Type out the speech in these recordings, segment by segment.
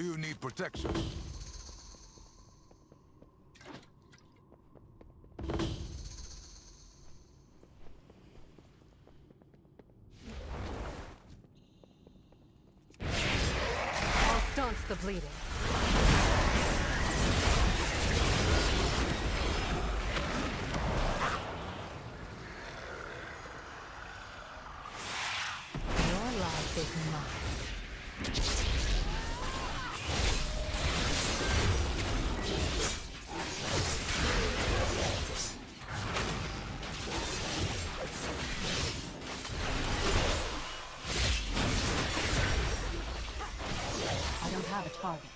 you need protection? I'll staunch the bleeding. Your life is mine. I don't have a target.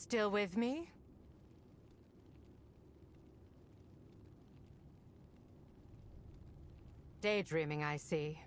Still with me? Daydreaming, I see.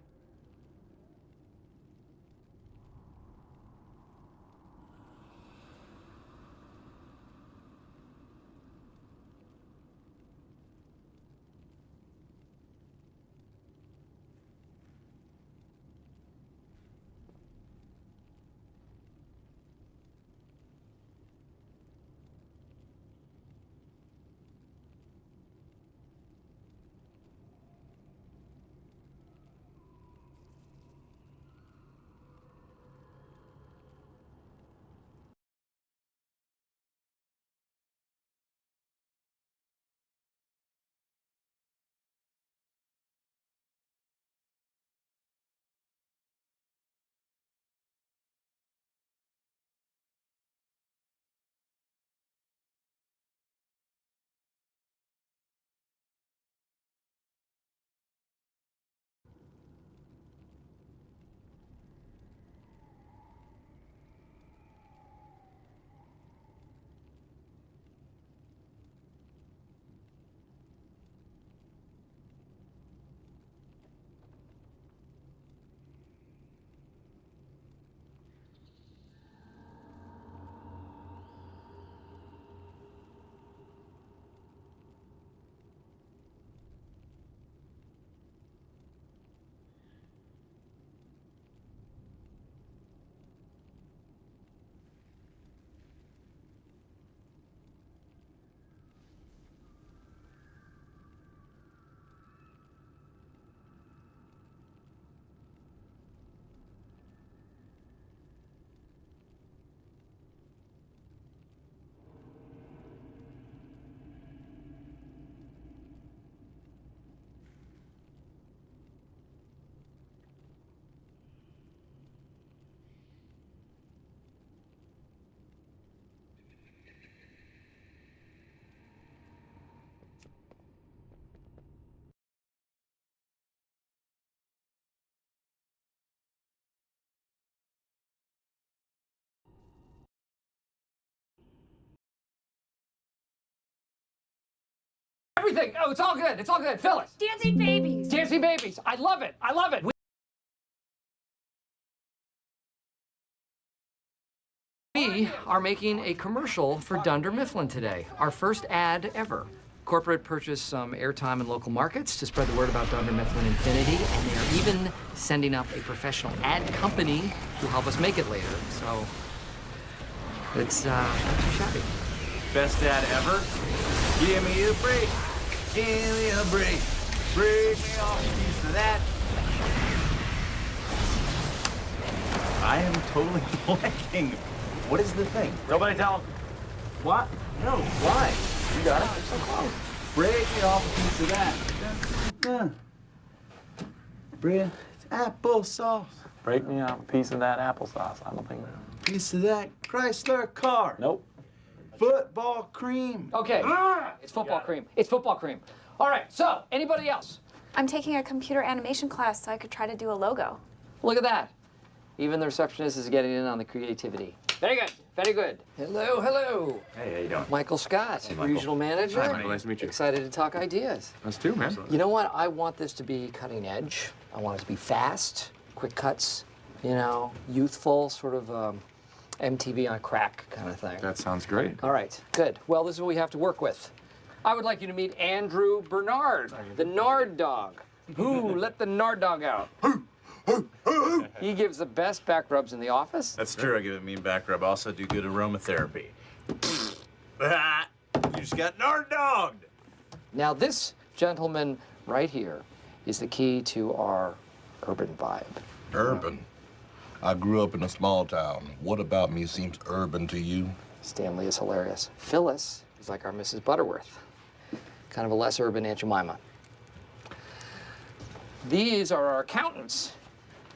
Everything. Oh, it's all good. It's all good. Phyllis. Dancing babies. Dancing babies. I love it. I love it. We are making a commercial for Dunder Mifflin today. Our first ad ever. Corporate purchased some airtime in local markets to spread the word about Dunder Mifflin Infinity, and they're even sending up a professional ad company to help us make it later. So it's not too shabby. Best ad ever? Give me a break. Give me a break. Break me off a piece of that. I am totally blanking. What is the thing? Nobody tell him. What? No. Why? You got it. So close. Break me off a piece of that. Bread, applesauce. Break me off a piece of that applesauce. I don't think. Piece of that Chrysler car. Nope. Football cream. Okay. It's football cream. It's football cream. All right. So, anybody else? I'm taking a computer animation class so I could try to do a logo. Look at that. Even the receptionist is getting in on the creativity. Very good. Very good. Hello, hello. Hey, how you doing? Michael Scott, Michael. regional manager. Hi, Michael. Nice to meet you. Excited to talk ideas. Us too, man. You know what? I want this to be cutting edge. I want it to be fast, quick cuts, you know, youthful, sort of MTV on crack kind of thing. That sounds great. All right, good. Well, this is what we have to work with. I would like you to meet Andrew Bernard, the Nard dog. Who let the Nard dog out? He gives the best back rubs in the office. That's true. I give it a mean back rub. I also do good aromatherapy. You just got nard dogged. Now, this gentleman right here is the key to our urban vibe. Urban? I grew up in a small town. What about me seems urban to you? Stanley is hilarious. Phyllis is like our Mrs. Butterworth, kind of a less urban Aunt Jemima. These are our accountants.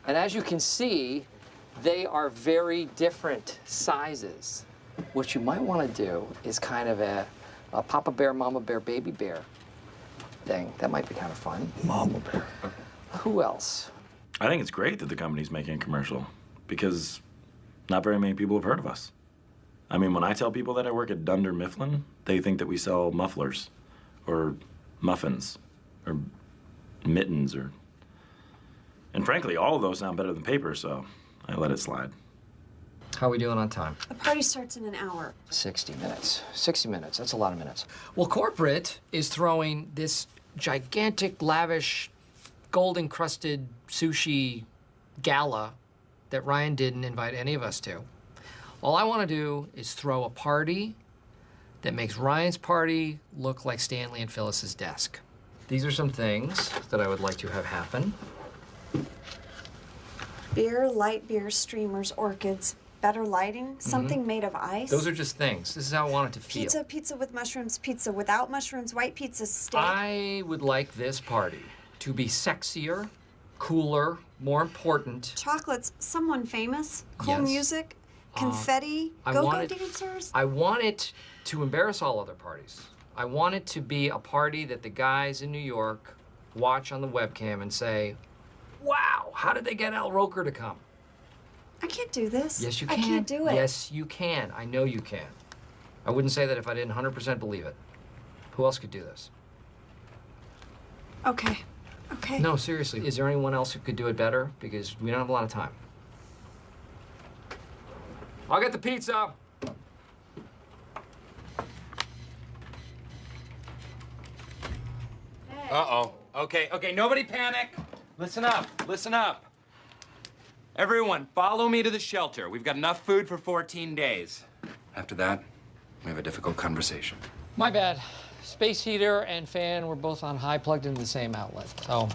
And as you can see, they are very different sizes. What you might want to do is kind of a Papa Bear, Mama Bear, Baby Bear thing. That might be kind of fun. Mama bear. Who else? I think it's great that the company's making a commercial because not very many people have heard of us. I mean, when I tell people that I work at Dunder Mifflin, they think that we sell mufflers, or muffins, or mittens, or... And frankly, all of those sound better than paper, so I let it slide. How are we doing on time? The party starts in an hour. 60 minutes. 60 minutes. That's a lot of minutes. Well, corporate is throwing this gigantic, lavish, gold-encrusted sushi gala that Ryan didn't invite any of us to. All I want to do is throw a party that makes Ryan's party look like Stanley and Phyllis's desk. These are some things that I would like to have happen. Beer, light beer, streamers, orchids, better lighting, something made of ice. Those are just things. This is how I want it to feel. Pizza, pizza with mushrooms, pizza without mushrooms, white pizza, steak. I would like this party to be sexier, cooler, more important. Chocolates, someone famous, cool Yes. music, confetti, I go-go want it- dancers. I want it to embarrass all other parties. I want it to be a party that the guys in New York watch on the webcam and say, wow, how did they get Al Roker to come? I can't do this. Yes, you I can. can't do it. Yes, you can. I know you can. I wouldn't say that if I didn't 100% believe it. Who else could do this? Okay. Okay. No, seriously. Is there anyone else who could do it better? Because we don't have a lot of time. I'll get the pizza. Uh-oh. Okay, nobody panic. Listen up, listen up. Everyone, follow me to the shelter. We've got enough food for 14 days. After that, we have a difficult conversation. My bad. Space heater and fan were both on high, plugged into the same outlet. So,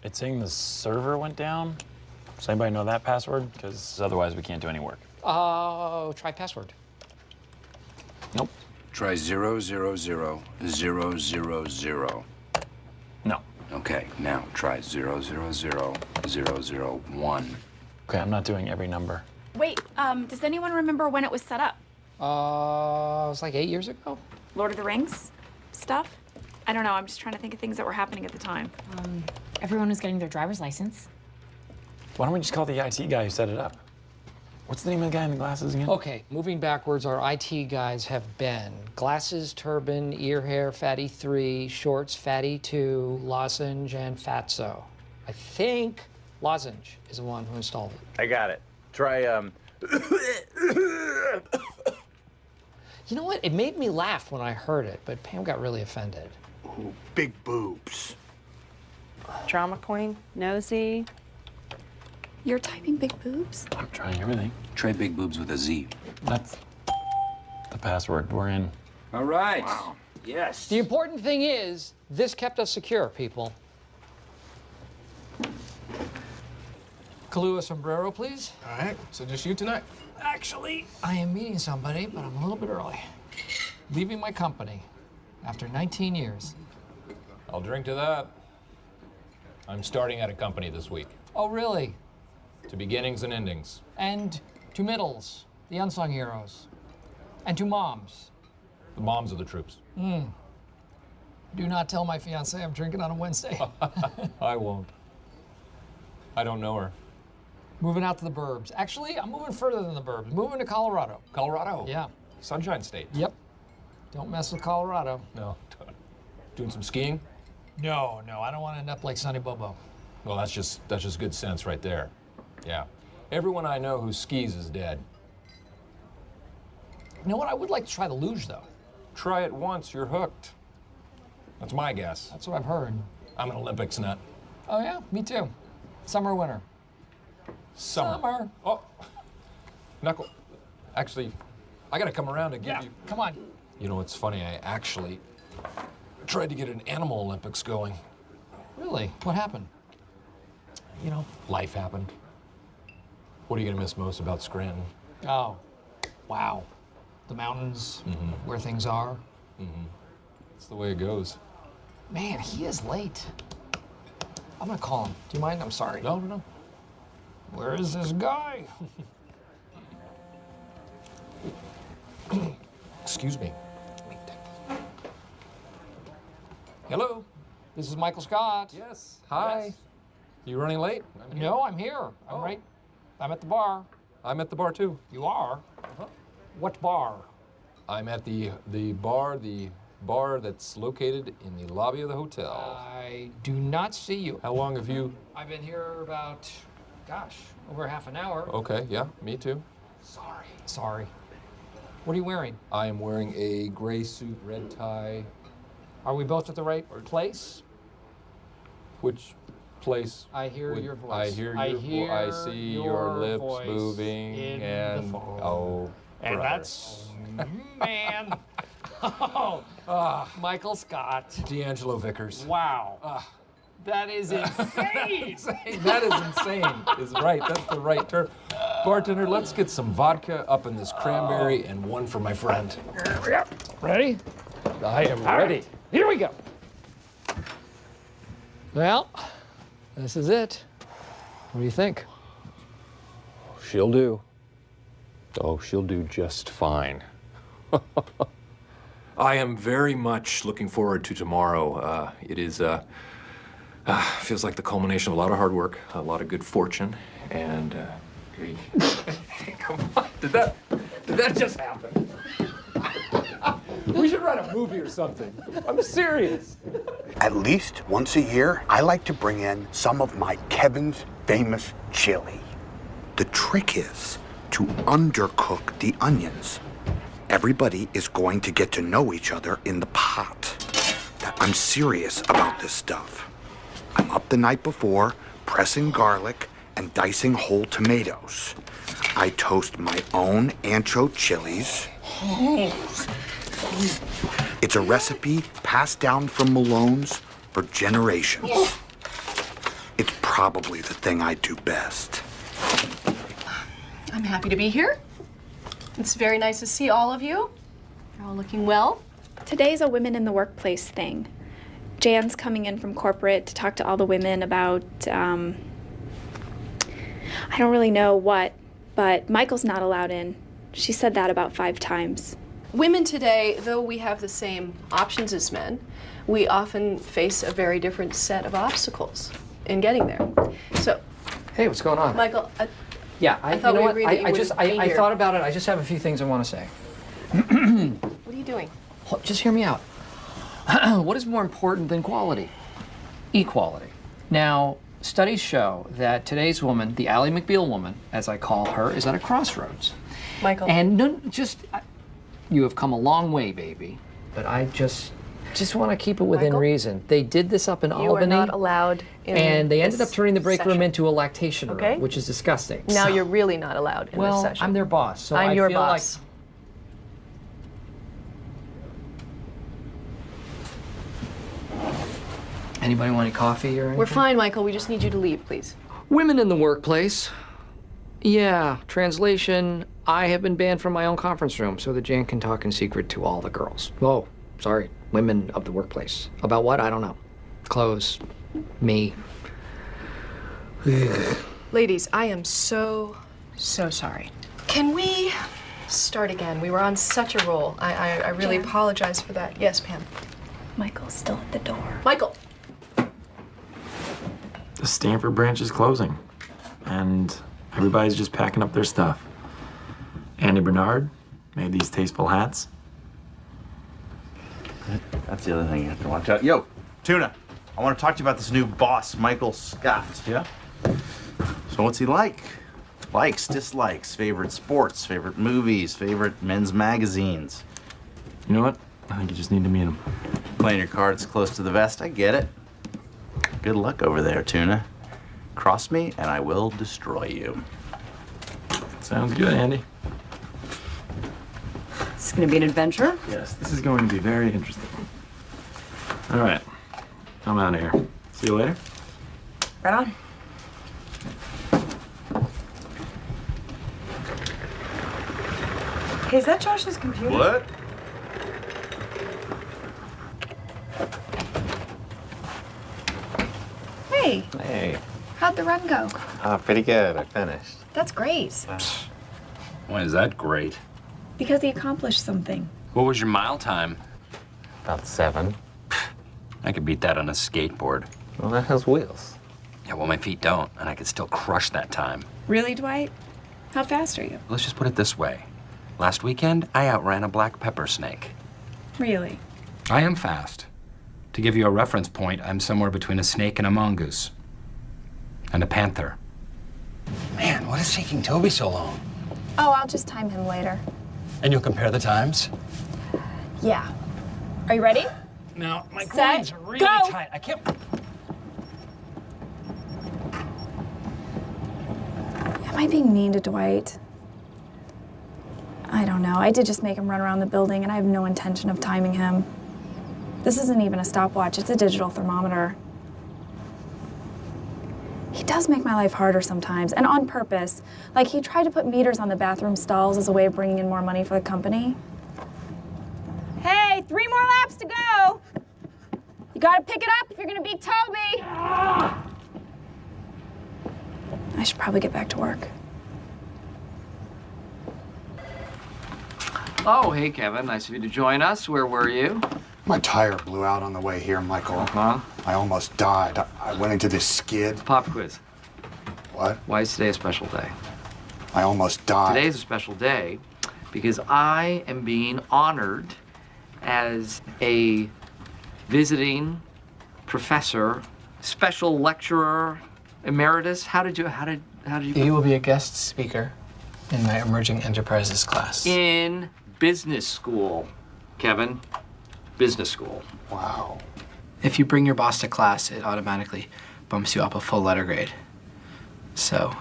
It's saying the server went down. Does anybody know that password? Because otherwise we can't do any work. try password. Nope. Try 000 No. Okay, now try 000 Okay, I'm not doing every number. Wait, does anyone remember when it was set up? It was like 8 years ago. Lord of the Rings stuff? I don't know, I'm just trying to think of things that were happening at the time. Everyone was getting their driver's license. Why don't we just call the IT guy who set it up? What's the name of the guy in the glasses again? Okay, moving backwards, our IT guys have been glasses, turban, ear hair, fatty 3, shorts, fatty 2, lozenge, and fatso. I think lozenge is the one who installed it. I got it. Try, You know what? It made me laugh when I heard it, but Pam got really offended. Ooh, big boobs. Drama queen, nosy. You're typing big boobs? I'm trying everything. Try big boobs with a Z. That's the password. We're in. All right. Wow. Yes. The important thing is, this kept us secure, people. Kahlua sombrero, please. All right, so just you tonight. Actually, I am meeting somebody, but I'm a little bit early. Leaving my company after 19 years. I'll drink to that. I'm starting at a company this week. Oh, really? To beginnings and endings. And to middles, the unsung heroes. And to moms. The moms of the troops. Do not tell my fiancée I'm drinking on a Wednesday. I won't. I don't know her. Moving out to the burbs. Actually, I'm moving further than the burbs. Moving to Colorado. Colorado? Yeah. Sunshine State? Yep. Don't mess with Colorado. No. Doing some skiing? No, I don't want to end up like Sonny Bobo. Well, that's just good sense right there. Yeah. Everyone I know who skis is dead. You know what? I would like to try the luge, though. Try it once, you're hooked. That's my guess. That's what I've heard. I'm an Olympics nut. Oh, yeah? Me too. Summer, winter. Summer. Oh, Knuckle. Actually, I gotta come around to give you. Come on. You know, it's funny. I actually tried to get an animal Olympics going. Really? What happened? You know, life happened. What are you gonna miss most about Scranton? Oh, wow. The mountains, where things are. It's the way it goes. Man, he is late. I'm gonna call him. Do you mind? I'm sorry. No. Where is this guy? Excuse me. Hello. This is Michael Scott. Yes. Hi. Yes. You running late? No, I'm here. I'm at the bar. I'm at the bar too. You are? What bar? I'm at the bar that's located in the lobby of the hotel. I do not see you. How long have you? I've been here about, gosh, over half an hour. Okay, yeah, me too. Sorry. What are you wearing? I am wearing a gray suit, red tie. Are we both at the right place? Which place? I hear your voice. I hear your voice. I see your lips voice moving in and the phone. oh, And brother. that's man. Michael Scott. D'Angelo Vickers. Wow. That is insane. That is insane. Is right. That's the right term. Bartender, let's get some vodka up in this cranberry and one for my friend. Ready? I am ready. Here we go. Well, this is it. What do you think? She'll do. Oh, she'll do just fine. I am very much looking forward to tomorrow. It is, feels like the culmination of a lot of hard work, a lot of good fortune, and, come on, did that just happen? We should write a movie or something. I'm serious. At least once a year, I like to bring in some of my Kevin's famous chili. The trick is to undercook the onions. Everybody is going to get to know each other in the pot. I'm serious about this stuff. I'm up the night before, pressing garlic and dicing whole tomatoes. I toast my own ancho chilies. It's a recipe passed down from Malone's for generations. It's probably the thing I do best. I'm happy to be here. It's very nice to see all of you. You're all looking well. Today's a women in the workplace thing. Jan's coming in from corporate to talk to all the women about, I don't really know what, but Michael's not allowed in. She said that about 5 times. Women today, though we have the same options as men, we often face a very different set of obstacles in getting there. So, Hey, what's going on? Michael, Yeah, I thought you know we what? agreed that you wouldn't be I here. thought about it. I just have a few things I want to say. what are you doing? Just hear me out. What is more important than quality? Equality. Now, studies show that today's woman, the Ally McBeal woman, as I call her, is at a crossroads. Michael. And no, you have come a long way, baby. But I just want to keep it within Michael? reason. They did this up in You Albany. are not allowed in and they ended this up turning the break room session. into a lactation room, Okay. which is disgusting. Now So- you're really not allowed in well, this session. I'm their boss, so I'm I your feel boss. like. Anybody want any coffee or anything? We're fine, Michael. We just need you to leave, please. Women in the workplace. Yeah, translation, I have been banned from my own conference room so that Jan can talk in secret to all the girls. Oh, sorry, women of the workplace. About what? I don't know. Clothes, me. Ladies, I am so sorry. Can we start again? We were on such a roll. I really Jan? apologize for that. Yes, Pam. Michael's still at the door. Michael! The Stanford branch is closing, and everybody's just packing up their stuff. Andy Bernard made these tasteful hats. That's the other thing you have to watch out. Yo, Tuna, I want to talk to you about this new boss, Michael Scott. Yeah? So what's he like? Likes, dislikes, favorite sports, favorite movies, favorite men's magazines. You know what? I think you just need to meet him. Playing your cards close to the vest, I get it. Good luck over there, Tuna. Cross me and I will destroy you. Sounds good, Andy. It's gonna be an adventure. Yes, this is going to be very interesting. All right, I'm out of here. See you later. Right on. Hey, is that Josh's computer? What? Hey, Hey, how'd the run go? pretty good. I finished. That's great. Why is that great? Because he accomplished something. What was your mile time? About 7. I could beat that on a skateboard. Well, that has wheels. Yeah, well, my feet don't, and I could still crush that time. Really, Dwight? How fast are you? Let's just put it this way. Last weekend, I outran a black pepper snake. Really? I am fast. To give you a reference point, I'm somewhere between a snake and a mongoose. And a panther. Man, what is taking Toby so long? Oh, I'll just time him later. And you'll compare the times? Yeah. Are you ready? No, my Set, groins are really go! tight. I can't. Am I being mean to Dwight? I don't know. I did just make him run around the building, and I have no intention of timing him. This isn't even a stopwatch. It's a digital thermometer. He does make my life harder sometimes, and on purpose. Like, he tried to put meters on the bathroom stalls as a way of bringing in more money for the company. Hey, 3 more laps to go! You gotta pick it up if you're gonna beat Toby! I should probably get back to work. Oh, hey, Kevin. Nice of you to join us. Where were you? My tire blew out on the way here, Michael. Huh? I almost died. I went into this skid. Pop quiz. What? Why is today a special day? I almost died. Today is a special day because I am being honored as a visiting professor, special lecturer, emeritus. How did you? You will be a guest speaker in my emerging enterprises class. In business school, Kevin. Business school. Wow. If you bring your boss to class, it automatically bumps you up a full letter grade. So,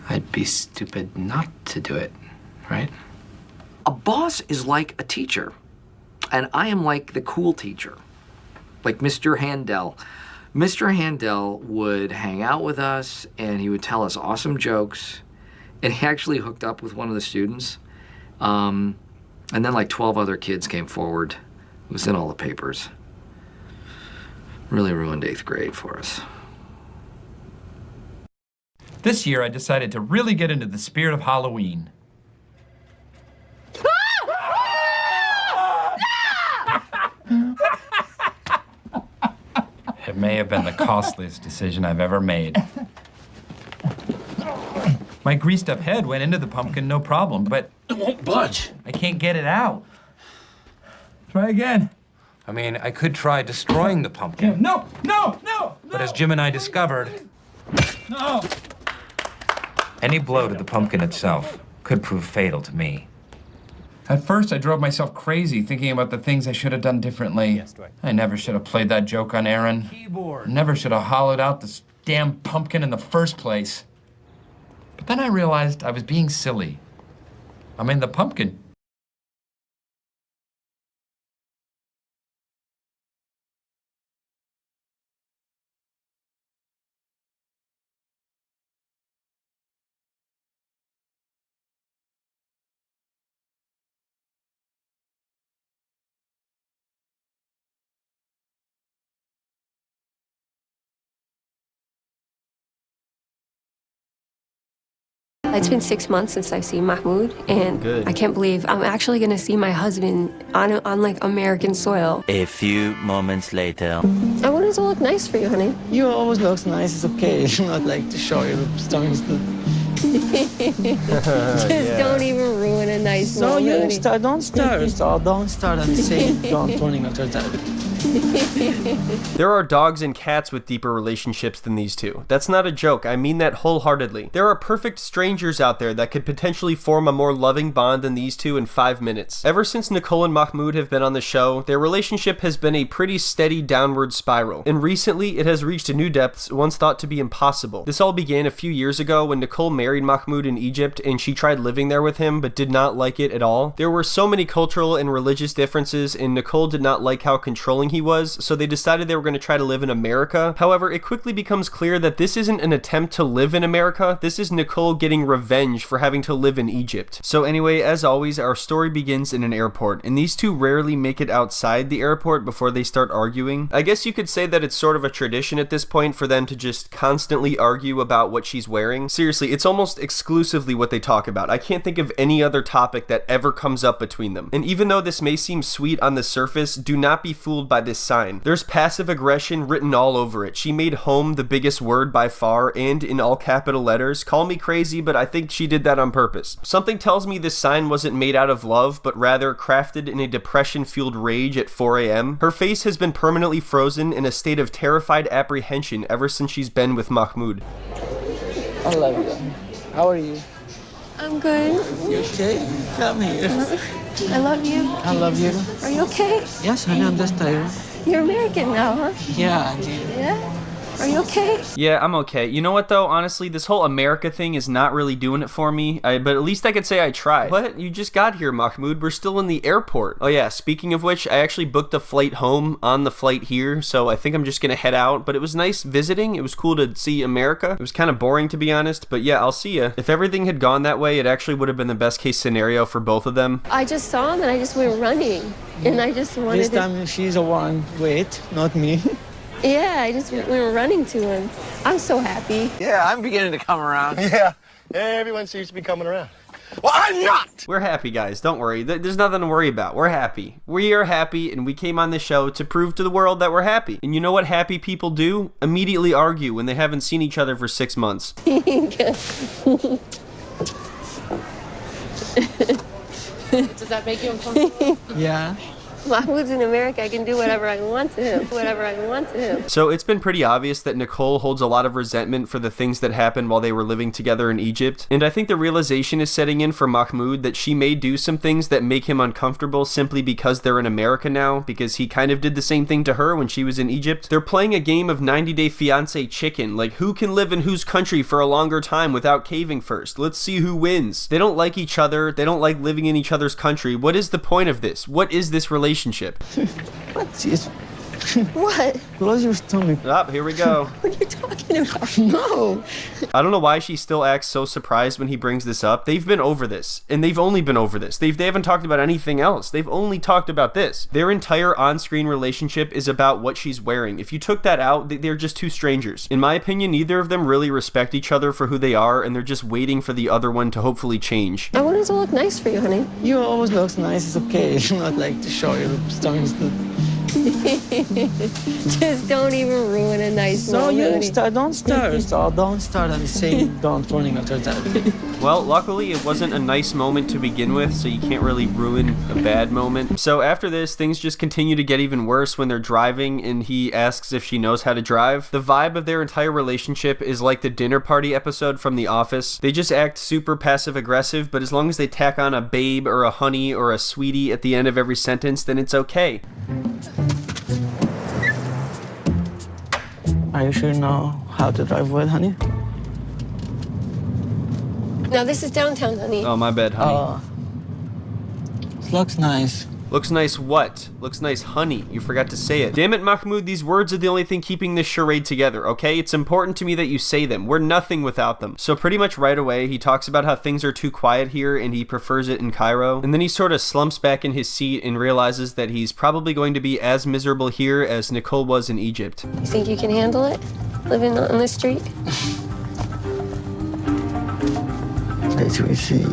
I'd be stupid not to do it, right? A boss is like a teacher, and I am like the cool teacher, like Mr. Handel. Mr. Handel would hang out with us, and he would tell us awesome jokes, and he actually hooked up with one of the students. And then like 12 other kids came forward. It was in all the papers. Really ruined 8th grade for us. This year, I decided to really get into the spirit of Halloween. It may have been the costliest decision I've ever made. My greased up head went into the pumpkin no problem, but It won't budge. I can't get it out. Try again. I mean, I could try destroying the pumpkin. No! But as Jim and I discovered, No! Any blow to the pumpkin itself could prove fatal to me. At first, I drove myself crazy thinking about the things I should have done differently. I never should have played that joke on Aaron. Never should have hollowed out this damn pumpkin in the first place. But then I realized I was being silly. I mean, the pumpkin. It's been 6 months since I've seen Mahmoud, and I can't believe I'm actually gonna see my husband on like American soil. A few moments later. I wanted to look nice for you, honey. You always look nice. It's okay. It's not like to show your stomach. Just don't even ruin a nice So moment. you honey. don't start and say don't running after that. There are dogs and cats with deeper relationships than these two. That's not a joke, I mean that wholeheartedly. There are perfect strangers out there that could potentially form a more loving bond than these two in 5 minutes. Ever since Nicole and Mahmoud have been on the show, their relationship has been a pretty steady downward spiral, and recently it has reached new depths once thought to be impossible. This all began a few years ago when Nicole married Mahmoud in Egypt and she tried living there with him but did not like it at all. There were so many cultural and religious differences, and Nicole did not like how controlling he was, so they decided they were going to try to live in America. However, it quickly becomes clear that this isn't an attempt to live in America, this is Nicole getting revenge for having to live in Egypt. So anyway, as always, our story begins in an airport, and these two rarely make it outside the airport before they start arguing. I guess you could say that it's sort of a tradition at this point for them to just constantly argue about what she's wearing. Seriously, it's almost exclusively what they talk about. I can't think of any other topic that ever comes up between them. And even though this may seem sweet on the surface, do not be fooled by this this sign. There's passive aggression written all over it. She made home the biggest word by far and in all capital letters. Call me crazy, but I think she did that on purpose. Something tells me this sign wasn't made out of love, but rather crafted in a depression-fueled rage at 4 a.m. Her face has been permanently frozen in a state of terrified apprehension ever since she's been with Mahmoud. I love you. How are you? I'm good. You okay? Come here. I love you. I love you. Are you okay? Yes, honey, I'm just tired. You're American now, huh? Yeah, I did. Yeah? Are you okay? Yeah, I'm okay. You know what, though? Honestly, this whole America thing is not really doing it for me. But at least I could say I tried. What? You just got here, Mahmoud. We're still in the airport. Oh, yeah. Speaking of which, I actually booked a flight home on the flight here, so I think I'm just gonna head out. But it was nice visiting. It was cool to see America. It was kind of boring, to be honest. But yeah, I'll see ya. If everything had gone that way, it actually would have been the best case scenario for both of them. I just saw him and I just went running. And I just wanted This time she's the one. Wait, not me. Yeah, I just went running to him. I'm so happy. Yeah, I'm beginning to come around. Yeah, everyone seems to be coming around. Well, I'm not! We're happy, guys. Don't worry. There's nothing to worry about. We're happy. We are happy, and we came on this show to prove to the world that we're happy. And you know what happy people do? Immediately argue when they haven't seen each other for 6 months. Does that make you uncomfortable? Yeah. Mahmoud's in America. I can do whatever I want to him. Whatever I want to him. So it's been pretty obvious that Nicole holds a lot of resentment for the things that happened while they were living together in Egypt. And I think the realization is setting in for Mahmoud that she may do some things that make him uncomfortable simply because they're in America now, because he kind of did the same thing to her when she was in Egypt. They're playing a game of 90 Day Fiance chicken, like who can live in whose country for a longer time without caving first. Let's see who wins. They don't like each other. They don't like living in each other's country. What is the point of this? What is this relationship? What's this? What? Close your stomach. Here we go. What are you talking about? No. I don't know why she still acts so surprised when he brings this up. They've been over this, and they've only been over this. They haven't talked about anything else. They've only talked about this. Their entire on-screen relationship is about what she's wearing. If you took that out, they're just two strangers. In my opinion, neither of them really respect each other for who they are, and they're just waiting for the other one to hopefully change. I wanted to look nice for you, honey. You always look nice. It's okay. It's not like to show your stomach. Just don't even ruin a nice So moment. you start, don't start. So don't start and say don't running after that. Well, luckily it wasn't a nice moment to begin with, so you can't really ruin a bad moment. So after this, things just continue to get even worse when they're driving and he asks if she knows how to drive. The vibe of their entire relationship is like the dinner party episode from The Office. They just act super passive aggressive, but as long as they tack on a babe or a honey or a sweetie at the end of every sentence, then it's okay. Are you sure you know how to drive well, honey? Now this is downtown, honey. Oh, my bad, honey. It looks nice. Looks nice what? Looks nice honey. You forgot to say it. Damn it, Mahmoud, these words are the only thing keeping this charade together, okay? It's important to me that you say them. We're nothing without them. So pretty much right away, he talks about how things are too quiet here and he prefers it in Cairo. And then he sort of slumps back in his seat and realizes that he's probably going to be as miserable here as Nicole was in Egypt. You think you can handle it? Living on the street? Let me see.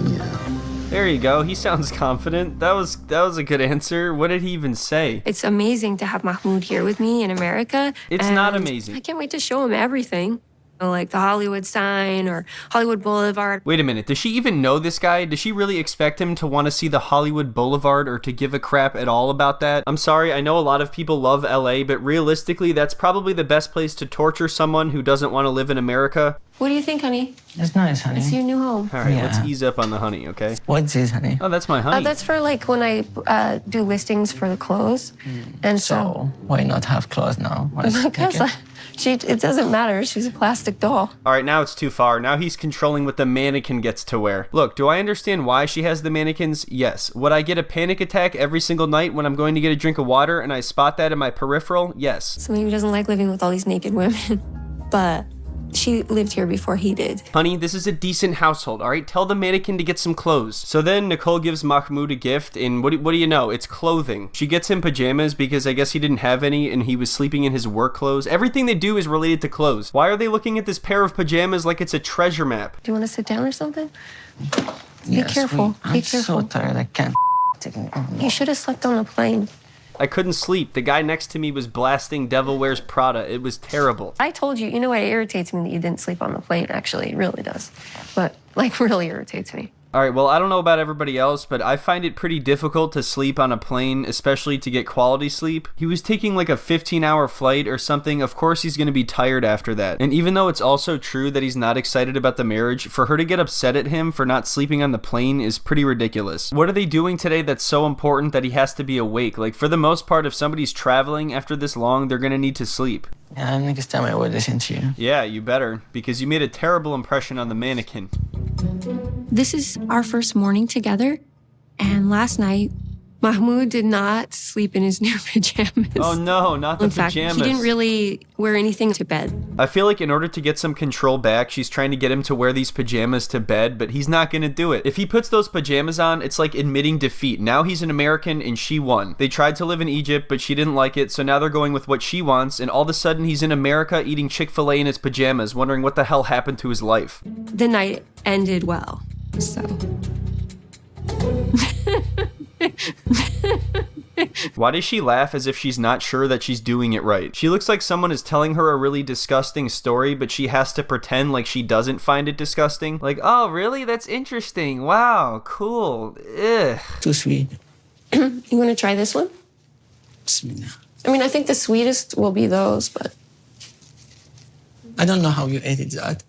There you go. He sounds confident. That was a good answer. What did he even say? It's amazing to have Mahmoud here with me in America. It's not amazing. I can't wait to show him everything. Like the Hollywood sign or Hollywood Boulevard. Wait a minute. Does she even know this guy? Does she really expect him to want to see the Hollywood Boulevard or to give a crap at all about that? I'm sorry. I know a lot of people love LA, but realistically, that's probably the best place to torture someone who doesn't want to live in America. What do you think, honey? It's nice, honey. It's your new home. All right, let's ease up on the honey, okay? What's this, honey? Oh, that's my honey. That's for like when I do listings for the clothes. And So why not have clothes now? because it doesn't matter. She's a plastic doll. All right, now it's too far. Now he's controlling what the mannequin gets to wear. Look, do I understand why she has the mannequins? Yes. Would I get a panic attack every single night when I'm going to get a drink of water and I spot that in my peripheral? Yes. So maybe he doesn't like living with all these naked women. But she lived here before he did. Honey, this is a decent household, all right? Tell the mannequin to get some clothes. So then Nicole gives Mahmoud a gift, and what do you know? It's clothing. She gets him pajamas because I guess he didn't have any, and he was sleeping in his work clothes. Everything they do is related to clothes. Why are they looking at this pair of pajamas like it's a treasure map? Do you want to sit down or something? Yes, Be careful. I'm Be careful. so tired. I can't take it. You should have slept on the plane. I couldn't sleep. The guy next to me was blasting Devil Wears Prada. It was terrible. I told you, you know what, it irritates me that you didn't sleep on the plane, actually. It really does. But, like, really irritates me. All right, well, I don't know about everybody else, but I find it pretty difficult to sleep on a plane, especially to get quality sleep. He was taking like a 15-hour flight or something. Of course, he's going to be tired after that. And even though it's also true that he's not excited about the marriage, for her to get upset at him for not sleeping on the plane is pretty ridiculous. What are they doing today that's so important that he has to be awake? Like, for the most part, if somebody's traveling after this long, they're going to need to sleep. Yeah, next time I will listen to you. Yeah, you better, because you made a terrible impression on the mannequin. This is our first morning together, and last night, Mahmoud did not sleep in his new pajamas. Oh no, not the pajamas. In fact, he didn't really wear anything to bed. I feel like in order to get some control back, she's trying to get him to wear these pajamas to bed, but he's not gonna do it. If he puts those pajamas on, it's like admitting defeat. Now he's an American and she won. They tried to live in Egypt, but she didn't like it, so now they're going with what she wants, and all of a sudden he's in America eating Chick-fil-A in his pajamas, wondering what the hell happened to his life. The night ended well, so... Why does she laugh as if she's not sure that she's doing it right? She looks like someone is telling her a really disgusting story, but she has to pretend like she doesn't find it disgusting. Like, oh, really? That's interesting. Wow, cool. Ugh. Too sweet. You want to try this one? Bismillah. I mean, I think the sweetest will be those, but... I don't know how you ate that.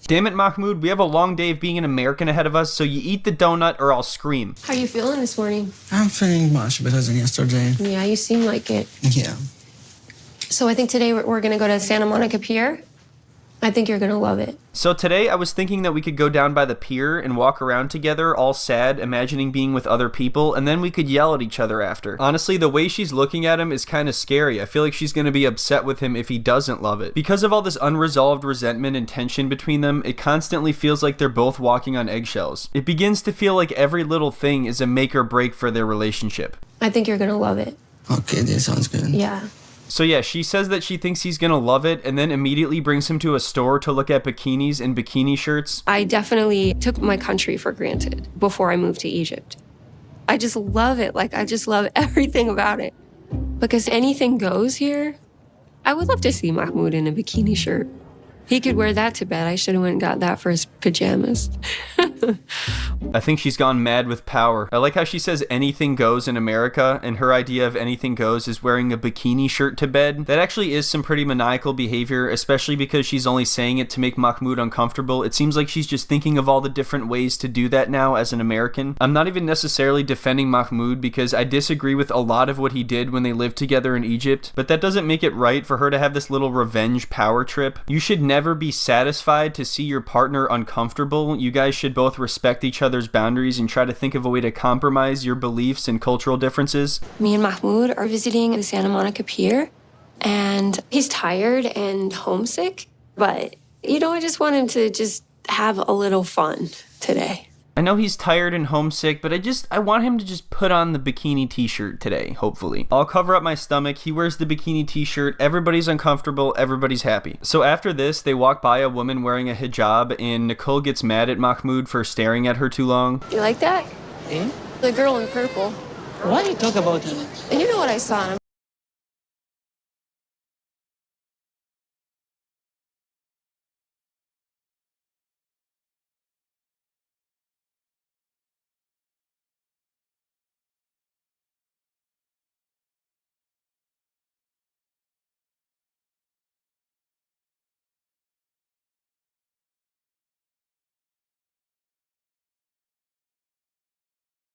Damn it, Mahmoud, we have a long day of being an American ahead of us, so you eat the donut or I'll scream. How you feeling this morning? I'm feeling much better than yesterday. Yeah, you seem like it. Yeah. So I think today we're going to go to Santa Monica Pier. I think you're going to love it. So today I was thinking that we could go down by the pier and walk around together, all sad, imagining being with other people, and then we could yell at each other after. Honestly, the way she's looking at him is kind of scary. I feel like she's going to be upset with him if he doesn't love it. Because of all this unresolved resentment and tension between them, it constantly feels like they're both walking on eggshells. It begins to feel like every little thing is a make or break for their relationship. I think you're going to love it. Okay, this sounds good. Yeah. So yeah, she says that she thinks he's gonna love it and then immediately brings him to a store to look at bikinis and bikini shirts. I definitely took my country for granted before I moved to Egypt. I just love it. Like, I just love everything about it. Because anything goes here. I would love to see Mahmoud in a bikini shirt. He could wear that to bed. I should have went and got that for his pajamas. I think she's gone mad with power. I like how she says anything goes in America, and her idea of anything goes is wearing a bikini shirt to bed. That actually is some pretty maniacal behavior, especially because she's only saying it to make Mahmoud uncomfortable. It seems like she's just thinking of all the different ways to do that now as an American. I'm not even necessarily defending Mahmoud because I disagree with a lot of what he did when they lived together in Egypt, but that doesn't make it right for her to have this little revenge power trip. You should never be satisfied to see your partner uncomfortable. You guys should both respect each other's boundaries and try to think of a way to compromise your beliefs and cultural differences. Me and Mahmoud are visiting the Santa Monica Pier, and he's tired and homesick, but, you know, I just want him to just have a little fun today. I know he's tired and homesick, but I want him to just put on the bikini t-shirt today, hopefully. I'll cover up my stomach, he wears the bikini t-shirt, everybody's uncomfortable, everybody's happy. So after this, they walk by a woman wearing a hijab, and Nicole gets mad at Mahmoud for staring at her too long. You like that? Eh? The girl in purple. Why you talk about it? And you know what I saw in him?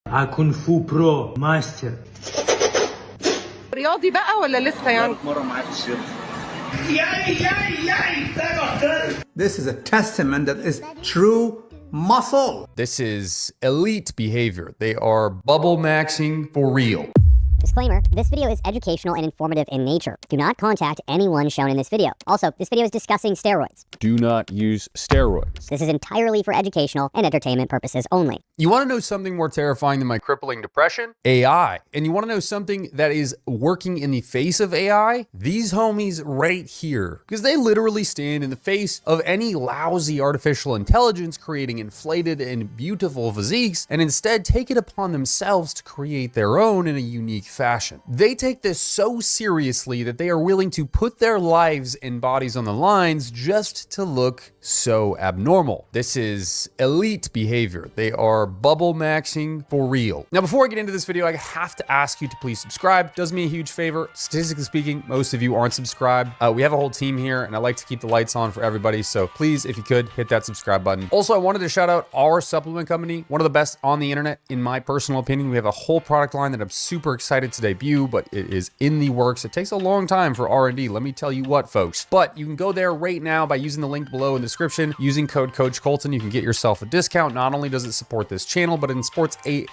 كونغ فو برو ماستر. رياضي بقى ولا لسه يعني؟ مرة معايا في الشغل. This is a testament that is true muscle. This is elite behavior. They are bubble maxing for real. Disclaimer, this video is educational and informative in nature. Do not contact anyone shown in this video. Also, this video is discussing steroids. Do not use steroids. This is entirely for educational and entertainment purposes only. You want to know something more terrifying than my crippling depression? AI. And you want to know something that is working in the face of AI? These homies right here. Because they literally stand in the face of any lousy artificial intelligence creating inflated and beautiful physiques, and instead take it upon themselves to create their own in a unique fashion. They take this so seriously that they are willing to put their lives and bodies on the lines just to look so abnormal. This is elite behavior. They are bubble maxing for real. Now, before I get into this video, I have to ask you to please subscribe. Does me a huge favor. Statistically speaking, most of you aren't subscribed. We have a whole team here, and I like to keep the lights on for everybody. So please, if you could, hit that subscribe button. Also, I wanted to shout out our supplement company, one of the best on the internet, in my personal opinion. We have a whole product line that I'm super excited to debut, but it is in the works. It takes a long time for R&D. Let me tell you what, folks. But you can go there right now by using the link below in the description. Using code Coach Colton, you can get yourself a discount. Not only does it support this channel, but it supports a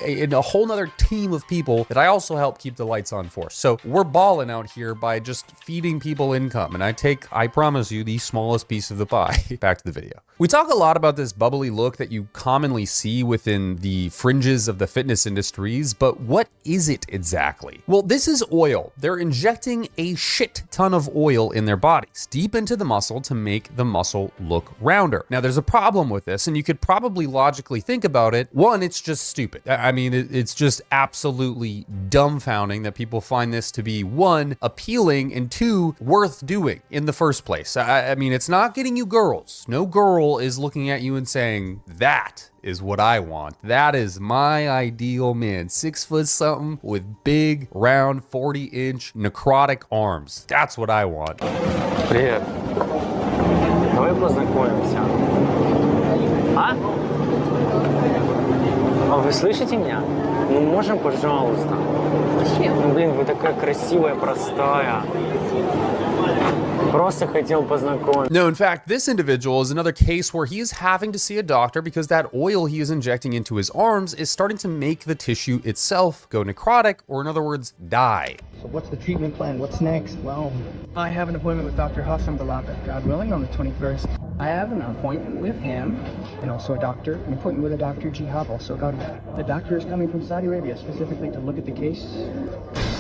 whole nother team of people that I also help keep the lights on for. So we're balling out here by just feeding people income. And I promise you, the smallest piece of the pie. Back to the video. We talk a lot about this bubbly look that you commonly see within the fringes of the fitness industries, but what is it exactly? Well, this is oil. They're injecting a shit ton of oil in their bodies, deep into the muscle to make the muscle look rounder. Now, there's a problem with this, and you could probably logically think about it. One, it's just stupid. I mean, it's just absolutely dumbfounding that people find this to be, one, appealing, and two, worth doing in the first place. I mean, it's not getting you girls. No girl is looking at you and saying, that is what I want. That is my ideal man. 6 foot something with big, round, 40-inch necrotic arms. That's what I want. Привет. Давай познакомимся. А? А вы слышите меня? Ну, можем, пожалуйста? Ну, блин, вы такая красивая, простая. No, in fact, this individual is another case where he is having to see a doctor because that oil he is injecting into his arms is starting to make the tissue itself go necrotic, or in other words, die. So what's the treatment plan? What's next? Well, I have an appointment with Dr. Hassam Balata, God willing, on the 21st. I have an appointment with him, and also an appointment with a Dr. Jihab, also God willing. The doctor is coming from Saudi Arabia specifically to look at the case.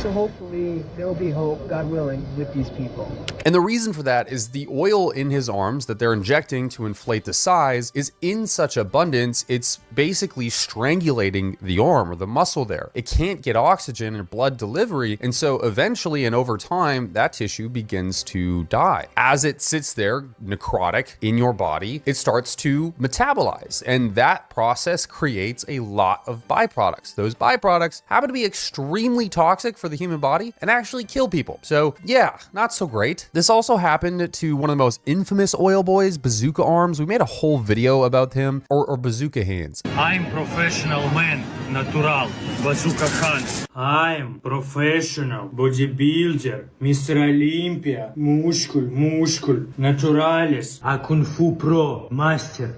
So hopefully there will be hope, God willing, with these people. And the reason for that is the oil in his arms that they're injecting to inflate the size is in such abundance, it's basically strangulating the arm or the muscle there. It can't get oxygen and blood delivery, and so eventually and over time, that tissue begins to die. As it sits there, necrotic in your body, it starts to metabolize, and that process creates a lot of byproducts. Those byproducts happen to be extremely toxic for the human body and actually kill people. So yeah, not so great. This also happened to one of the most infamous oil boys, Bazooka Arms. We made a whole video about him, or Bazooka Hands. I'm professional man, natural, Bazooka Hands. I'm professional bodybuilder, Mr. Olympia, muscle, naturalis, a Kung Fu pro, master.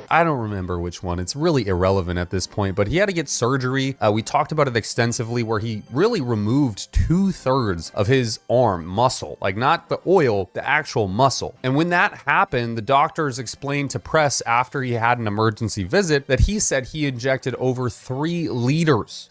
I don't remember which one. It's really irrelevant at this point, but he had to get surgery. We talked about it extensively where he really removed 2/3 of his arm muscle, like not the oil, the actual muscle. And when that happened, the doctors explained to press after he had an emergency visit that he said he injected over 3 liters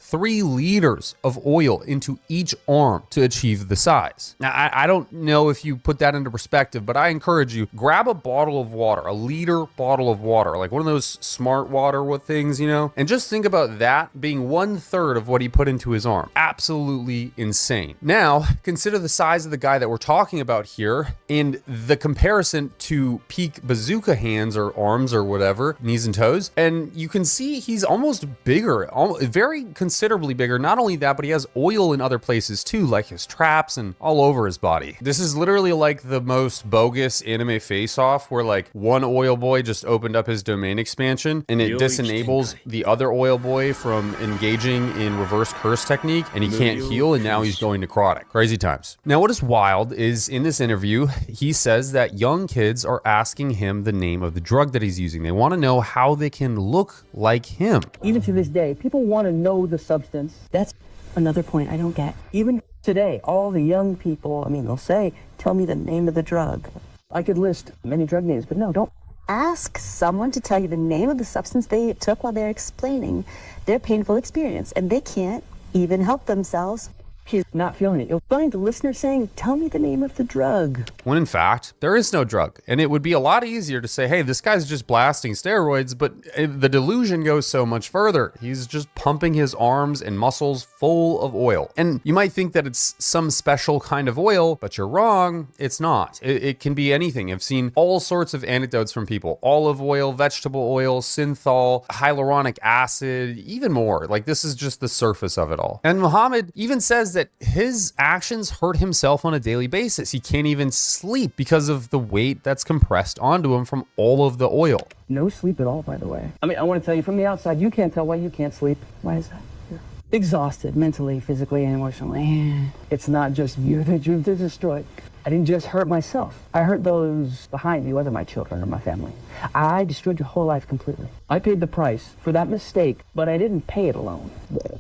of oil into each arm to achieve the size. Now, I don't know if you put that into perspective, but I encourage you, grab a bottle of water, a liter bottle of water, like one of those smart water with things, you know, and just think about that being 1/3 of what he put into his arm. Absolutely insane. Now, consider the size of the guy that we're talking about here and the comparison to peak Bazooka Hands or arms or whatever, knees and toes, and you can see he's almost bigger, very considerably bigger. Not only that, but he has oil in other places too, like his traps and all over his body. This is literally like the most bogus anime face-off where like one oil boy just opened up his domain expansion and it disenables the other oil boy from engaging in reverse curse technique, and he can't heal, and now he's going necrotic. Crazy times. Now, what is wild is in this interview, he says that young kids are asking him the name of the drug that he's using. They want to know how they can look like him. Even to this day, people want to know the substance. That's another point I don't get. Even today, all the young people, I mean, they'll say, tell me the name of the drug. I could list many drug names, but no, don't. Ask someone to tell you the name of the substance they took while they're explaining their painful experience, and they can't even help themselves. He's not feeling it. You'll find the listener saying, tell me the name of the drug. When in fact, there is no drug. And it would be a lot easier to say, hey, this guy's just blasting steroids, but the delusion goes so much further. He's just pumping his arms and muscles full of oil. And you might think that it's some special kind of oil, but you're wrong. It's not. It can be anything. I've seen all sorts of anecdotes from people. Olive oil, vegetable oil, synthol, hyaluronic acid, even more. Like, this is just the surface of it all. And Muhammad even says that his actions hurt himself on a daily basis. He can't even sleep because of the weight that's compressed onto him from all of the oil. No sleep at all, by the way. I mean, I want to tell you from the outside, you can't tell why you can't sleep. Why is that? You're exhausted mentally, physically, and emotionally. It's not just you that you've destroyed. I didn't just hurt myself. I hurt those behind me, whether my children or my family. I destroyed your whole life completely. I paid the price for that mistake, but I didn't pay it alone.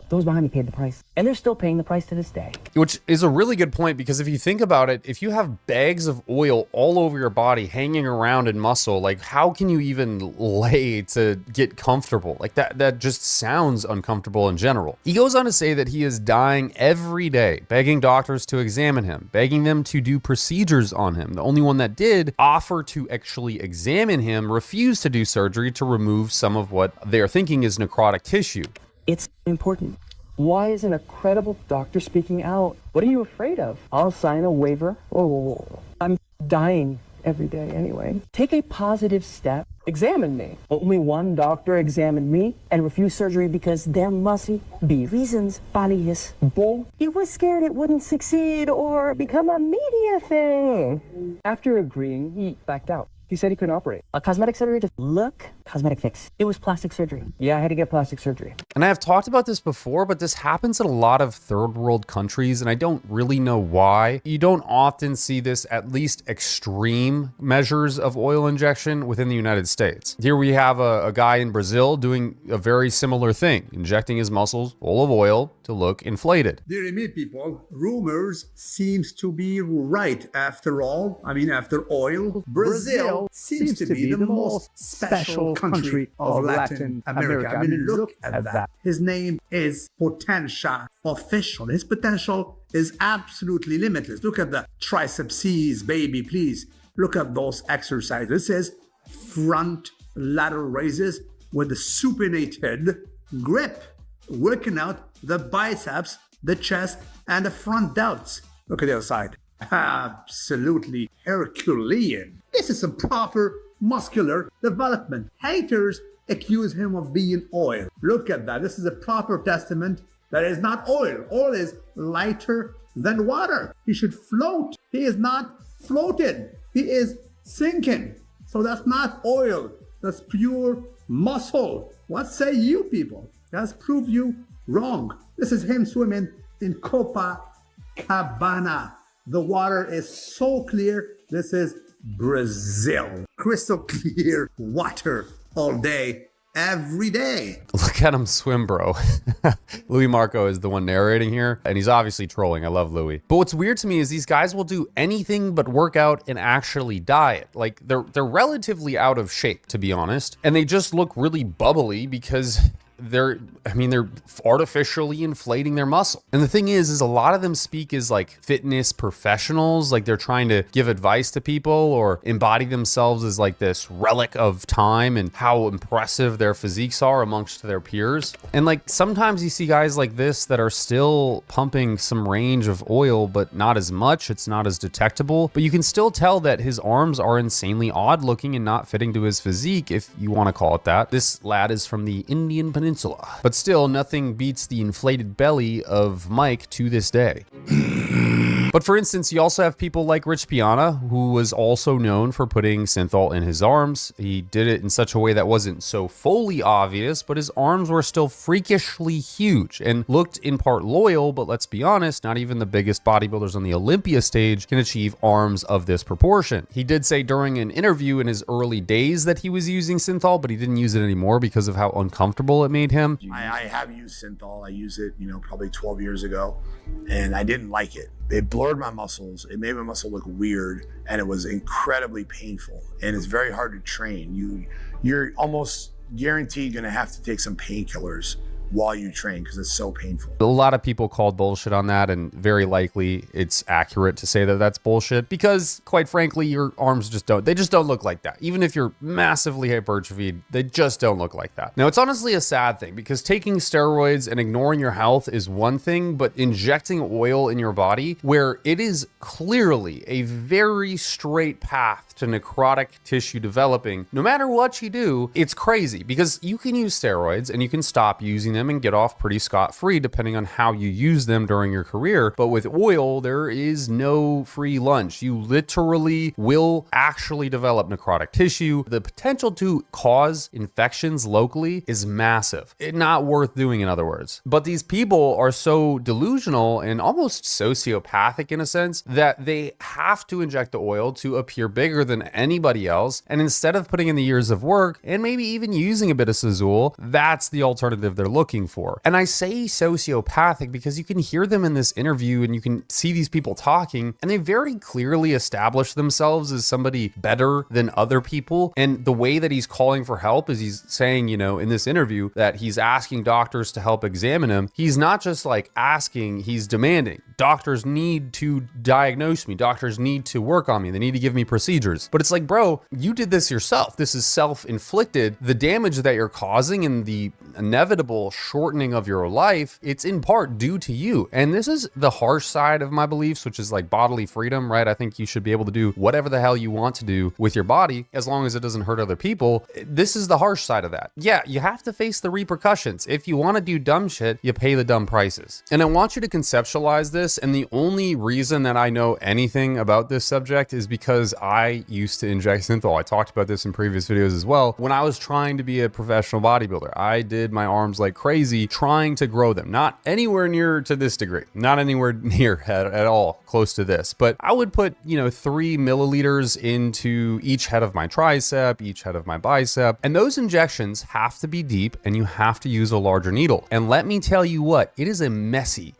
Those behind me paid the price, and they're still paying the price to this day. Which is a really good point, because if you think about it, if you have bags of oil all over your body hanging around in muscle, like, how can you even lay to get comfortable? Like, that just sounds uncomfortable in general. He goes on to say that he is dying every day, begging doctors to examine him, begging them to do procedures on him. The only one that did offer to actually examine him refused to do surgery to remove some of what they're thinking is necrotic tissue. It's important. Why isn't a credible doctor speaking out? What are you afraid of? I'll sign a waiver. Oh, I'm dying every day anyway. Take a positive step. Examine me. Only one doctor examined me and refused surgery because there must be reasons. Balias. Bull. He was scared it wouldn't succeed or become a media thing. After agreeing, he backed out. He said he couldn't operate. A cosmetic surgery to look, cosmetic fix. It was plastic surgery. Yeah, I had to get plastic surgery. And I have talked about this before, but this happens in a lot of third world countries, and I don't really know why. You don't often see this, at least extreme measures of oil injection, within the United States. Here we have a guy in Brazil doing a very similar thing, injecting his muscles full of oil to look inflated. Dear me, people, rumors seems to be right after all. I mean, after oil, Brazil seems to be the most special country of Latin America. I mean, look at that. His name is Potencia Official. His potential is absolutely limitless. Look at the triceps, baby, please. Look at those exercises. This is front lateral raises with the supinated grip, working out the biceps, the chest, and the front delts. Look at the other side. Absolutely Herculean. This is some proper muscular development. Haters accuse him of being oil. Look at that. This is a proper testament that is not oil. Oil is lighter than water. He should float. He is not floated. He is sinking. So that's not oil. That's pure muscle. What say you people? That's prove you wrong. This is him swimming in Copacabana. The water is so clear. This is Brazil. Crystal clear water all day, every day. Look at him swim, bro. Louis Marco is the one narrating here, and he's obviously trolling. I love Louis. But what's weird to me is these guys will do anything but work out and actually diet. Like, they're relatively out of shape, to be honest, and they just look really bubbly because they're artificially inflating their muscle. And the thing is a lot of them speak as like fitness professionals, like they're trying to give advice to people or embody themselves as like this relic of time and how impressive their physiques are amongst their peers. And like sometimes you see guys like this that are still pumping some range of oil, but not as much. It's not as detectable, but you can still tell that his arms are insanely odd looking and not fitting to his physique, if you want to call it that. This lad is from the Indian Peninsula. But still, nothing beats the inflated belly of Mike to this day. But for instance, you also have people like Rich Piana, who was also known for putting synthol in his arms. He did it in such a way that wasn't so fully obvious, but his arms were still freakishly huge and looked in part loyal, but let's be honest, not even the biggest bodybuilders on the Olympia stage can achieve arms of this proportion. He did say during an interview in his early days that he was using synthol, but he didn't use it anymore because of how uncomfortable it made him. I have used synthol. I used it, probably 12 years ago, and I didn't like it. It blurred my muscles. It made my muscle look weird, and it was incredibly painful. And it's very hard to train. You're almost guaranteed going to have to take some painkillers while you train because it's so painful. A lot of people called bullshit on that, and very likely it's accurate to say that that's bullshit because, quite frankly, your arms just don't look like that. Even if you're massively hypertrophied, they just don't look like that. Now, it's honestly a sad thing because taking steroids and ignoring your health is one thing, but injecting oil in your body where it is clearly a very straight path to necrotic tissue developing, no matter what you do, it's crazy because you can use steroids and you can stop using them and get off pretty scot-free depending on how you use them during your career. But with oil, there is no free lunch. You literally will actually develop necrotic tissue. The potential to cause infections locally is massive. It's not worth doing, in other words. But these people are so delusional and almost sociopathic in a sense that they have to inject the oil to appear bigger than anybody else. And instead of putting in the years of work and maybe even using a bit of Sazul, that's the alternative they're looking for. And I say sociopathic because you can hear them in this interview and you can see these people talking, and they very clearly establish themselves as somebody better than other people. And the way that he's calling for help is he's saying, you know, in this interview that he's asking doctors to help examine him. He's not just like asking, he's demanding. Doctors need to diagnose me. Doctors need to work on me. They need to give me procedures. But it's like, bro, you did this yourself. This is self-inflicted. The damage that you're causing and the inevitable shortening of your life, it's in part due to you. And this is the harsh side of my beliefs, which is like bodily freedom, right? I think you should be able to do whatever the hell you want to do with your body as long as it doesn't hurt other people. This is the harsh side of that. Yeah, you have to face the repercussions. If you want to do dumb shit, you pay the dumb prices. And I want you to conceptualize this. And the only reason that I know anything about this subject is because I used to inject synthol. I talked about this in previous videos as well. When I was trying to be a professional bodybuilder, I did my arms like crazy trying to grow them. Not anywhere near to this degree, not anywhere near at all close to this, but I would put, 3 milliliters into each head of my tricep, each head of my bicep. And those injections have to be deep and you have to use a larger needle. And let me tell you what, it is a messy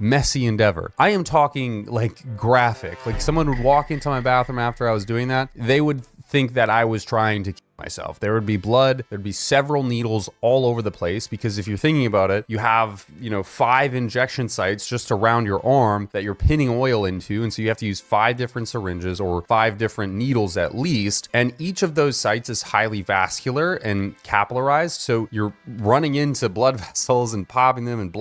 endeavor. I am talking like graphic, like someone would walk into my bathroom after I was doing that. They would think that I was trying to kill myself. There would be blood. There'd be several needles all over the place because if you're thinking about it, you have, 5 injection sites just around your arm that you're pinning oil into. And so you have to use 5 different syringes or 5 different needles at least. And each of those sites is highly vascular and capillarized. So you're running into blood vessels and popping them and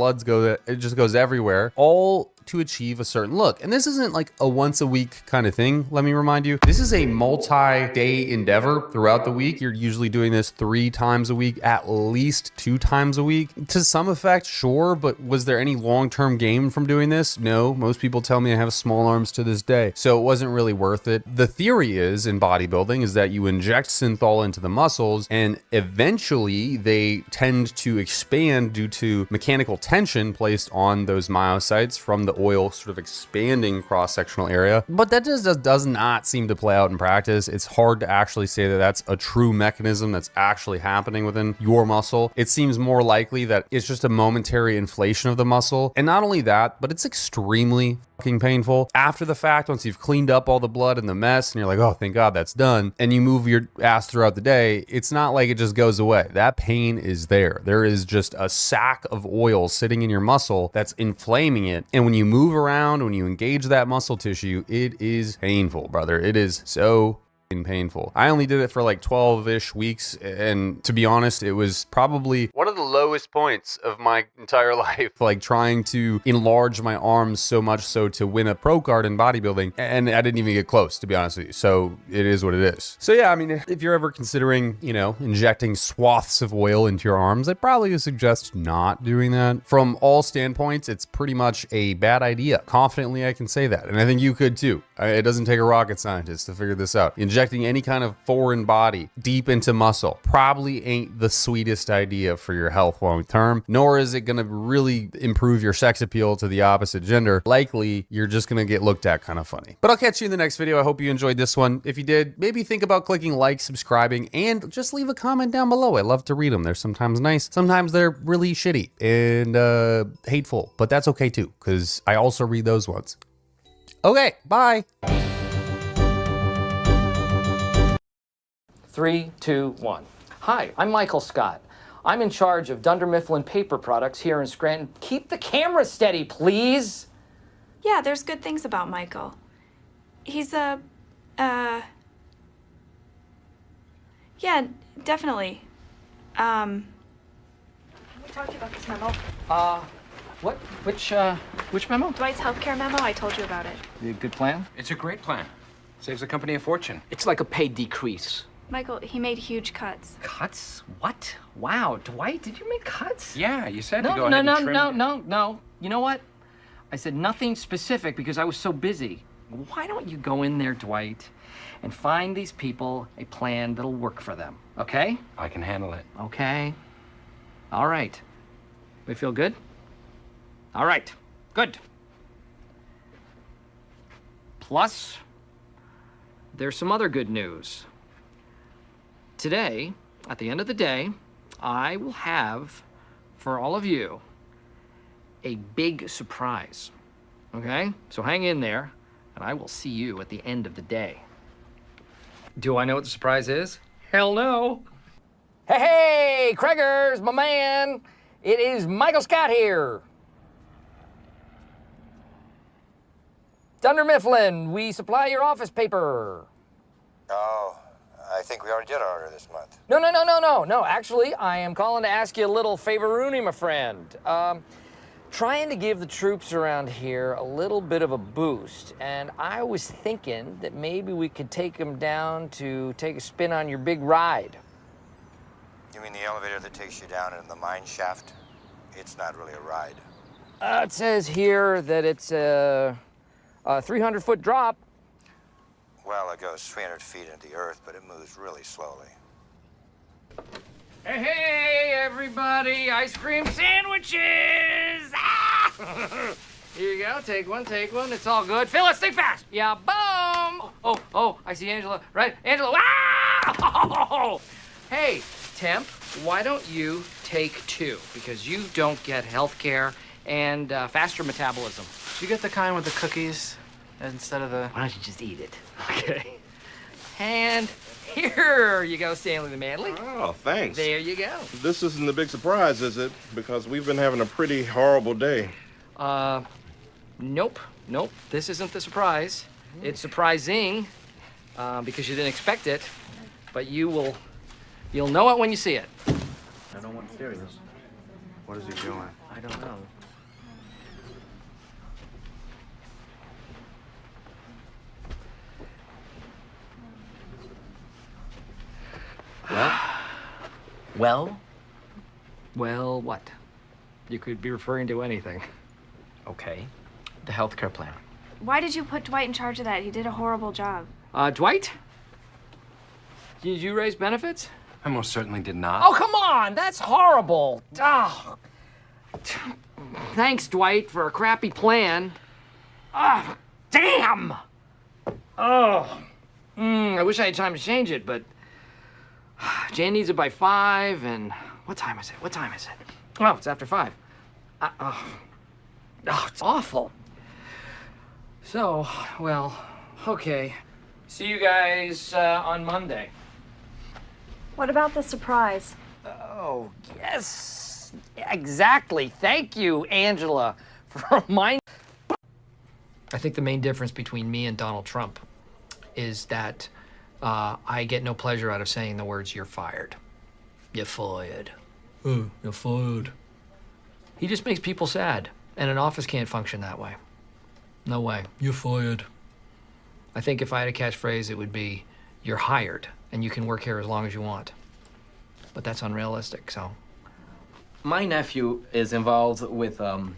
it just goes everywhere, all to achieve a certain look. And this isn't like a once a week kind of thing. Let me remind you, this is a multi-day endeavor throughout the week. You're usually doing this 3 times a week, at least 2 times a week. To some effect, sure, but was there any long-term gain from doing this? No, most people tell me I have small arms to this day, so it wasn't really worth it. The theory is in bodybuilding is that you inject synthol into the muscles and eventually they tend to expand due to mechanical tension placed on those myocytes from the oil sort of expanding cross-sectional area. But that just does not seem to play out in practice. It's hard to actually say that that's a true mechanism that's actually happening within your muscle. It seems more likely that it's just a momentary inflation of the muscle. And not only that, but it's extremely fucking painful after the fact. Once you've cleaned up all the blood and the mess and you're like, oh, thank God that's done, and you move your ass throughout the day, it's not like it just goes away. That pain is there. There is just a sack of oil sitting in your muscle that's inflaming it. And when you move around, when you engage that muscle tissue, it is painful, brother. It is so painful. I only did it for like 12-ish weeks, and to be honest, it was probably one of the lowest points of my entire life, like trying to enlarge my arms so much so to win a pro card in bodybuilding, and I didn't even get close, to be honest with you. So it is what it is. So yeah, I mean, if you're ever considering, injecting swaths of oil into your arms, I'd probably suggest not doing that. From all standpoints, it's pretty much a bad idea. Confidently, I can say that, and I think you could too. It doesn't take a rocket scientist to figure this out. Injecting any kind of foreign body deep into muscle probably ain't the sweetest idea for your health long term, nor is it going to really improve your sex appeal to the opposite gender. Likely, you're just going to get looked at kind of funny. But I'll catch you in the next video. I hope you enjoyed this one. If you did, maybe think about clicking like, subscribing, and just leave a comment down below. I love to read them. They're sometimes nice. Sometimes they're really shitty and hateful, but that's okay too, because I also read those ones. Okay, bye. 3, 2, 1. Hi, I'm Michael Scott. I'm in charge of Dunder Mifflin paper products here in Scranton. Keep the camera steady, please. Yeah, there's good things about Michael. He's yeah, definitely. Can we talk to you about this memo? What? Which memo? Dwight's healthcare memo, I told you about it. A good plan? It's a great plan. Saves the company a fortune. It's like a pay decrease. Michael, he made huge cuts. Cuts? What? Wow, Dwight, did you make cuts? Yeah, you said to No, go no, ahead no, and trim. no. You know what? I said nothing specific because I was so busy. Why don't you go in there, Dwight, and find these people a plan that'll work for them, okay? I can handle it. Okay. All right. We feel good? All right. Good. Plus, there's some other good news. Today, at the end of the day, I will have, for all of you, a big surprise. Okay? So hang in there, and I will see you at the end of the day. Do I know what the surprise is? Hell no. Hey, Craigers, my man. It is Michael Scott here. Dunder Mifflin, we supply your office paper. Oh, I think we already did our order this month. No. Actually, I am calling to ask you a little favor-rooney, my friend. Trying to give the troops around here a little bit of a boost, and I was thinking that maybe we could take them down to take a spin on your big ride. You mean the elevator that takes you down in the mine shaft? It's not really a ride. It says here that it's a 300-foot drop. Well, it goes 300 feet into the earth, but it moves really slowly. Hey, everybody, ice cream sandwiches! Ah! Here you go, take one, it's all good. Phyllis, think fast! Yeah, boom! Oh, I see Angela, right? Angela, ah! Hey, Temp, why don't you take two? Because you don't get health care and faster metabolism. Did you get the kind with the cookies instead of the... Why don't you just eat it? Okay. And here you go, Stanley the Manly. Oh, thanks. There you go. This isn't a big surprise, is it? Because we've been having a pretty horrible day. Nope. This isn't the surprise. It's surprising because you didn't expect it, but you'll know it when you see it. I don't want serious. What is he doing? I don't know. Well, what? You could be referring to anything. Okay. The healthcare plan. Why did you put Dwight in charge of that? He did a horrible job. Dwight? Did you raise benefits? I most certainly did not. Oh, come on! That's horrible! Oh. Thanks, Dwight, for a crappy plan. Ah, damn! Oh. I wish I had time to change it, but Jane needs it by 5, and what time is it? Oh, it's after 5. It's awful. So, well, okay. See you guys on Monday. What about the surprise? Oh, yes. Exactly. Thank you, Angela, for reminding. I think the main difference between me and Donald Trump is that I get no pleasure out of saying the words, "You're fired." You're fired. You're fired. He just makes people sad, and an office can't function that way. No way. You're fired. I think if I had a catchphrase, it would be, "You're hired, and you can work here as long as you want." But that's unrealistic, so. My nephew is involved with a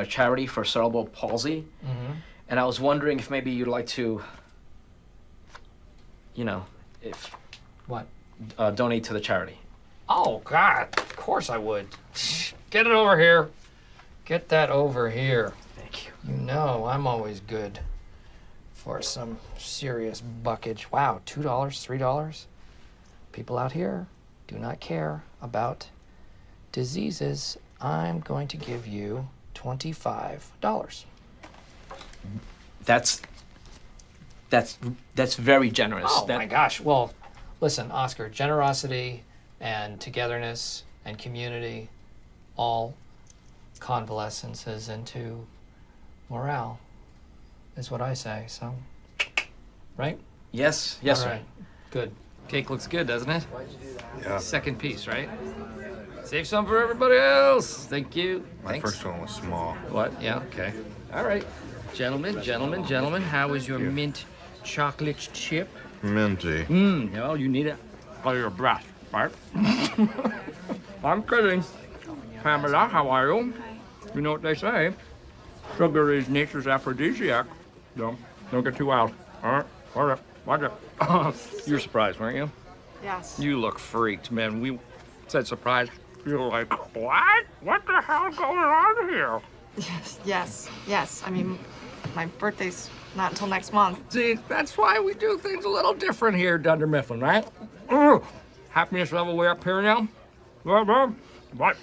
charity for cerebral palsy, and I was wondering if maybe you'd like to, if... What? Donate to the charity. Oh, God, of course I would. Get it over here. Get that over here. Thank you. You know I'm always good for some serious buckage. Wow, $2, $3? People out here do not care about diseases. I'm going to give you $25. That's very generous. Oh, my gosh. Well, listen, Oscar, generosity and togetherness and community all convalescences into morale, is what I say, so, right? Yes, All right, good. Cake looks good, doesn't it? Why'd you do that? Yeah. Second piece, right? Save some for everybody else. Thank you. My Thanks. first one was small. What? Yeah, okay. All right. Gentlemen, how is your mint chocolate chip? Minty. Well, you need it for your breath, right? I'm kidding. Pamela, how are you? You know what they say. Sugar is nature's aphrodisiac. Don't get too wild. All right? All right. Watch it. You're surprised, weren't you? Yes. You look freaked, man. We said surprise. You were like, what? What the hell's going on here? Yes. I mean, my birthday's not until next month. See, that's why we do things a little different here, Dunder Mifflin, right? Happiness level way up here now. What?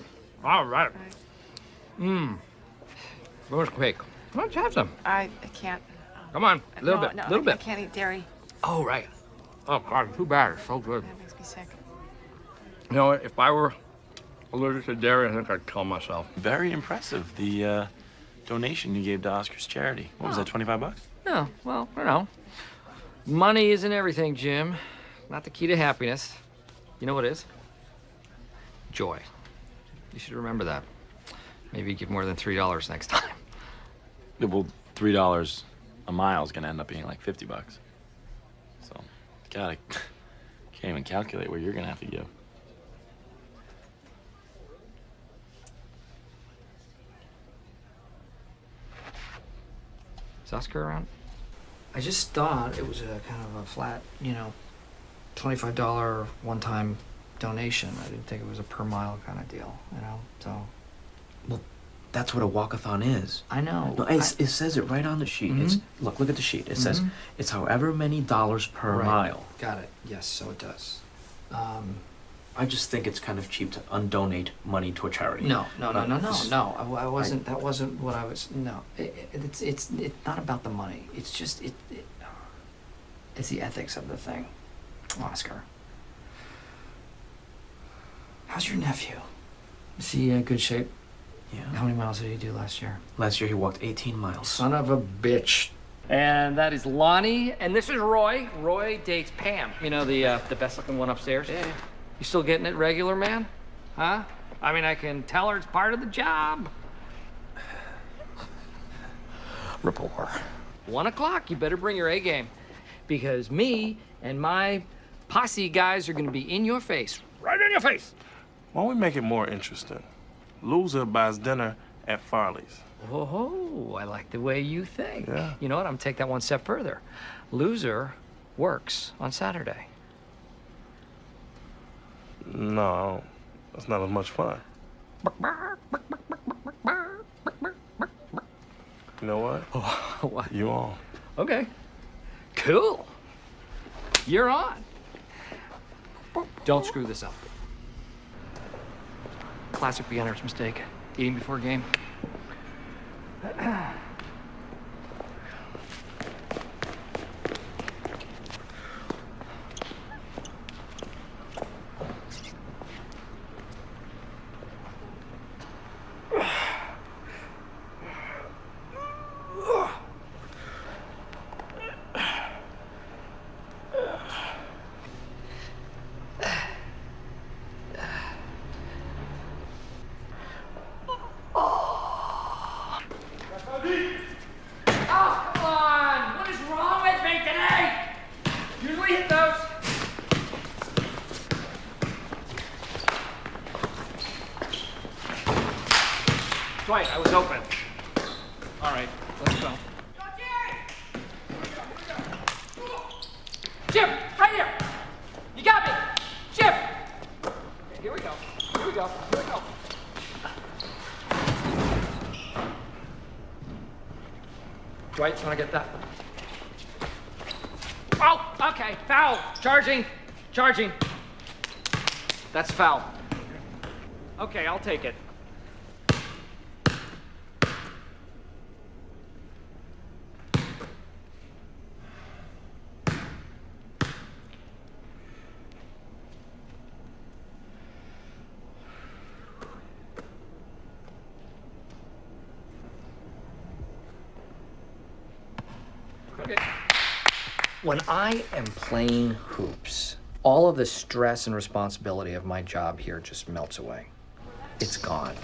All right. Where's Quake? Why don't you have some? I can't. Come on, a little No, bit, no, little bit. I can't eat dairy. Oh, right. Oh, God, too bad. It's so good. That makes me sick. You know what? If I were allergic to dairy, I think I'd kill myself. Very impressive. The donation you gave to Oscar's charity. What was that, 25 bucks? Yeah, well, you know. Money isn't everything, Jim. Not the key to happiness. You know what is? Joy. You should remember that. Maybe give more than $3 next time. Yeah, well, $3 a mile is gonna end up being like 50 bucks. So, God, I can't even calculate what you're gonna have to give. Is Oscar around? I just thought it was a kind of a flat, $25 one-time donation. I didn't think it was a per mile kind of deal, so. Well, that's what a walkathon is. I know. No, it says it right on the sheet. It's look at the sheet. It says it's however many dollars per Right. mile. Got it. Yes, so it does. I just think it's kind of cheap to undonate money to a charity. No. But this- I wasn't. That wasn't what I was. No, it's not about the money. It's just it's the ethics of the thing. Oscar, how's your nephew? Is he in good shape? Yeah. How many miles did he do last year? Last year he walked 18 miles. Son of a bitch. And that is Lonnie, and this is Roy. Roy dates Pam. You know, the best-looking one upstairs. Yeah. You still getting it regular, man? Huh? I mean, I can tell her it's part of the job. Rapport. 1 o'clock, you better bring your A game. Because me and my posse guys are gonna be in your face. Right in your face! Why don't we make it more interesting? Loser buys dinner at Farley's. Oh, I like the way you think. Yeah. You know what? I'm gonna take that one step further. Loser works on Saturday. No, that's not as much fun. You know what? What? You on. Okay. Cool. You're on. Don't screw this up. Classic beginner's mistake. Eating before game. Oh, come on! What is wrong with me today? Usually hit those. Dwight, I was open. All right, let's go. Jim, right here! You got me! Jim! Okay, here we go. Here we go. Here we go. Dwight, wanna get that? Oh, okay, foul. Charging. That's foul. Okay, I'll take it. Okay. When I am playing hoops, all of the stress and responsibility of my job here just melts away. It's gone.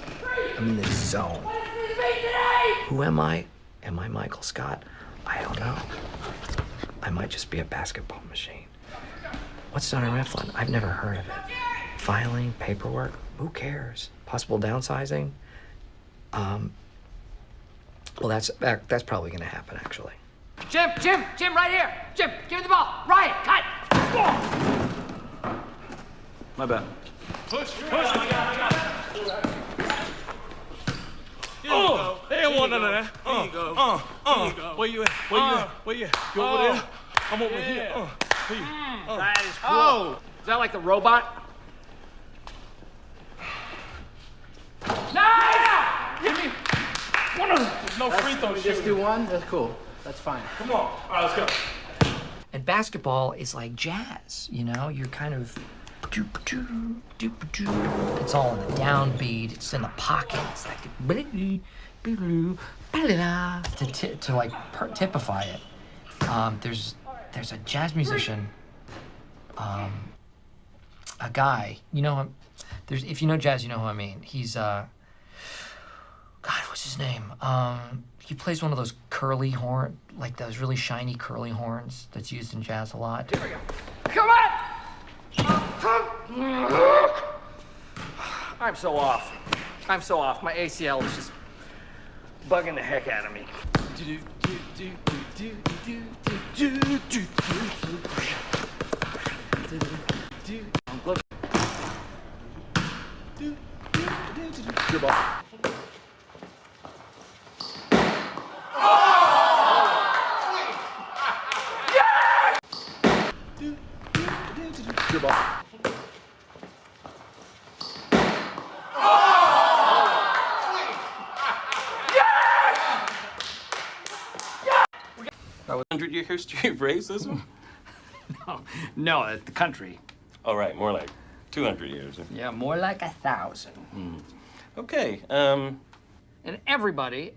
I'm in this zone. Who am I? Am I Michael Scott? I don't know. I might just be a basketball machine. What's Dunder Mifflin? I've never heard of it. Filing, paperwork, who cares? Possible downsizing? Well, that's probably gonna happen, actually. Jim, right here! Jim, give me the ball! Ryan, cut! My bad. Push. Oh, they don't want none of that. Here you go. Where you at? Where you at? You over there? I'm over here. That is cool. Oh. Is that like the robot? No! Give me one of them. There's no free throw shooting. Just do one? That's cool. That's fine. Come on. All right, let's go. And basketball is like jazz, you know? You're kind of it's all in the downbeat. It's in the pocket. It's like to like typify it. There's a jazz musician, a guy. You know him. If you know jazz, you know who I mean. He's God, what's his name? He plays one of those curly horn, like those really shiny curly horns that's used in jazz a lot. Here we go. Come on! I'm so off. My ACL is just bugging the heck out of me. Good ball. Good ball. A 100-year history of racism? No, the country. Oh, right, more like 200 years. Yeah, more like 1,000. Okay, And everybody,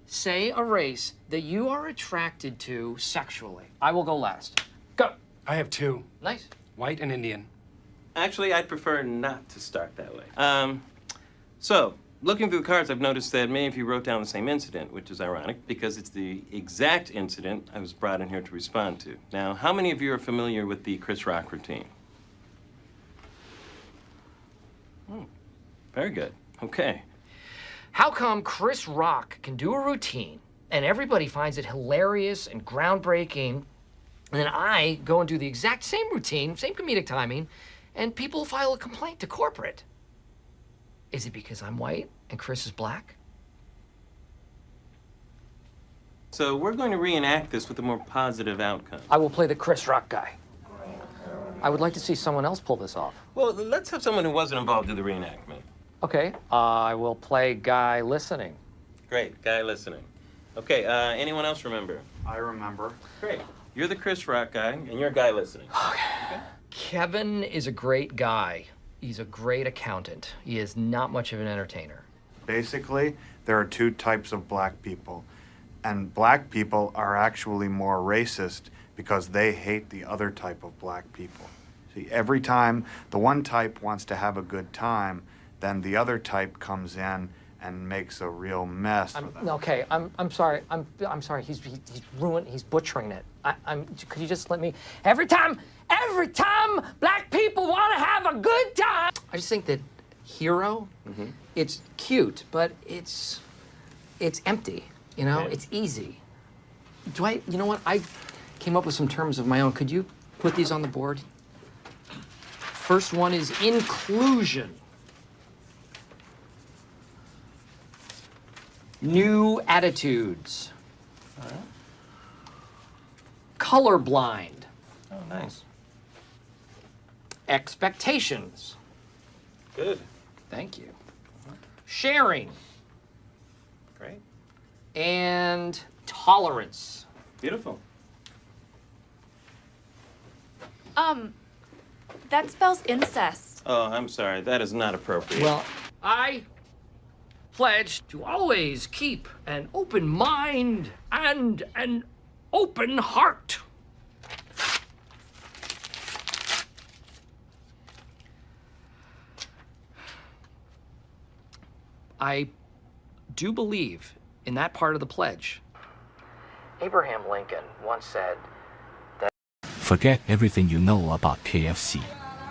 say a race that you are attracted to sexually. I will go last. Go. I have two. Nice. White and Indian. actually, I'd prefer not to start that way. So, looking through the cards, I've noticed that many of you wrote down the same incident, which is ironic because it's the exact incident I was brought in here to respond to. Now, how many of you are familiar with the Chris Rock routine? Very good. Okay. How come Chris Rock can do a routine and everybody finds it hilarious and groundbreaking, and then I go and do the exact same routine, same comedic timing, and people file a complaint to corporate? Is it because I'm white and Chris is black? So we're going to reenact this with a more positive outcome. I will play the Chris Rock guy. I would like to see someone else pull this off. Well, let's have someone who wasn't involved do the reenactment. Okay, I will play guy listening. Great, guy listening. Okay, anyone else remember? I remember. Great. You're the Chris Rock guy, and you're a guy listening. Okay. Kevin is a great guy. He's a great accountant. He is not much of an entertainer. Basically, there are two types of black people. And black people are actually more racist because they hate the other type of black people. See, every time the one type wants to have a good time, then the other type comes in and makes a real mess for them. Okay, I'm sorry. I'm sorry. He's ruined. He's butchering it. Could you just let me? Every time black people want to have a good time. I just think that hero, it's cute, but it's empty. You know, it's easy. You know what? I came up with some terms of my own. Could you put these on the board? First one is inclusion. New attitudes. Colorblind. Oh, nice. Expectations. Good. Thank you. Sharing. Great. And tolerance. Beautiful. That spells incest. Oh, I'm sorry. That is not appropriate. Well, I pledge to always keep an open mind and an open heart. I do believe in that part of the pledge. Abraham Lincoln once said that forget everything you know about KFC.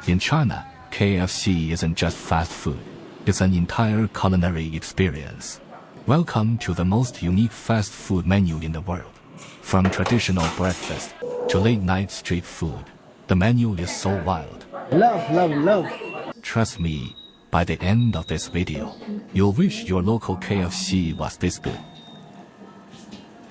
In China, KFC isn't just fast food. It's an entire culinary experience. Welcome to the most unique fast food menu in the world. From traditional breakfast to late-night street food, the menu is so wild. Love, love, love. Trust me, by the end of this video, you'll wish your local KFC was this good.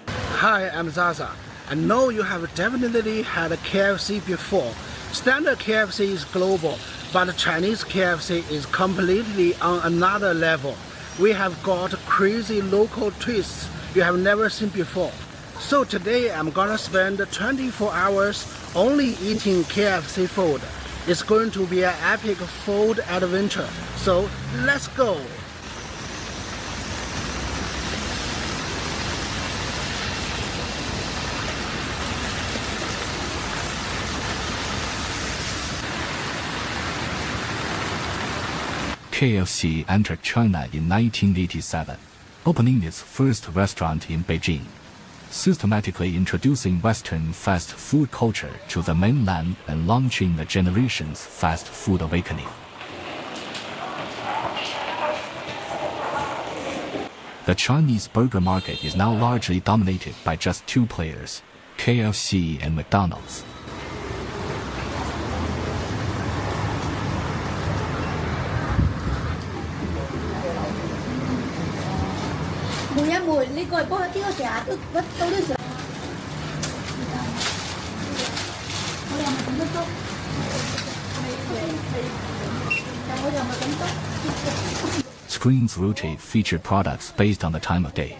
Hi, I'm Zaza. I know you have definitely had a KFC before. Standard KFC is global, but Chinese KFC is completely on another level. We have got crazy local twists you have never seen before. So today I'm gonna spend 24 hours only eating KFC food. It's going to be an epic food adventure. So let's go. KFC entered China in 1987, opening its first restaurant in Beijing, systematically introducing Western fast food culture to the mainland and launching the generation's fast food awakening. The Chinese burger market is now largely dominated by just two players, KFC and McDonald's. Screens rotate featured products based on the time of day.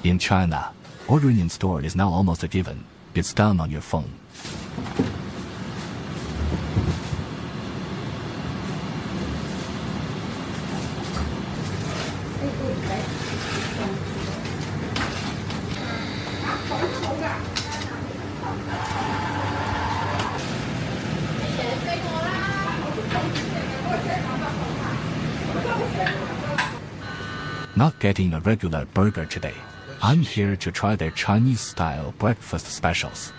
In China, ordering in store is now almost a given. It's done on your phone. Not getting a regular burger today. I'm here to try their Chinese-style breakfast specials.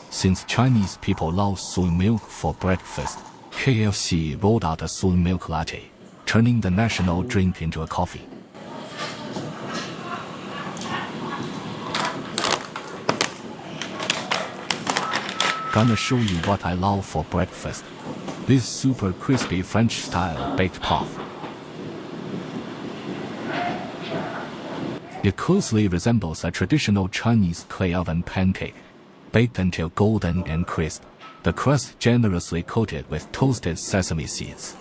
Since Chinese people love soy milk for breakfast, KFC rolled out a soy milk latte, turning the national drink into a coffee. Gonna show you what I love for breakfast. This super crispy French-style baked puff. It closely resembles a traditional Chinese clay oven pancake, baked until golden and crisp, the crust generously coated with toasted sesame seeds.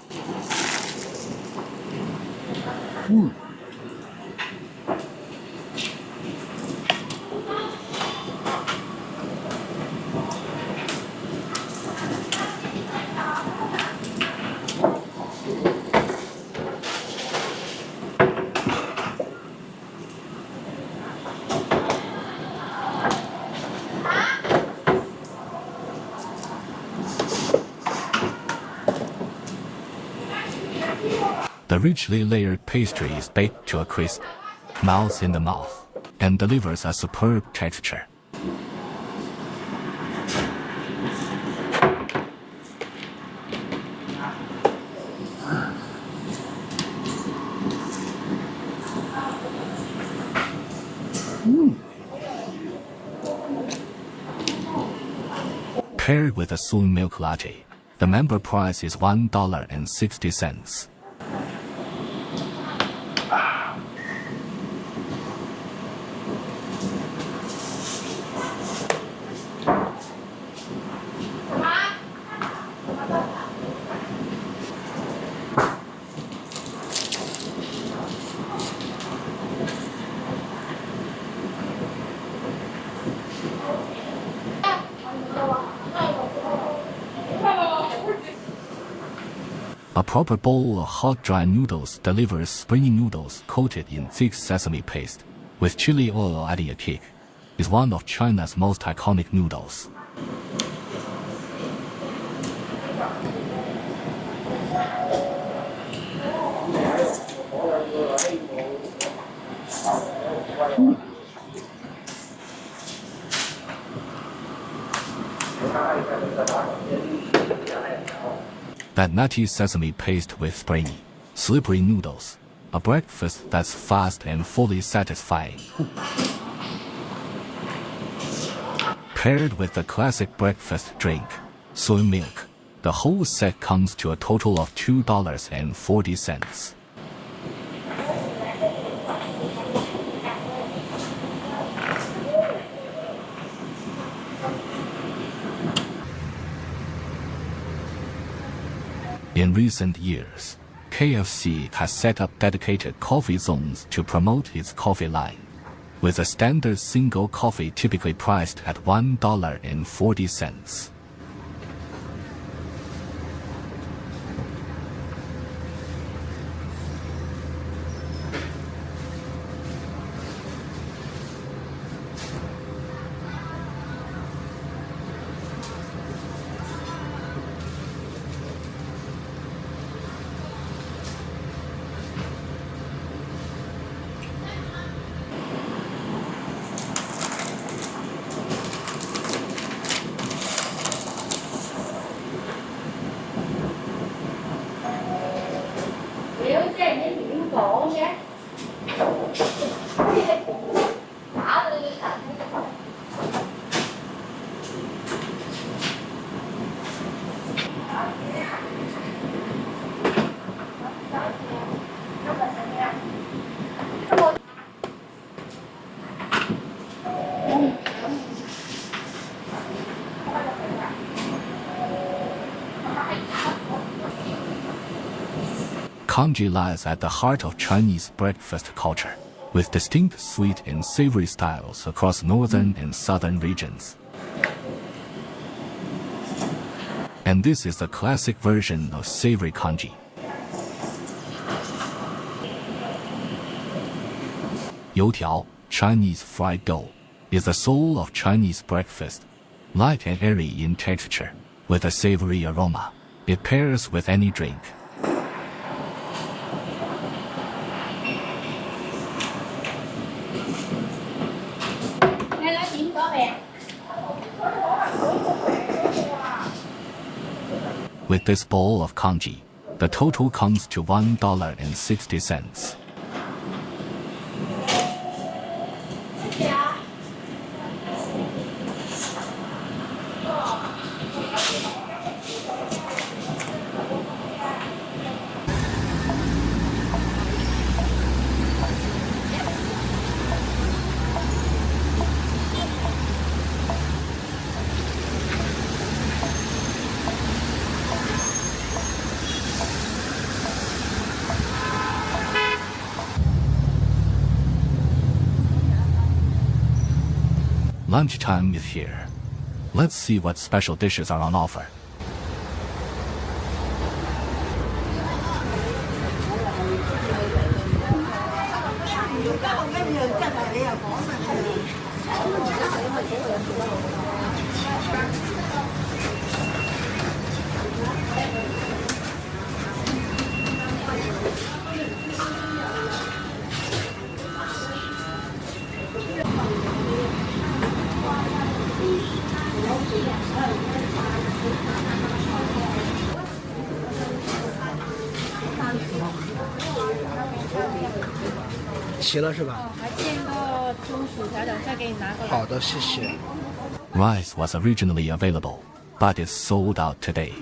The richly layered pastry is baked to a crisp, melts in the mouth, and delivers a superb texture. Paired with a soy milk latte, the member price is $1.60. A proper bowl of hot dry noodles delivers springy noodles coated in thick sesame paste, with chili oil adding a kick. Is one of China's most iconic noodles. That nutty sesame paste with springy, slippery noodles. A breakfast that's fast and fully satisfying. Paired with the classic breakfast drink, soy milk, the whole set comes to a total of $2.40. In recent years, KFC has set up dedicated coffee zones to promote its coffee line, with a standard single coffee typically priced at $1.40. Congee lies at the heart of Chinese breakfast culture, with distinct sweet and savory styles across northern and southern regions. And this is the classic version of savory congee. Youtiao, Chinese fried dough, is the soul of Chinese breakfast, light and airy in texture, with a savory aroma. It pairs with any drink. With this bowl of congee, the total comes to $1.60. Lunchtime is here. Let's see what special dishes are on offer. Rice was originally available, but is sold out today.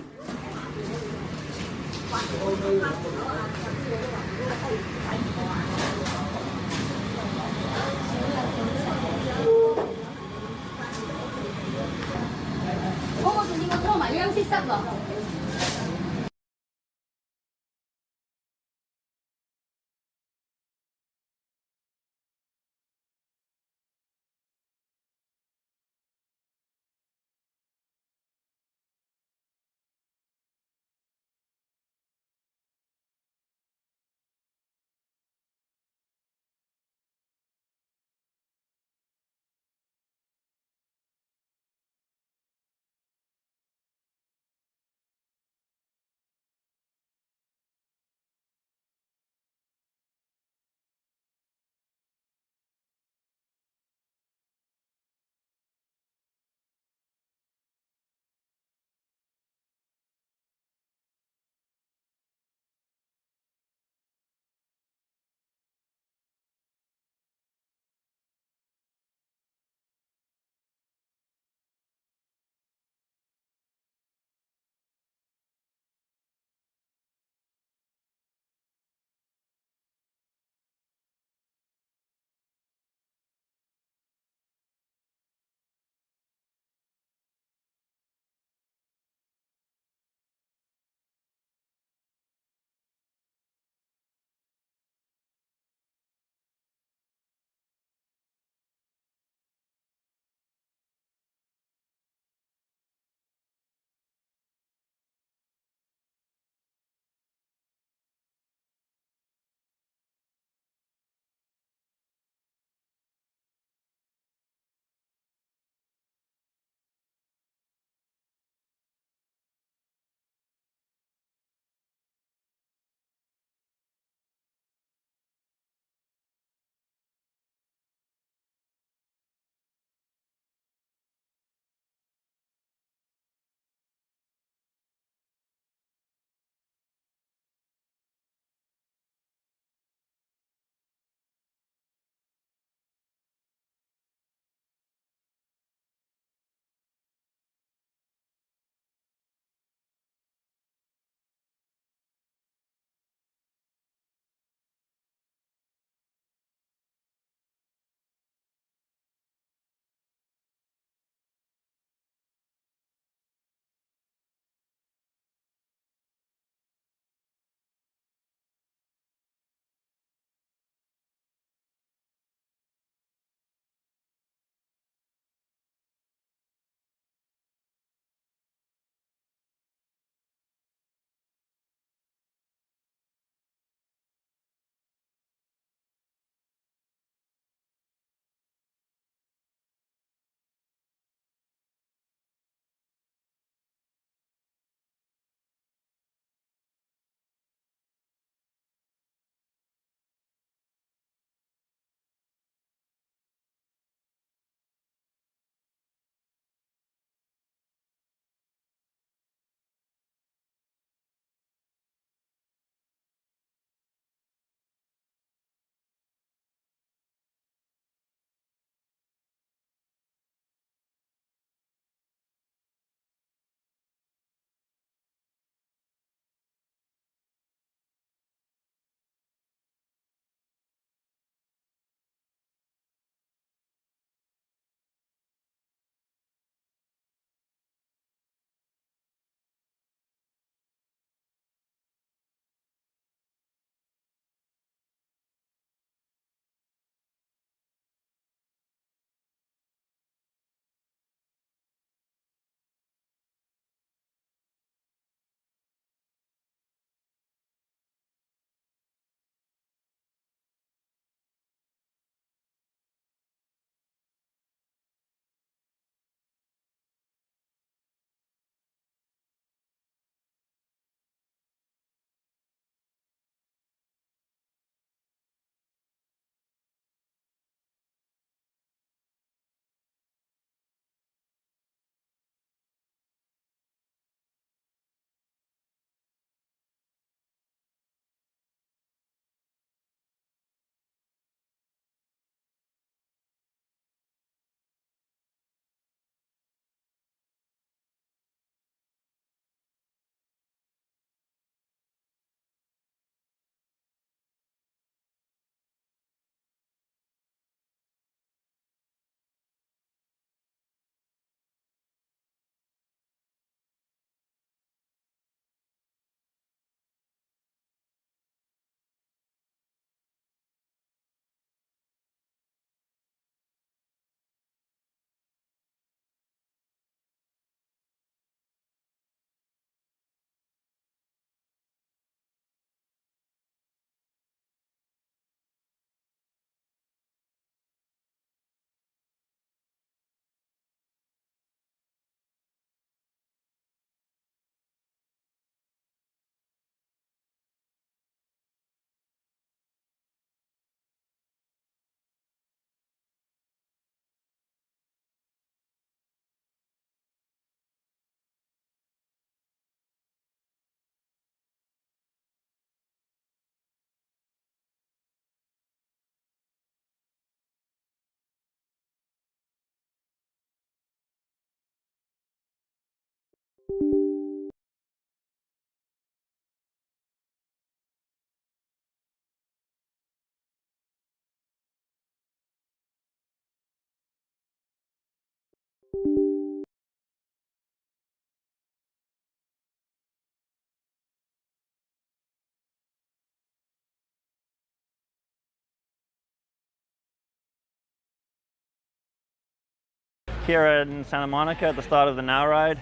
here in Santa Monica at the start of the Now Ride.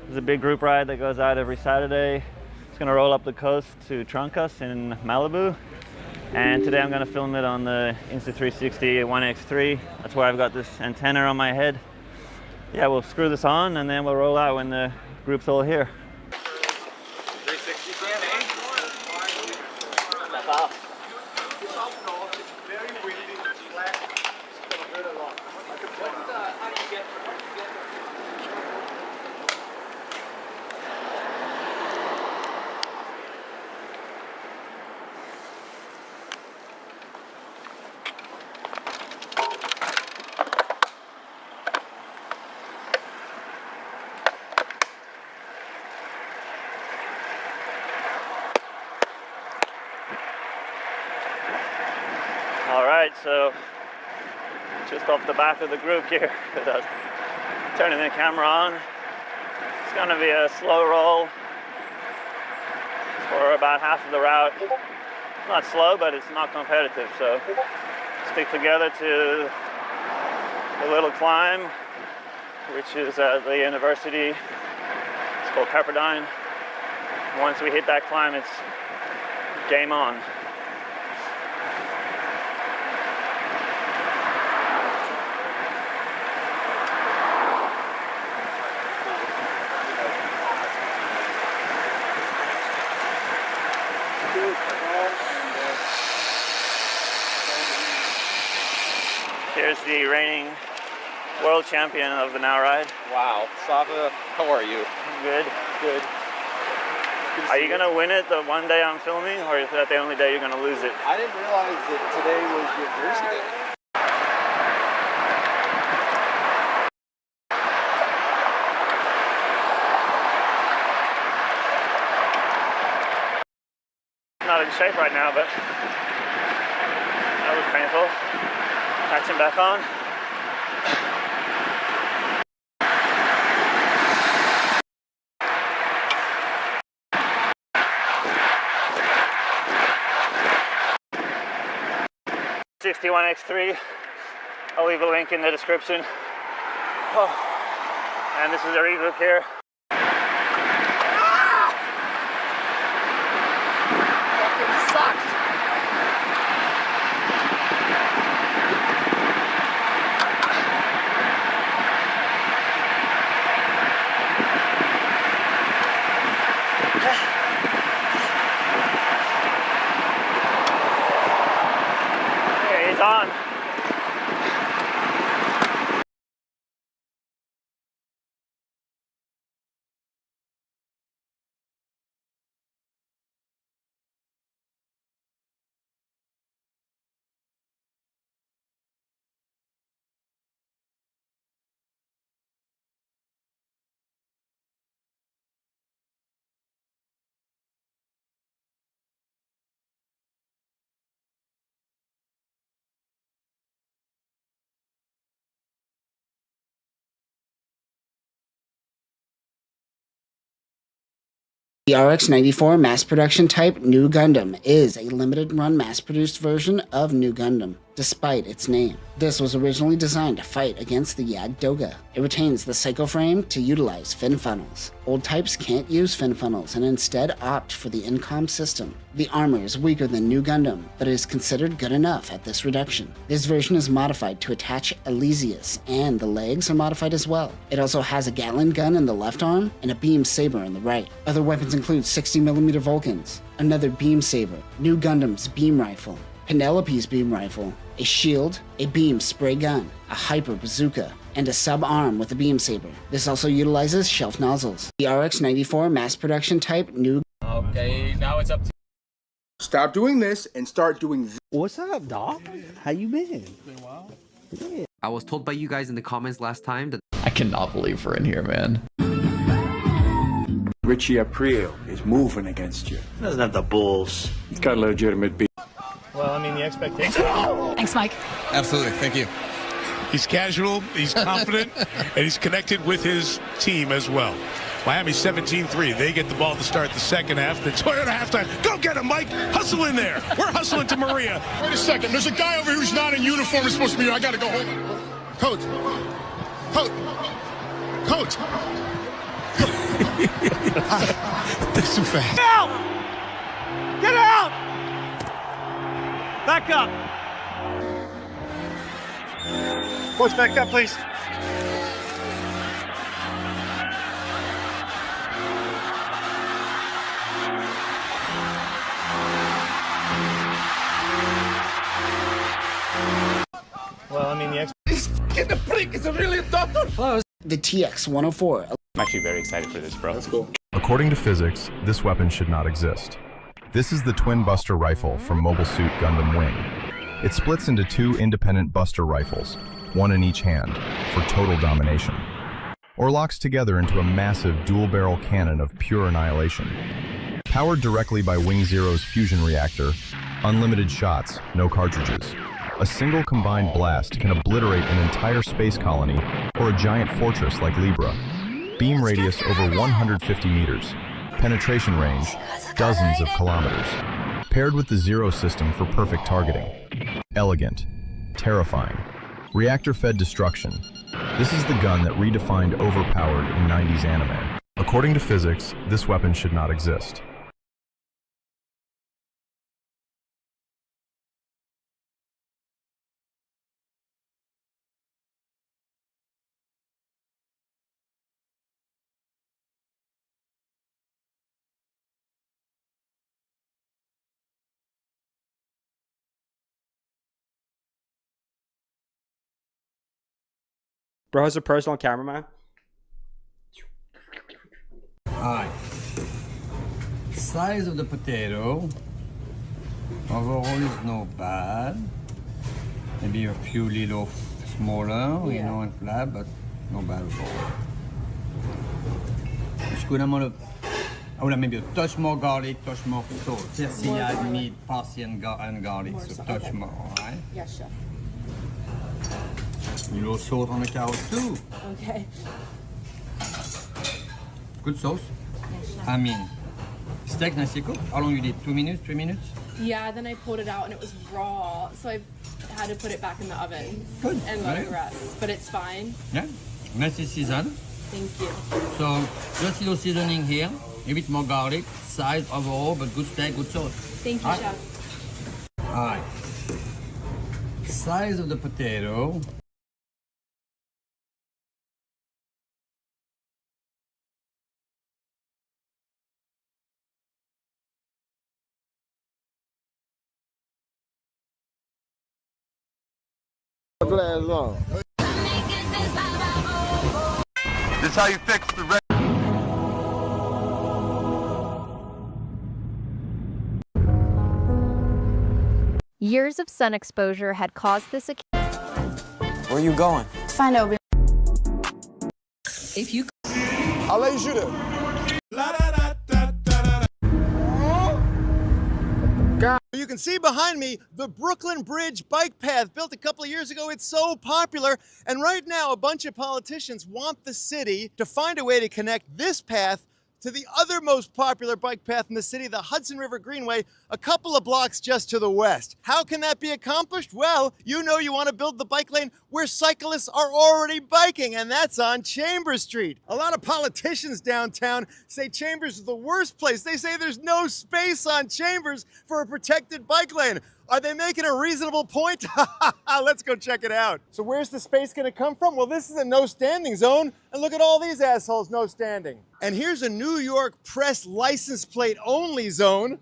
There's a big group ride that goes out every Saturday. It's gonna roll up the coast to Trancas in Malibu. And today I'm gonna film it on the Insta360 1X3. That's where I've got this antenna on my head. Yeah, we'll screw this on and then we'll roll out when the group's all here. 360 can, eh? Step out. Very windy, flat. It's gonna hurt a lot. How do you get All right, so just off the back of the group here, turning the camera on. It's gonna be a slow roll for about half of the route. Not slow, but it's not competitive, so stick together to the little climb, which is at the university. It's called Pepperdine. Once we hit that climb, it's game on. Here's the reigning world champion of the Now Ride. Wow, Sava, how are you? Good, good. Are you gonna win it the one day I'm filming, or is that the only day you're gonna lose it? I didn't realize that today was your first day. Not in shape right now, but that was painful. Catching back on. #61X3. I'll leave a link in the description. Oh. And this is the regroup here. On. The RX-94 mass production type New Gundam is a limited run mass produced version of New Gundam, despite its name. This was originally designed to fight against the Yag-Doga. It retains the Psycho Frame to utilize fin funnels. Old types can't use fin funnels and instead opt for the Incom system. The armor is weaker than New Gundam, but is considered good enough at this reduction. This version is modified to attach Elysius, and the legs are modified as well. It also has a Gatling gun in the left arm and a beam saber in the right. Other weapons include 60mm Vulcans, another beam saber, New Gundam's beam rifle, Penelope's beam rifle, a shield, a beam spray gun, a hyper bazooka, and a sub-arm with a beam saber. This also utilizes shelf nozzles. The RX-94 mass production type New. Okay, now it's up to. Stop doing this and start doing this. What's up, dog? How you been? Yeah. I was told by you guys in the comments last time that I cannot believe we're in here, man. Richie Aprile is moving against you. He doesn't have the balls. He's got a legitimate beat. Well, I mean, the expectation. Thanks, Mike. Absolutely, thank you. He's casual, he's confident, and he's connected with his team as well. Miami 17-3. They get the ball to start the second half. The Toyota halftime. Go get him, Mike. Hustle in there. We're hustling to Maria. Wait a second. There's a guy over here who's not in uniform. He's supposed to be here. I got to go home. Coach. Coach! That's too fast. Get out! Get out! Back up. Coach, back up, please. Well, I mean, the freak is a really doctor. The TX-104. I'm actually very excited for this, bro. That's cool. According to physics, this weapon should not exist. This is the Twin Buster Rifle from Mobile Suit Gundam Wing. It splits into 2 independent Buster rifles, one in each hand, for total domination, or locks together into a massive dual-barrel cannon of pure annihilation. Powered directly by Wing Zero's fusion reactor, unlimited shots, no cartridges. A single combined blast can obliterate an entire space colony or a giant fortress like Libra. Beam radius over 150 meters. Penetration range, dozens of kilometers. Paired with the Zero system for perfect targeting. Elegant. Terrifying. Reactor-fed destruction. This is the gun that redefined overpowered in 90s anime. According to physics, this weapon should not exist. Bro has a personal cameraman. Alright. Size of the potato. Overall is not bad. Maybe a few little smaller, you know, and flat, but not bad at all. It's good amount of, I would have maybe a touch more garlic, touch more salt. Persillade, meat, parsley, and garlic, so touch more, alright? Yeah, sure. A little salt on the carrots too. Okay. Good sauce. I mean, steak nicely cooked. How long you did? 2 minutes, 3 minutes? Yeah, then I pulled it out and it was raw, so I had to put it back in the oven. Good. And let it rest, but it's fine. Yeah, nicely seasoned. Thank you. So just little seasoning here, a bit more garlic, size overall, but good steak, good sauce. Thank you, All right. Chef. All right. Size of the potato. This is how you fix the red. Years of sun exposure had caused this. Where are you going? To find Obi. If you. I'll let you shoot it. You can see behind me the Brooklyn Bridge bike path built a couple of years ago. It's so popular. And right now, a bunch of politicians want the city to find a way to connect this path to the other most popular bike path in the city, the Hudson River Greenway, a couple of blocks just to the west. How can that be accomplished? Well, you know you want to build the bike lane where cyclists are already biking, and that's on Chambers Street. A lot of politicians downtown say Chambers is the worst place. They say there's no space on Chambers for a protected bike lane. Are they making a reasonable point? Let's go check it out. So where's the space gonna come from? Well, this is a no standing zone, and look at all these assholes no standing. And here's a New York press license plate only zone.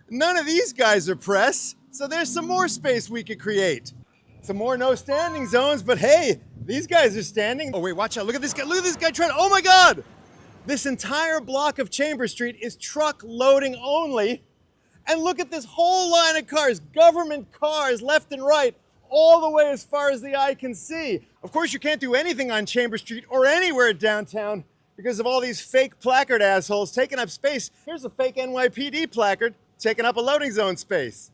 None of these guys are press, so there's some more space we could create. Some more no standing zones, but hey, these guys are standing. Oh wait, watch out, look at this guy trying to, oh my God! This entire block of Chambers Street is truck loading only. And look at this whole line of cars, government cars left and right, all the way as far as the eye can see. Of course, you can't do anything on Chambers Street or anywhere downtown because of all these fake placard assholes taking up space. Here's a fake NYPD placard taking up a loading zone space.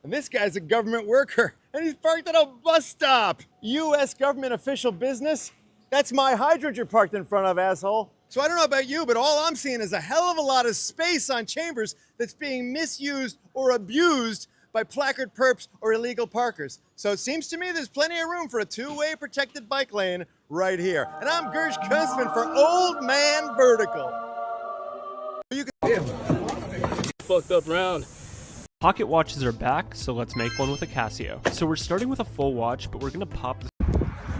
And this guy's a government worker, and he's parked at a bus stop. U.S. government official business? That's my hydrant you're parked in front of, asshole. So I don't know about you, but all I'm seeing is a hell of a lot of space on Chambers that's being misused or abused by placard perps or illegal parkers. So it seems to me there's plenty of room for a two-way protected bike lane right here. And I'm Gersh Kunstman for Old Man Vertical. You can fucked up round. Pocket watches are back, so let's make one with a Casio. So we're starting with a full watch, but we're gonna pop this.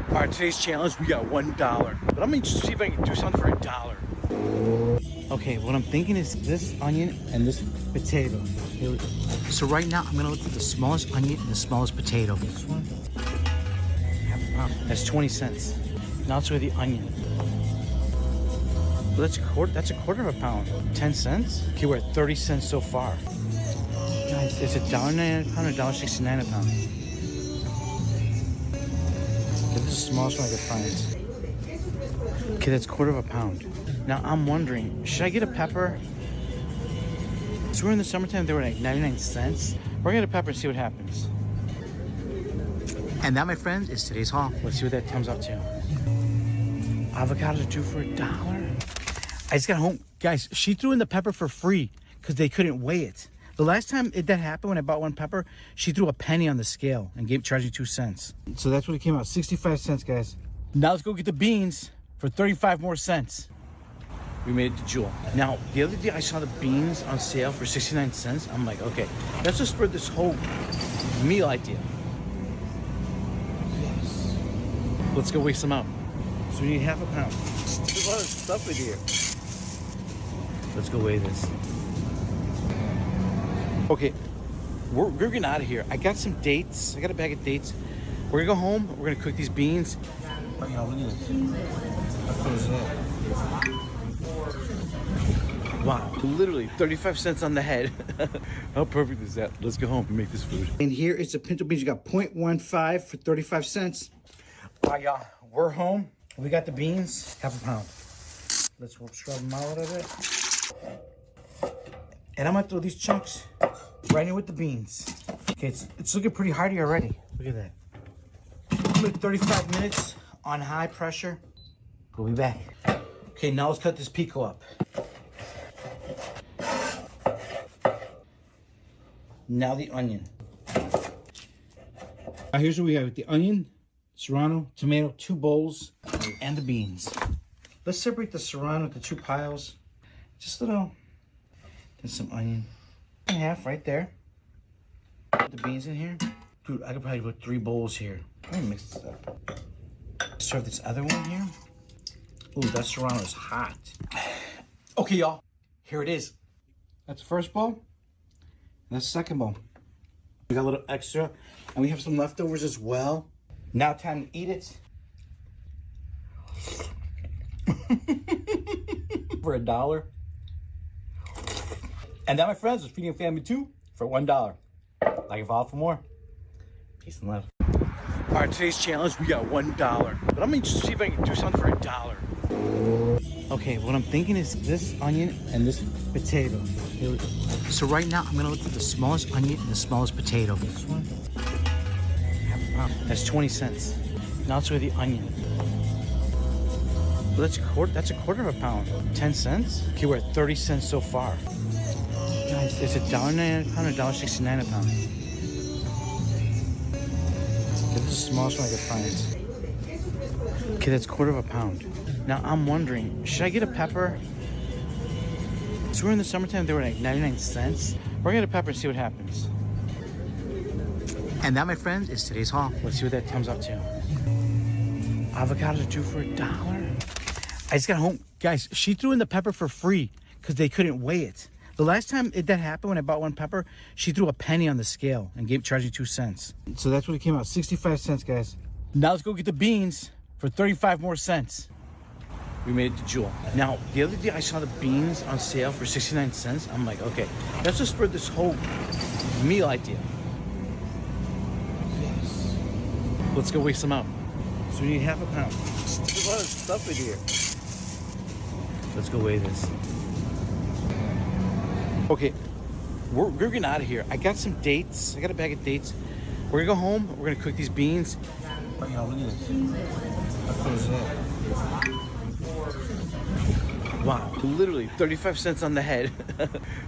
All right, today's challenge, we got $1. But I'm gonna just see if I can do something for $1. Okay, what I'm thinking is this onion and this potato. So right now, I'm gonna look for the smallest onion and the smallest potato. This one, that's 20 cents. Now let's go with the onion. Well, that's a quarter of a pound. 10 cents? Okay, we're at 30 cents so far. Guys, it's $1.99 a pound or $1.69 a pound. This is the smallest one I could find. Okay, that's quarter of a pound. Now I'm wondering, should I get a pepper? So we're in the summertime, they were like 99 cents. We're gonna get a pepper and see what happens. And that, my friends, is today's haul. Let's see what that comes up to. Avocados are due for $1. I just got home. Guys, she threw in the pepper for free because they couldn't weigh it. The last time that happened when I bought one pepper, she threw a penny on the scale and charged me 2 cents. So that's what it came out, 65 cents, guys. Now let's go get the beans for 35 more cents. We made it to Jewel. Now, the other day I saw the beans on sale for 69 cents. I'm like, okay, let's just spread this whole meal idea. Yes. Let's go weigh some out. So we need half a pound. There's a lot of stuff in here. Let's go weigh this. Okay, we're getting out of here. I got some dates. I got a bag of dates. We're gonna go home. We're gonna cook these beans. Oh, yeah, look at this. What is that? Wow, literally 35 cents on the head. How perfect is that? Let's go home and make this food. And here is the pinto beans. You got 0.15 for 35 cents. All right, y'all, we're home. We got the beans, half a pound. Let's scrub them out of it. And I'm gonna throw these chunks right in with the beans. Okay, it's looking pretty hearty already. Look at that. 35 minutes on high pressure. We'll be back. Okay, now let's cut this pico up. Now the onion. Now here's what we have with the onion, serrano, tomato, 2 bowls, and the beans. Let's separate the serrano into 2 piles. Just a little. And some onion. And half right there. Put the beans in here. Dude, I could probably put 3 bowls here. Let me mix this up. Serve this other one here. Ooh, that serrano is hot. Okay, y'all. Here it is. That's the first bowl. And that's the second bowl. We got a little extra. And we have some leftovers as well. Now time to eat it. For $1. And that, my friends, is Feeding Family 2 for $1. Like and follow for more. Peace and love. All right, today's challenge, we got $1. But I'm gonna just see if I can do something for $1. Okay, what I'm thinking is this onion and this potato. So right now, I'm gonna look for the smallest onion and the smallest potato. This one, half a pound. That's 20 cents. Now let's go with the onion. Well, that's a quarter of a pound. 10 cents? Okay, we're at 30 cents so far. Guys, it's $1.99 a pound or $1.69 a pound. This is the smallest one I could find. Okay, that's quarter of a pound. Now I'm wondering, should I get a pepper? So we're in the summertime, they were like 99 cents. We're gonna get a pepper and see what happens. And that, my friends, is today's haul. Let's see what that comes up to. Avocados are due for $1. I just got home. Guys, she threw in the pepper for free because they couldn't weigh it. The last time that happened when I bought one pepper, she threw a penny on the scale and charged me 2 cents. So that's what it came out, 65 cents, guys. Now let's go get the beans for 35 more cents. We made it to Jewel. Now, the other day I saw the beans on sale for 69 cents. I'm like, okay, let's just spread this whole meal idea. Yes. Let's go weigh some out. So we need half a pound. There's a lot of stuff in here. Let's go weigh this. Okay, we're getting out of here. I got some dates. I got a bag of dates. We're gonna go home. We're gonna cook these beans. Oh, yeah, look at this. What is that? Wow, literally 35 cents on the head.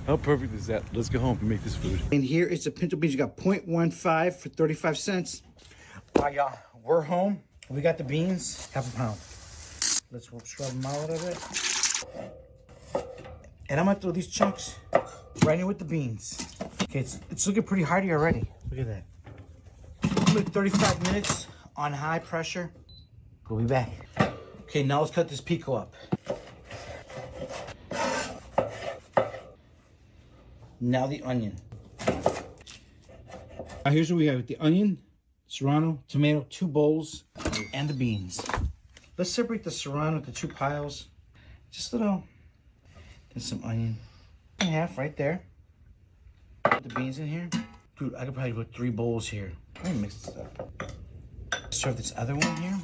How perfect is that? Let's go home and make this food. And here is the pinto beans. You got 0.15 for 35 cents. All right, y'all, we're home. We got the beans, half a pound. Let's scrub them out a little bit. And I'm gonna throw these chunks right in with the beans. Okay, it's looking pretty hearty already. Look at that. Like 35 minutes on high pressure. We'll be back. Okay, now let's cut this pico up. Now the onion. Here's what we have with the onion, serrano, tomato, 2 bowls, and the beans. Let's separate the serrano into 2 piles. Just a little, and some onion. And half right there. Put the beans in here. Dude, I could probably put 3 bowls here. Let me mix this up. Serve this other one here.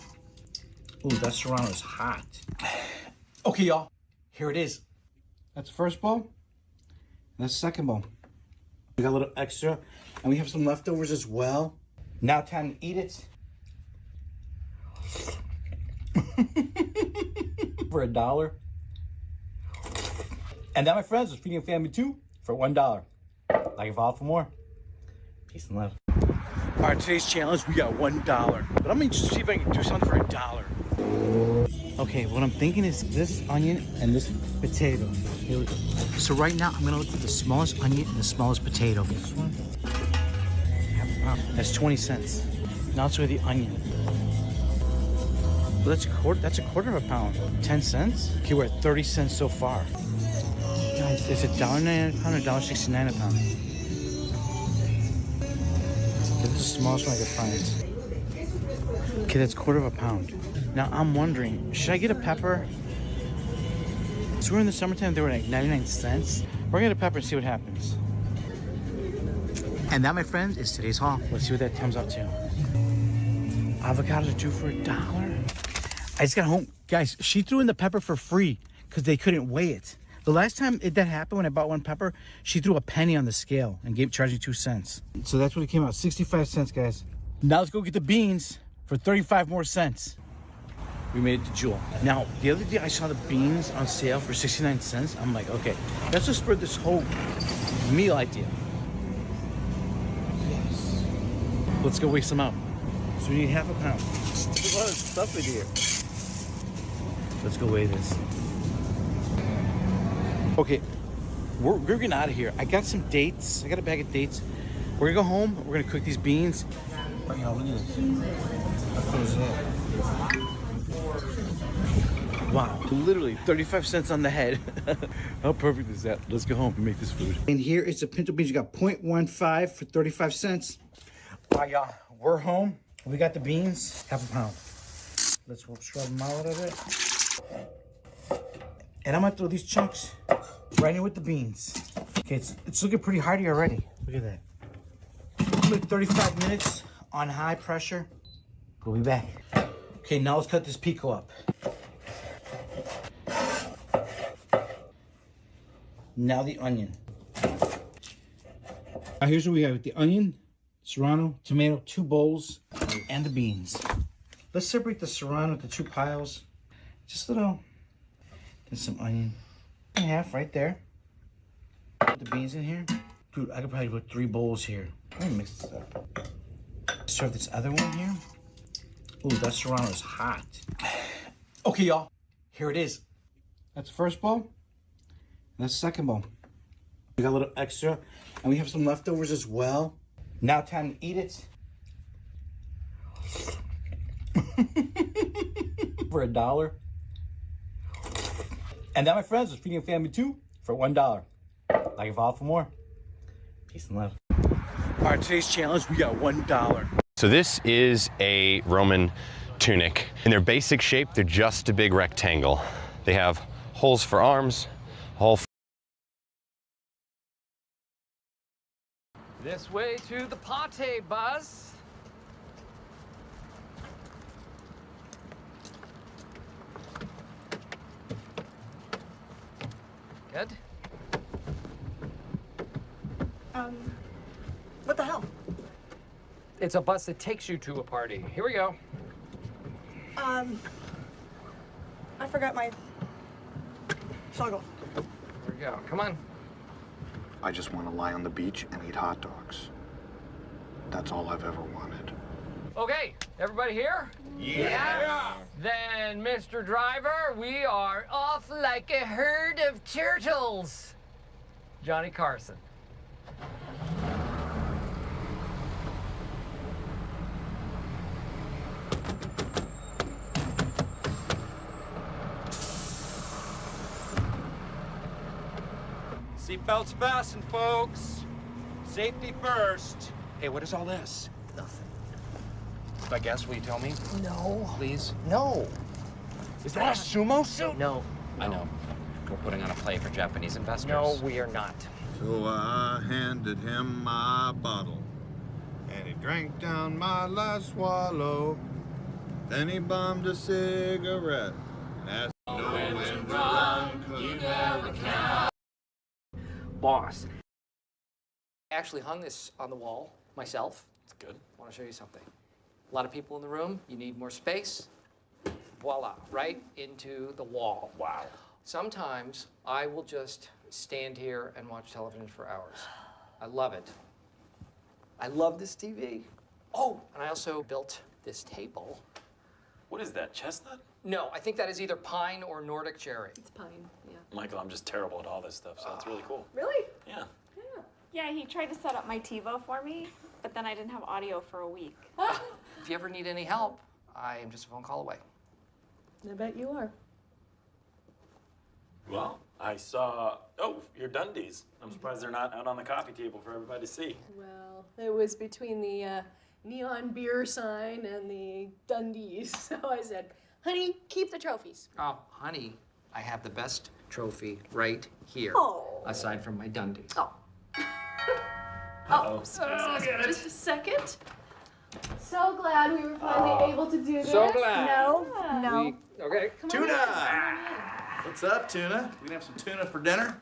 Ooh, that serrano is hot. Okay, y'all, here it is. That's the first bowl. That's the second bowl. We got a little extra, and we have some leftovers as well. Now time to eat it. For $1. And now, my friends, we're feeding a family too for $1. Like evolve for more. Peace and love. All right, today's challenge, we got $1. But I'm gonna just see if I can do something for $1. Okay, what I'm thinking is this onion and this potato. Here we go. So right now, I'm gonna look for the smallest onion and the smallest potato. This one. That's 20 cents. Now let's go with the onion. Well, that's a quarter of a pound. 10 cents? Okay, we're at 30 cents so far. Guys, it's $1.99 a pound or $1.69 a pound. This is the smallest one I could find. Okay, that's quarter of a pound. Now I'm wondering, should I get a pepper? So we're in the summertime, they were like 99 cents. We're gonna get a pepper and see what happens. And that, my friends, is today's haul. Let's see what that comes up to. Avocados are 2 for $1. I just got home. Guys, she threw in the pepper for free because they couldn't weigh it. The last time that happened, when I bought 1 pepper, she threw a penny on the scale and charged me 2 cents. So that's what it came out, 65 cents, guys. Now let's go get the beans for 35 more cents. We made it to Jewel. Now, the other day I saw the beans on sale for 69 cents. I'm like, okay, let's just spread this whole meal idea. Yes. Let's go weigh some out. So we need half a pound. There's a lot of stuff in here. Let's go weigh this. Okay, we're getting out of here. I got some dates. I got a bag of dates. We're gonna go home. We're gonna cook these beans. Oh, yeah, look at this. Wow, literally 35 cents on the head. How perfect is that? Let's go home and make this food. And here is the pinto beans. You got 0.15 for 35 cents. All right, y'all, we're home. We got the beans, half a pound. Let's scrub them out a little bit. And I'm gonna throw these chunks right in with the beans. Okay, it's looking pretty hearty already. Look at that. Like 35 minutes on high pressure. We'll be back. Okay, now let's cut this pico up. Now the onion. Here's what we have with the onion, serrano, tomato, 2 bowls, and the beans. Let's separate the serrano into 2 piles. Just a little, and some onion. And half right there. Put the beans in here. Dude, I could probably put 3 bowls here. Let me mix this up. Serve this other one here. Ooh, that serrano is hot. Okay, y'all, here it is. That's the first bowl. That's the second bowl. We got a little extra, and we have some leftovers as well. Now time to eat it. For $1. And now, my friends, we're feeding a family too for $1. Like evolve for more. Peace and love. All right, today's challenge, we got $1. So this is a Roman tunic. In their basic shape, they're just a big rectangle. They have holes for arms, hole for This way to the party, Buzz. Good. What the hell? It's a bus that takes you to a party. Here we go. I forgot my Here we go. Come on. I just want to lie on the beach and eat hot dogs. That's all I've ever wanted. Okay, everybody here? Yeah. Then, Mr. Driver, we are off like a herd of turtles. Johnny Carson. Seatbelts fastened, folks. Safety first. Hey, what is all this? Nothing. If I guess, will you tell me? No. Please? No. Is that a sumo suit? No. I know. We're putting on a play for Japanese investors. No, we are not. So I handed him my bottle, and he drank down my last swallow. Then he bummed a cigarette, and asked when to run, 'cause you never can. Boss. I actually hung this on the wall myself. It's good. I want to show you something. A lot of people in the room. You need more space. Voila, right into the wall. Wow. Sometimes I will just stand here and watch television for hours. I love it. I love this TV. Oh, and I also built this table. What is that, chestnut? No, I think that is either pine or Nordic cherry. It's pine, yeah. Michael, I'm just terrible at all this stuff, so it's really cool. Really? Yeah. Yeah, he tried to set up my TiVo for me, but then I didn't have audio for a week. If you ever need any help, I am just a phone call away. I bet you are. Well, I saw, your Dundies. I'm surprised they're not out on the coffee table for everybody to see. Well, it was between the neon beer sign and the Dundies. So I said, honey, keep the trophies. Oh, honey, I have the best trophy right here, aside from my Dundies. Oh. Oh, sorry. Just a second. So glad we were finally able to do this. So glad. No. Okay. Tuna! What's up, tuna? We gonna have some tuna for dinner?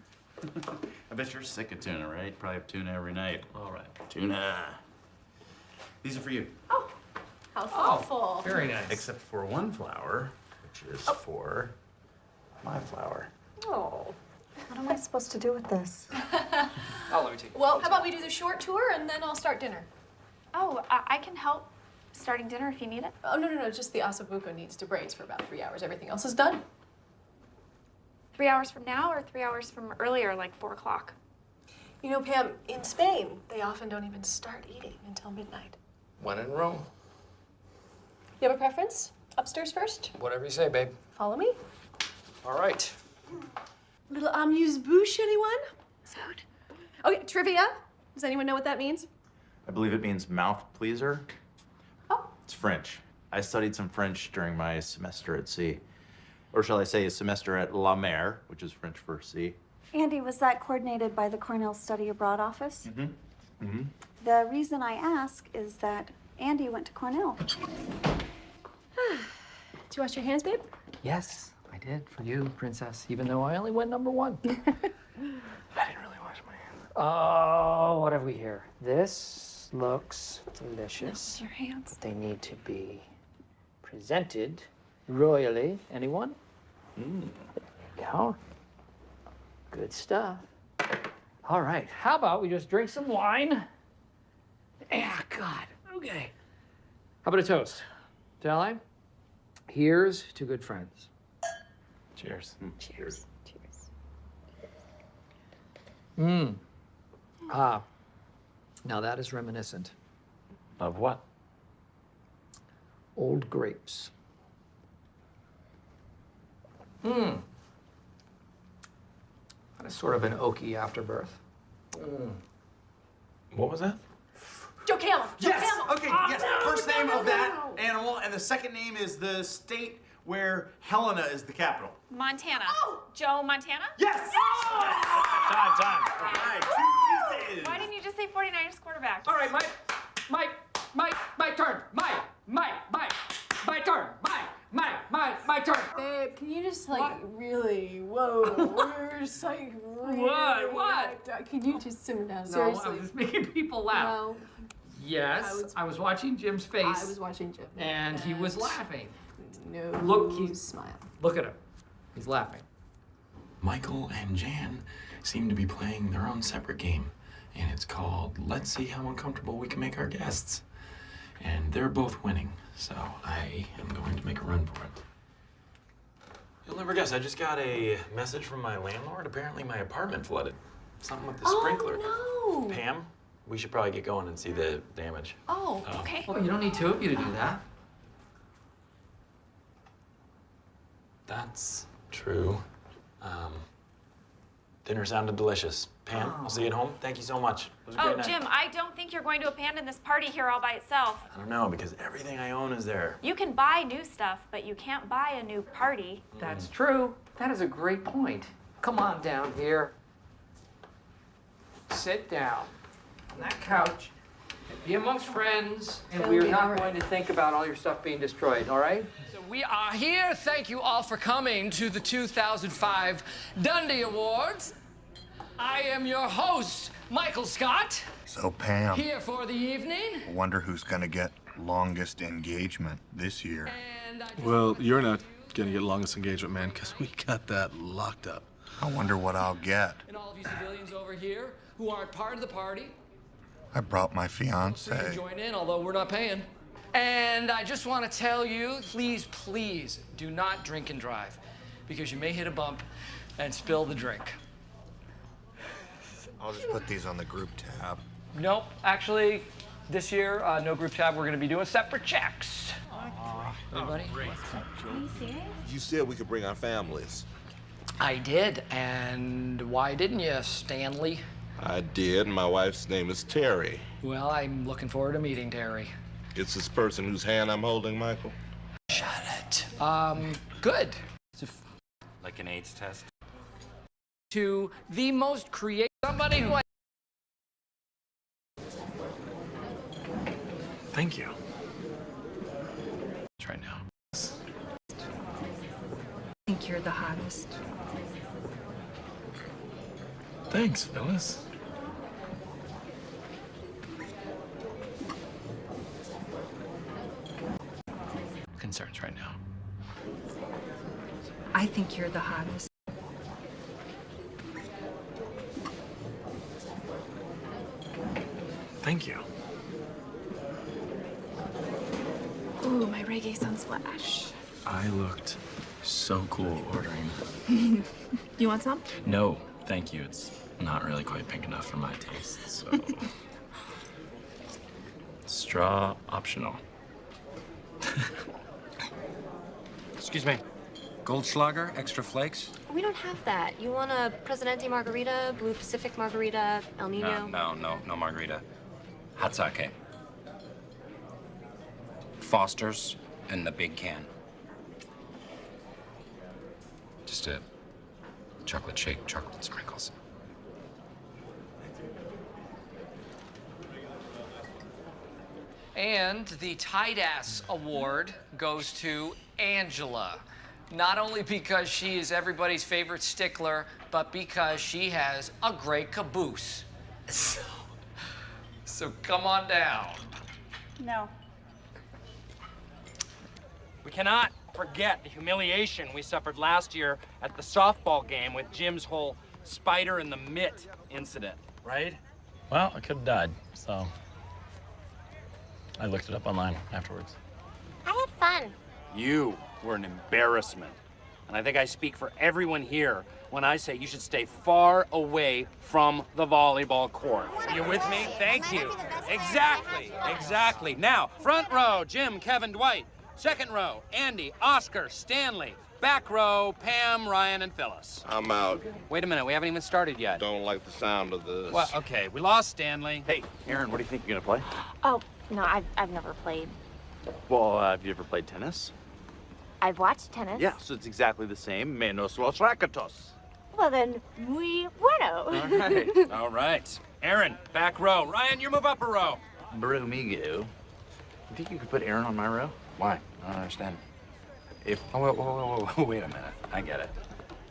I bet you're sick of tuna, right? Probably have tuna every night. All right. Tuna. These are for you. How thoughtful. Very nice. Except for one flower, which is for my flower. Oh. What am I supposed to do with this? Oh, let me take it. Well, how about we do the short tour and then I'll start dinner? Oh, I can help starting dinner if you need it. Oh, no. Just the ossobuco needs to braise for about 3 hours. Everything else is done. 3 hours from now or 3 hours from earlier, like 4 o'clock? You know, Pam, in Spain, they often don't even start eating until midnight. When in Rome. You have a preference? Upstairs first? Whatever you say, babe. Follow me. All right. Little amuse-bouche, anyone? Food. Okay, trivia. Does anyone know what that means? I believe it means mouth pleaser. Oh. It's French. I studied some French during my semester at sea. Or shall I say a semester at La Mer, which is French for sea. Andy, was that coordinated by the Cornell Study Abroad office? Mm-hmm. Mm-hmm. The reason I ask is that Andy went to Cornell. Did you wash your hands, babe? Yes, I did for you, princess, even though I only went number 1. I didn't really wash my hands. Oh, what have we here? This looks delicious. Your hands. They need to be presented royally. Anyone? Yeah. Good stuff. All right, how about we just drink some wine? Yeah, God, okay. How about a toast? Shall I? Here's to good friends. Cheers. Cheers. Cheers. Now that is reminiscent. Of what? Old grapes. That is sort of an oaky afterbirth. What was that? Joe Camel. Joe Yes. Camel. Okay. Yes. First name of that animal, and the second name is the state where Helena is the capital. Montana. Oh! Joe Montana? Yes. Time. All right. 2 pieces. Why didn't you just say 49ers quarterback? All right, my turn. My turn. Babe, can you just really, whoa, we're just like really, What? Can you just simmer down? No, Seriously. I'm just making people laugh. No, Yes, I was watching Jim's face. I was watching Jim. And he was laughing. No, Look, smile. Look at him. He's laughing. Michael and Jan seem to be playing their own separate game, and it's called Let's See How Uncomfortable We Can Make Our Guests. And they're both winning, so I am going to make a run for it. You'll never guess, I just got a message from my landlord. Apparently my apartment flooded. Something with the sprinkler. Oh, no. Pam, we should probably get going and see the damage. Oh, okay. Well, you don't need two of you to do that. That's true. Dinner sounded delicious. Pam, I'll see you at home. Thank you so much. It was a great night. Jim, I don't think you're going to abandon this party here all by itself. I don't know, because everything I own is there. You can buy new stuff, but you can't buy a new party. That's true. That is a great point. Come on down here. Sit down on that couch and be amongst friends, and we're not going to think about all your stuff being destroyed, all right? So we are here. Thank you all for coming to the 2005 Dundie Awards. I am your host, Michael Scott. So, Pam, Here for the evening. I wonder who's gonna get longest engagement this year. Well, you're not gonna get longest engagement, man, because we got that locked up. I wonder what I'll get. And all of you civilians over here who aren't part of the party, I brought my so you fiance. can join in, although we're not paying. And I just want to tell you, please do not drink and drive, because you may hit a bump and spill the drink. I'll just put these on the group tab. Nope, actually, this year, no group tab. We're going to be doing separate checks. Everybody? You said we could bring our families. I did, and why didn't you, Stanley? I did. My wife's name is Terry. Well, I'm looking forward to meeting Terry. It's this person whose hand I'm holding, Michael. Shut it. Good. Like an AIDS test? To the most creative, somebody who I... Thank you. Right now. I think you're the hottest. Thanks, Phyllis. Concerns right now. I think you're the hottest. Thank you. Ooh, my reggae sunsplash. I looked so cool ordering. You want some? No, thank you. It's not really quite pink enough for my taste, so. Straw optional. Excuse me. Goldschlager, extra flakes? We don't have that. You want a Presidente margarita, Blue Pacific margarita, El Nino? No margarita. Hot sake. Foster's and the big can. Just a chocolate shake, chocolate sprinkles. And the Tight Ass Award goes to Angela. Not only because she is everybody's favorite stickler, but because she has a great caboose. So come on down. No. We cannot forget the humiliation we suffered last year at the softball game with Jim's whole spider in the mitt incident, right? Well, I could have died, so I looked it up online afterwards. I had fun. You were an embarrassment. And I think I speak for everyone here when I say you should stay far away from the volleyball court. Are you with me? Thank you. Exactly. Now, front row, Jim, Kevin, Dwight. Second row, Andy, Oscar, Stanley. Back row, Pam, Ryan, and Phyllis. I'm out. Wait a minute, we haven't even started yet. Don't like the sound of this. Well, okay, we lost Stanley. Hey, Aaron, what do you think you're gonna play? Oh, no, I've never played. Well, have you ever played tennis? I've watched tennis. Yeah, so it's exactly the same. Menos los raquetos. Well, then, muy bueno. All right. Aaron, back row. Ryan, you move upper row. Bromigo. You think you could put Aaron on my row? Why? I don't understand. If wait a minute. I get it.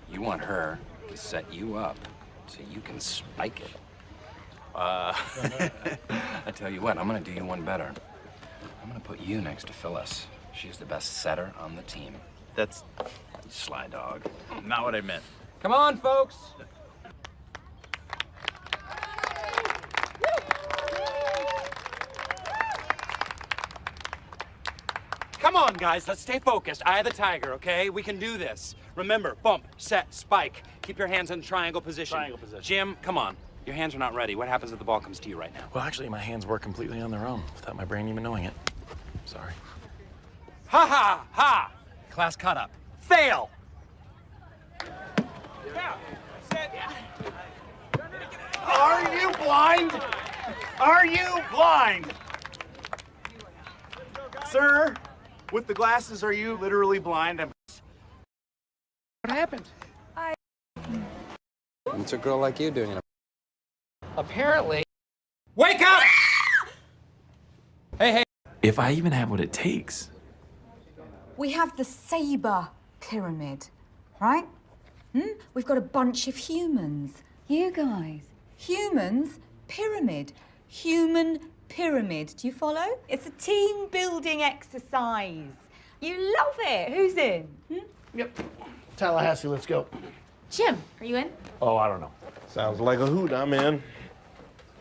You want her to set you up so you can spike it. I tell you what, I'm gonna do you one better. I'm gonna put you next to Phyllis. She's the best setter on the team. That's sly dog. Not what I meant. Come on, folks. Come on, guys, let's stay focused. Eye of the tiger, okay? We can do this. Remember, bump, set, spike. Keep your hands in triangle position. Triangle position. Jim, come on. Your hands are not ready. What happens if the ball comes to you right now? Well, actually, my hands work completely on their own without my brain even knowing it. Sorry. Ha ha ha! Class cut up. Fail! Are you blind? Are you blind? Sir, with the glasses, are you literally blind? What happened? What's a girl like you doing in a... Apparently. Wake up! Hey, hey. If I even have what it takes. We have the Saber Pyramid, right? We've got a bunch of humans. You guys. Humans, pyramid. Human pyramid. Do you follow? It's a team building exercise. You love it. Who's in? Yep. Tallahassee, let's go. Jim, are you in? Oh, I don't know. Sounds like a hoot. I'm in.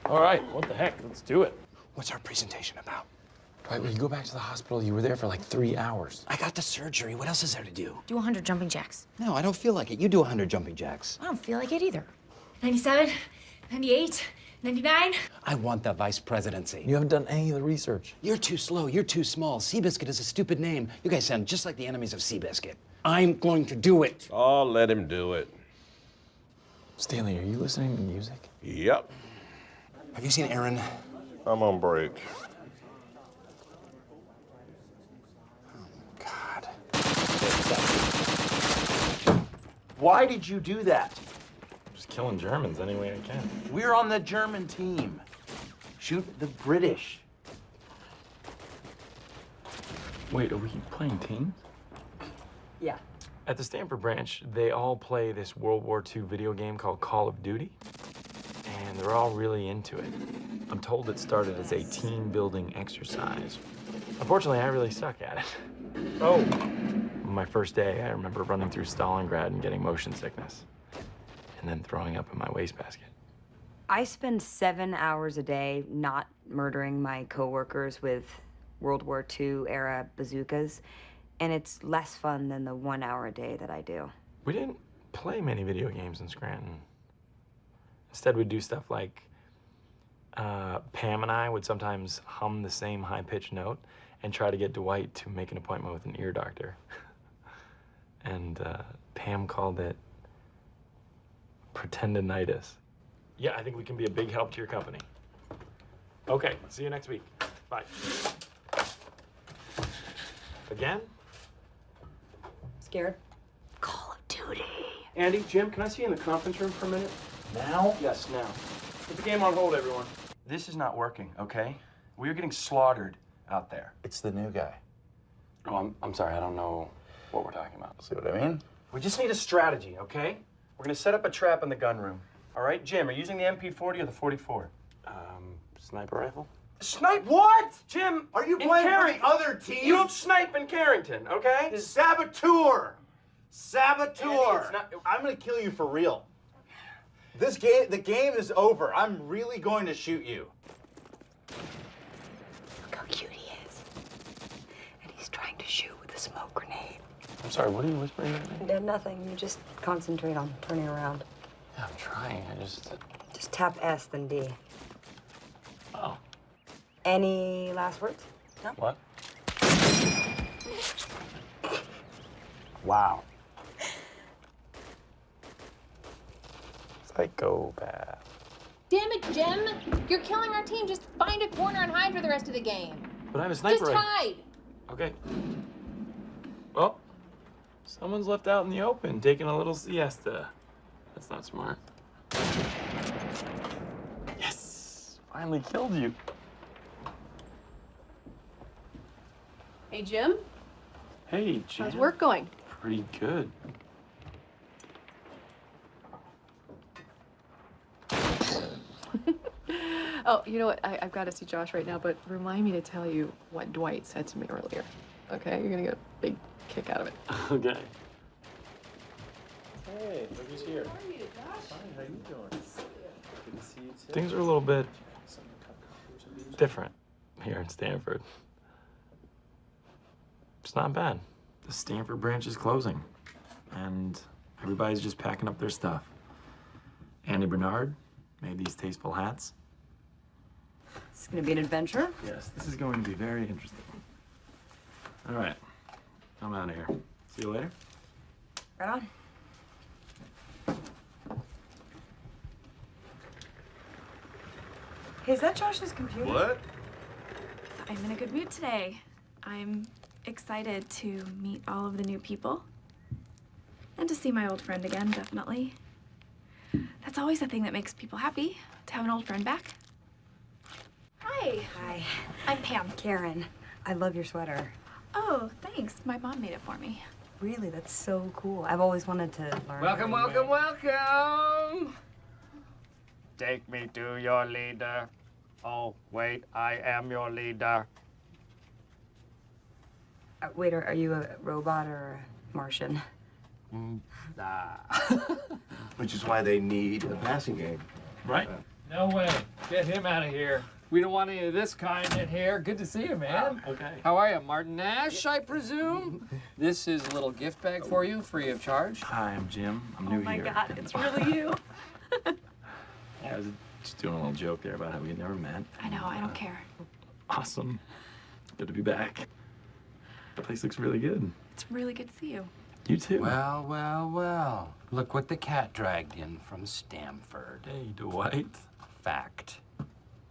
All right, what the heck? Let's do it. What's our presentation about? Dwight, when you go back to the hospital, you were there for like 3 hours. I got the surgery. What else is there to do? Do 100 jumping jacks. No, I don't feel like it. You do 100 jumping jacks. I don't feel like it either. 97, 98, 99. I want the vice presidency. You haven't done any of the research. You're too slow. You're too small. Seabiscuit is a stupid name. You guys sound just like the enemies of Seabiscuit. I'm going to do it. Oh, let him do it. Stanley, are you listening to music? Yep. Have you seen Aaron? I'm on break. God. Why did you do that? Just killing Germans any way I can. We're on the German team. Shoot the British. Wait, are we playing teams? Yeah. At the Stanford branch, they all play this World War II video game called Call of Duty, and they're all really into it. I'm told it started as a team-building exercise. Unfortunately, I really suck at it. Oh! My first day, I remember running through Stalingrad and getting motion sickness, and then throwing up in my wastebasket. I spend 7 hours a day not murdering my coworkers with World War II era bazookas, and it's less fun than the 1 hour a day that I do. We didn't play many video games in Scranton. Instead, we'd do stuff like Pam and I would sometimes hum the same high-pitched note and try to get Dwight to make an appointment with an ear doctor. And Pam called it pretendinitis. Yeah, I think we can be a big help to your company. Okay, see you next week. Bye. Again? Scared? Call of Duty. Andy, Jim, can I see you in the conference room for a minute? Now? Yes, now. Put the game on hold, everyone. This is not working, okay? We are getting slaughtered out there. It's the new guy. Oh, I'm sorry, I don't know what we're talking about. See what I mean? We just need a strategy, okay? We're gonna set up a trap in the gun room. All right, Jim, are you using the MP40 or the 44? Sniper rifle? Snipe what? Jim, Are you in playing for Carrington. the other team? You don't snipe in Carrington, okay? Saboteur! Saboteur! Andy, it's not- I'm gonna kill you for real. This game, the game is over. I'm really going to shoot you. Look how cute he is. And he's trying to shoot with a smoke grenade. I'm sorry, what are you whispering at me? Nothing. You just concentrate on turning around. Yeah, I'm trying. I just... Just tap S, then D. Oh. Any last words? No? What? Wow. Psychopath. Damn it, Jim! You're killing our team. Just find a corner and hide for the rest of the game. But I have a sniper Just rifle. hide. Okay. Well, someone's left out in the open, taking a little siesta. That's not smart. Yes! Finally killed you. Hey, Jim. Hey, Jen. How's work going? Pretty good. Oh, you know what? I've got to see Josh right now, but remind me to tell you what Dwight said to me earlier. Okay? You're gonna get a big kick out of it. Okay. Hey, look who's here. How are you, Josh? Hi, how you doing? Good to see you too. Things are a little bit different here in Stanford. It's not bad. The Stanford branch is closing, and everybody's just packing up their stuff. Andy Bernard made these tasteful hats. It's gonna be an adventure. Yes, this is going to be very interesting. All right, I'm out of here. See you later. Right on. Hey, is that Josh's computer? What? I'm in a good mood today. I'm excited to meet all of the new people and to see my old friend again, definitely. That's always the thing that makes people happy, to have an old friend back. Hi. Hi. I'm Pam. Karen, I love your sweater. Oh, thanks. My mom made it for me. Really, that's so cool. I've always wanted to learn. Welcome, welcome, welcome. Take me to your leader. Oh, wait, I am your leader. Wait, are you a robot or a Martian? Which is why they need a passing game. Right? No way. Get him out of here. We don't want any of this kind in here. Good to see you, man. Okay. How are you? Martin Nash, I presume? This is a little gift bag for you, free of charge. Hi, I'm Jim. I'm new Oh my here. God, it's really you. I was just doing a little joke there about how we had never met. I know, I don't care. Awesome. Good to be back. The place looks really good. It's really good to see you. You too. Well, well, well. Look what the cat dragged in from Stanford. Hey, Dwight. Fact.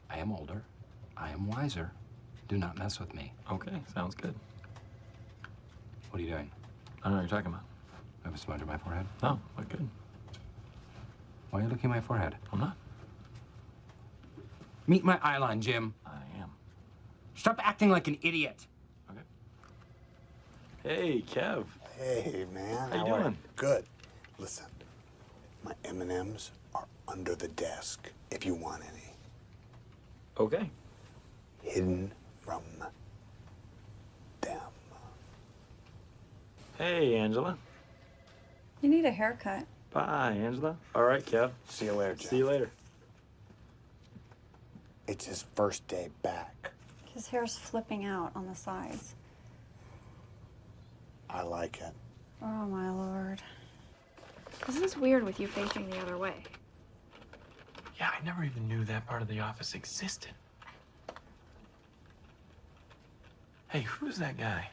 I am older. I am wiser. Do not mess with me. Okay, sounds good. What are you doing? I don't know what you're talking about. I have a smudge on my forehead. No, look good. Why are you looking at my forehead? I'm not. Meet my eyeline, Jim. I am. Stop acting like an idiot. Okay. Hey, Kev. Hey, man. How you are doing? Good. Listen, my M&Ms are under the desk if you want any. Okay. Hidden from them. Hey, Angela. You need a haircut. Bye, Angela. All right, Kev. See you later, Jeff. See you later. It's his first day back. His hair's flipping out on the sides. I like it. Oh, my Lord. This is weird with you facing the other way. Yeah, I never even knew that part of the office existed. Hey, who's that guy?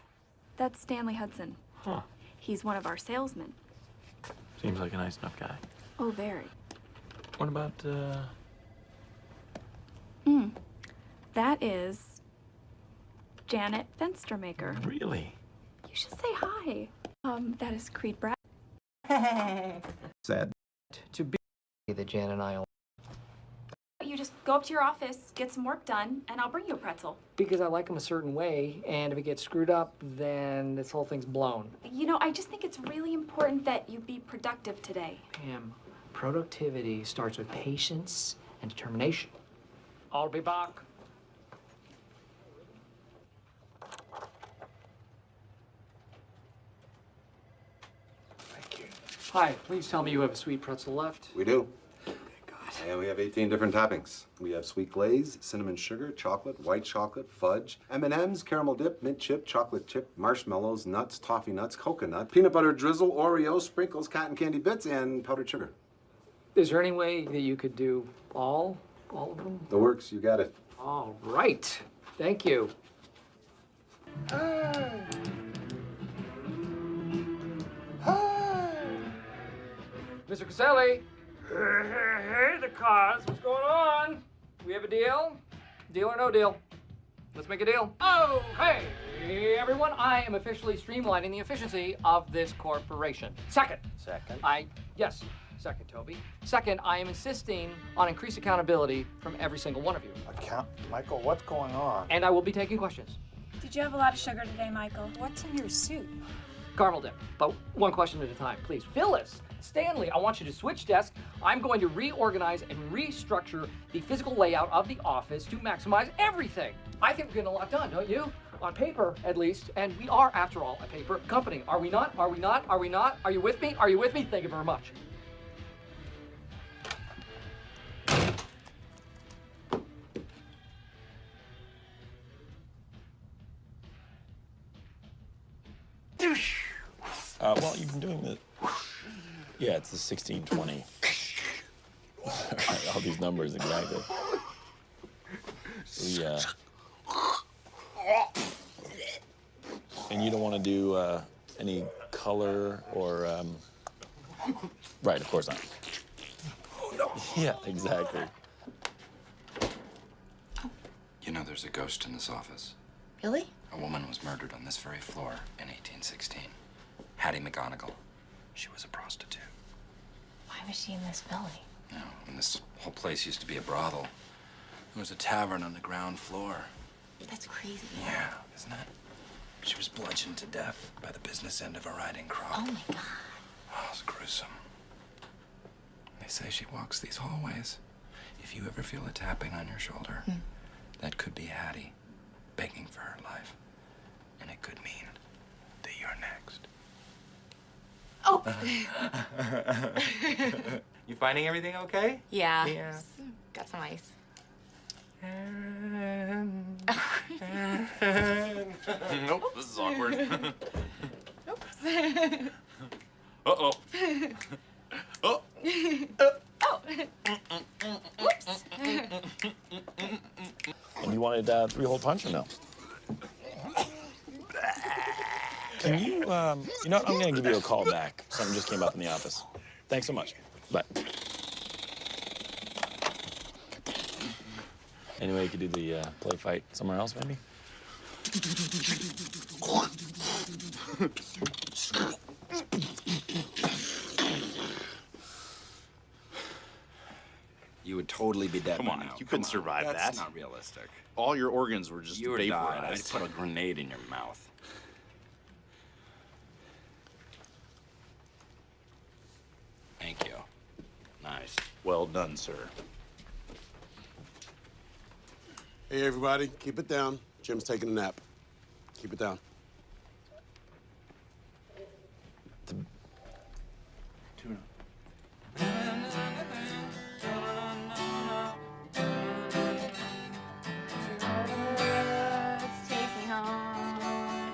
That's Stanley Hudson. Huh. He's one of our salesmen. Seems like a nice enough guy. Oh, very. What about, That is Janet Fenstermaker. Really? You should say hi. That is Creed Brad. Sad. To be the Jan and I. You just go up to your office, get some work done, and I'll bring you a pretzel. Because I like them a certain way, and if it gets screwed up, then this whole thing's blown. You know, I just think it's really important that you be productive today. Pam, productivity starts with patience and determination. I'll be back. Thank you. Hi, please tell me you have a sweet pretzel left. We do. And we have 18 different toppings. We have sweet glaze, cinnamon sugar, chocolate, white chocolate, fudge, M&Ms, caramel dip, mint chip, chocolate chip, marshmallows, nuts, toffee nuts, coconut, peanut butter drizzle, Oreos, sprinkles, cotton candy bits, and powdered sugar. Is there any way that you could do all of them? The works, you got it. All right. Thank you. Mr. Caselli. Hey, the cause. What's going on? We have a deal? Deal or no deal? Let's make a deal. Oh, hey, everyone. I am officially streamlining the efficiency of this corporation. Second, yes, second, Toby. Second, I am insisting on increased accountability from every single one of you. Michael, what's going on? And I will be taking questions. Did you have a lot of sugar today, Michael? What's in your soup? Caramel dip, but one question at a time, please. Phyllis, Stanley, I want you to switch desks. I'm going to reorganize and restructure the physical layout of the office to maximize everything. I think we're getting a lot done, don't you? on paper at least, and we are, after all, a paper company. Are we not? Are we not? Are we not? Are you with me? Are you with me? Thank you very much. Well, you've been doing the... Yeah, it's the 1620. All these numbers, exactly. And you don't want to do any color or... Right, of course not. Oh, no. Yeah, exactly. You know, there's a ghost in this office. Really? A woman was murdered on this very floor in 1816. Hattie McGonigal. She was a prostitute. Why was she in this building? You know, and this whole place used to be a brothel. There was a tavern on the ground floor. That's crazy. Yeah, isn't it? She was bludgeoned to death by the business end of a riding crop. Oh my God. Oh, it's gruesome. They say she walks these hallways. If you ever feel a tapping on your shoulder, that could be Hattie begging for her life. And it could mean that you're next. Oh! You finding everything okay? Yeah. Yeah. Just got some ice. Nope, this is awkward. Oops. Uh-oh. Oh. Oh. Whoops. And you wanted 3-hole punch or no? Can you, you know what? I'm gonna give you a call back. Something just came up in the office. Thanks so much. Bye. Anyway, you could do the play fight somewhere else, maybe? You would totally be dead Come by on, now. you couldn't Come on. survive that. That's not realistic. All your organs were just You would die. I'd vaporized. put a grenade in your mouth. Thank you. Nice. Well done, sir. Hey, everybody, keep it down. Jim's taking a nap. Keep it down. Take me home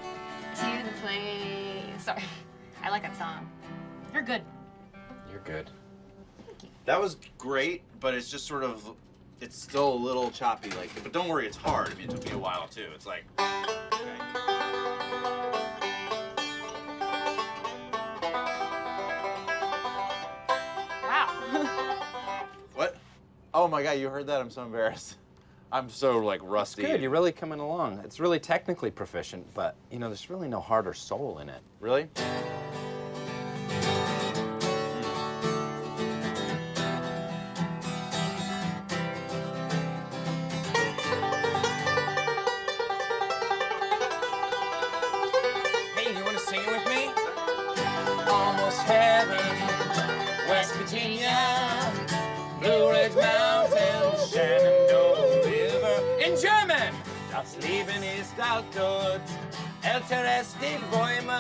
to the place. Sorry, I like that song. You're good. You're good. That was great, but it's just sort of, it's still a little choppy. Like, but don't worry, it's hard. I mean, it took me a while too. It's like, Wow. what? Oh my God, you heard that? I'm so embarrassed. I'm so like rusty. Good, you're really coming along. It's really technically proficient, but you know, there's really no heart or soul in it. Really? Hey, you want to sing it with me? Almost heaven, West Virginia, Blue Ridge Mountains, Shenandoah River. In German! Das Leben ist altgut, älter als die Bäume,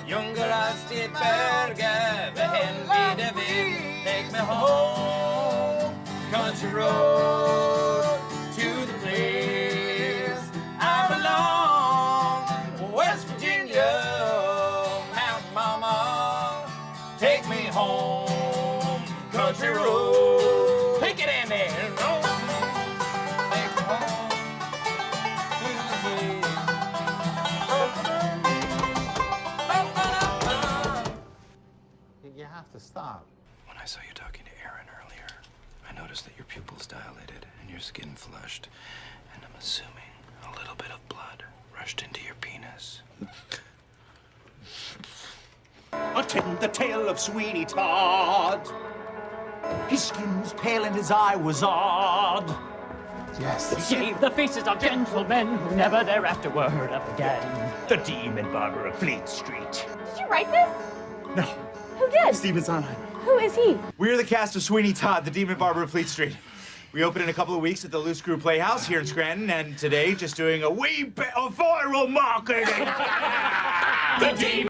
jünger als die Berge. Wohin wieder will, take me home, country road, to the place I belong, West Virginia, Mountain Mama, take me home, country road. Take it, Andy. Take me home. You have to stop. When I saw you talking to Aaron earlier, I noticed that your pupils dilated and your skin flushed, and I'm assuming a little bit of blood rushed into your penis. Attend the tale of Sweeney Todd. His skin was pale and his eye was odd. Yes. He gave the faces of gentlemen who never thereafter were heard of again. The Demon Barber of Fleet Street. Did you write this? No. Who did? Steven Sondheim. Who is he? We're the cast of Sweeney Todd, the Demon Barber of Fleet Street. We open in a couple of weeks at the Loose Screw Playhouse here in Scranton, and today just doing a wee bit of viral marketing. The Demon.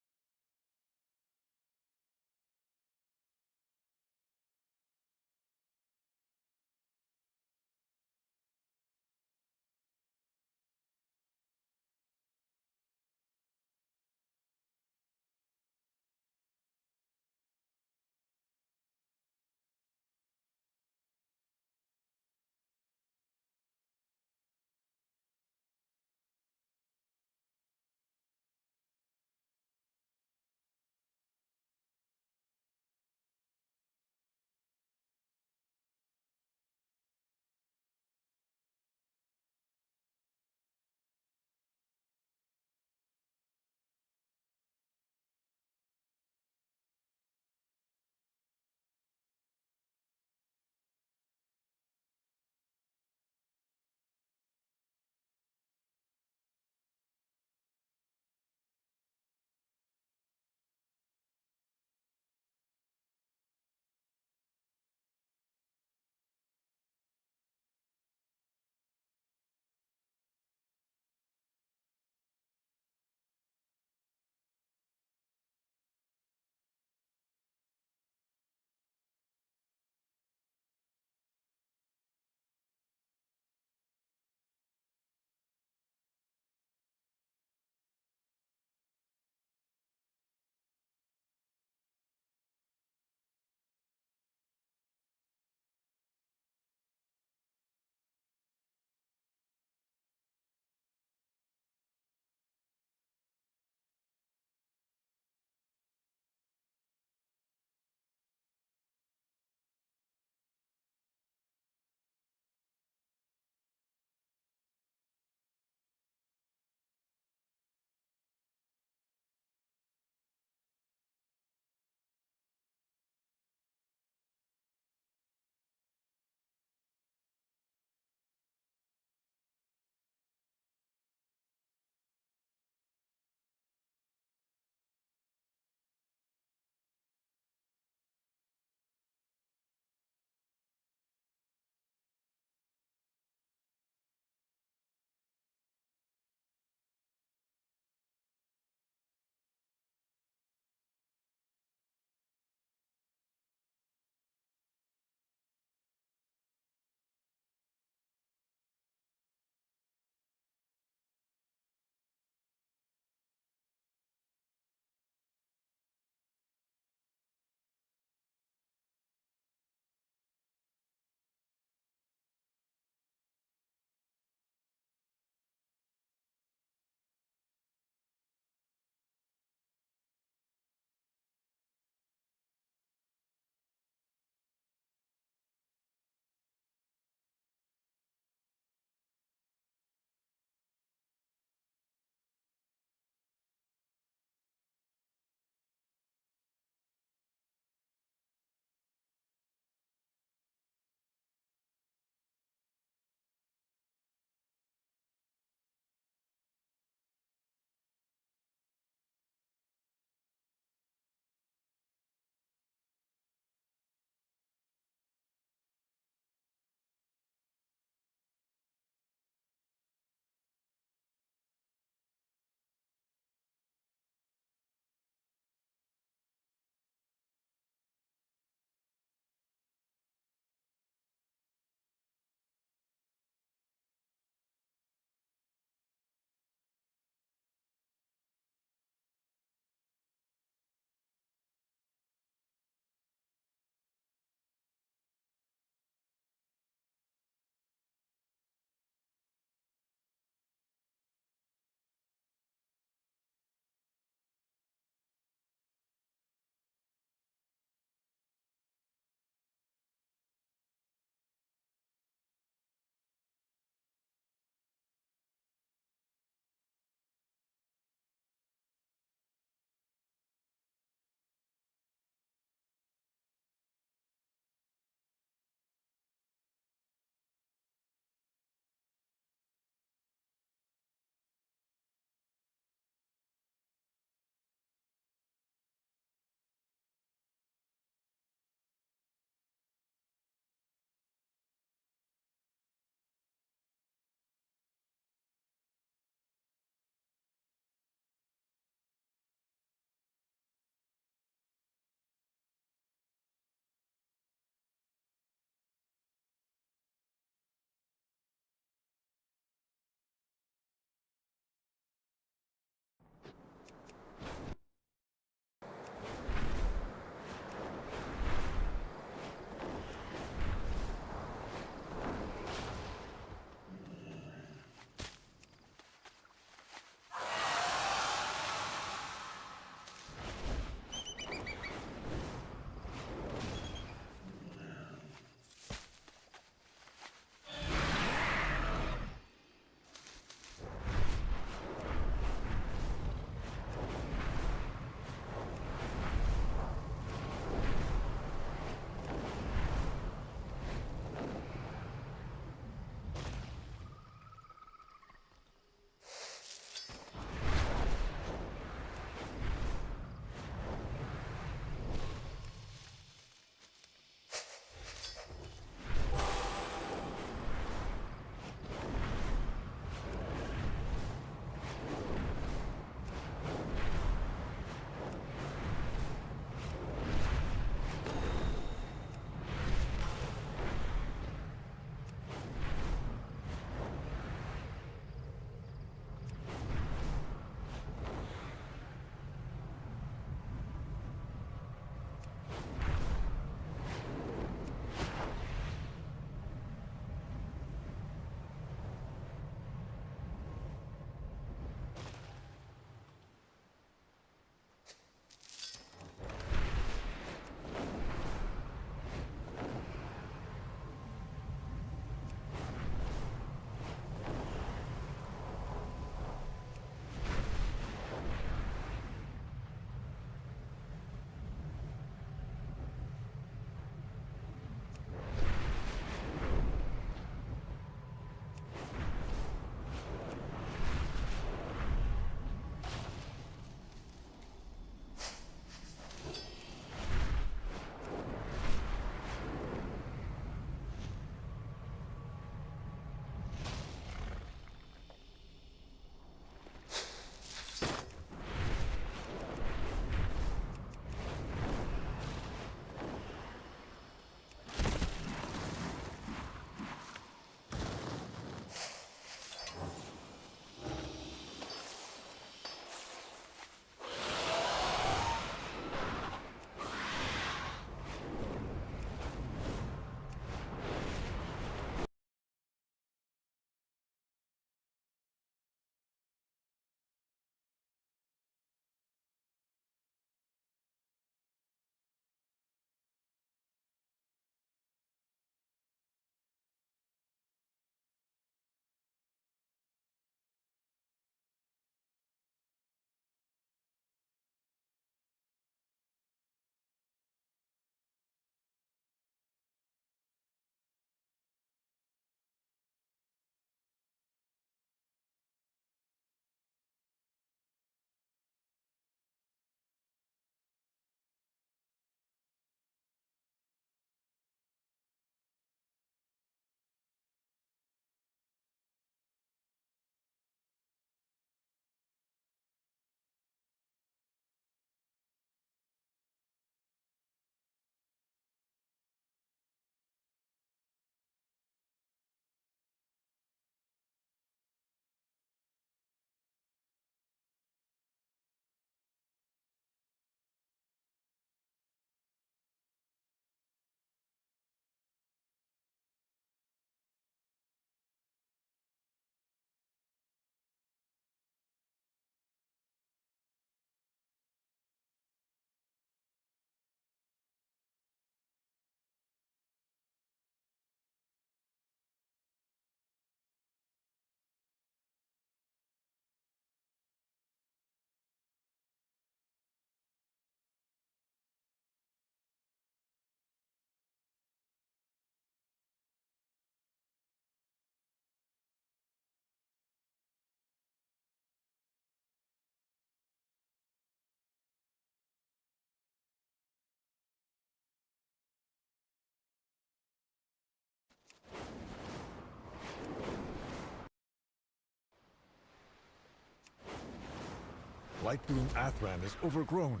Lightbloom Athran is overgrown.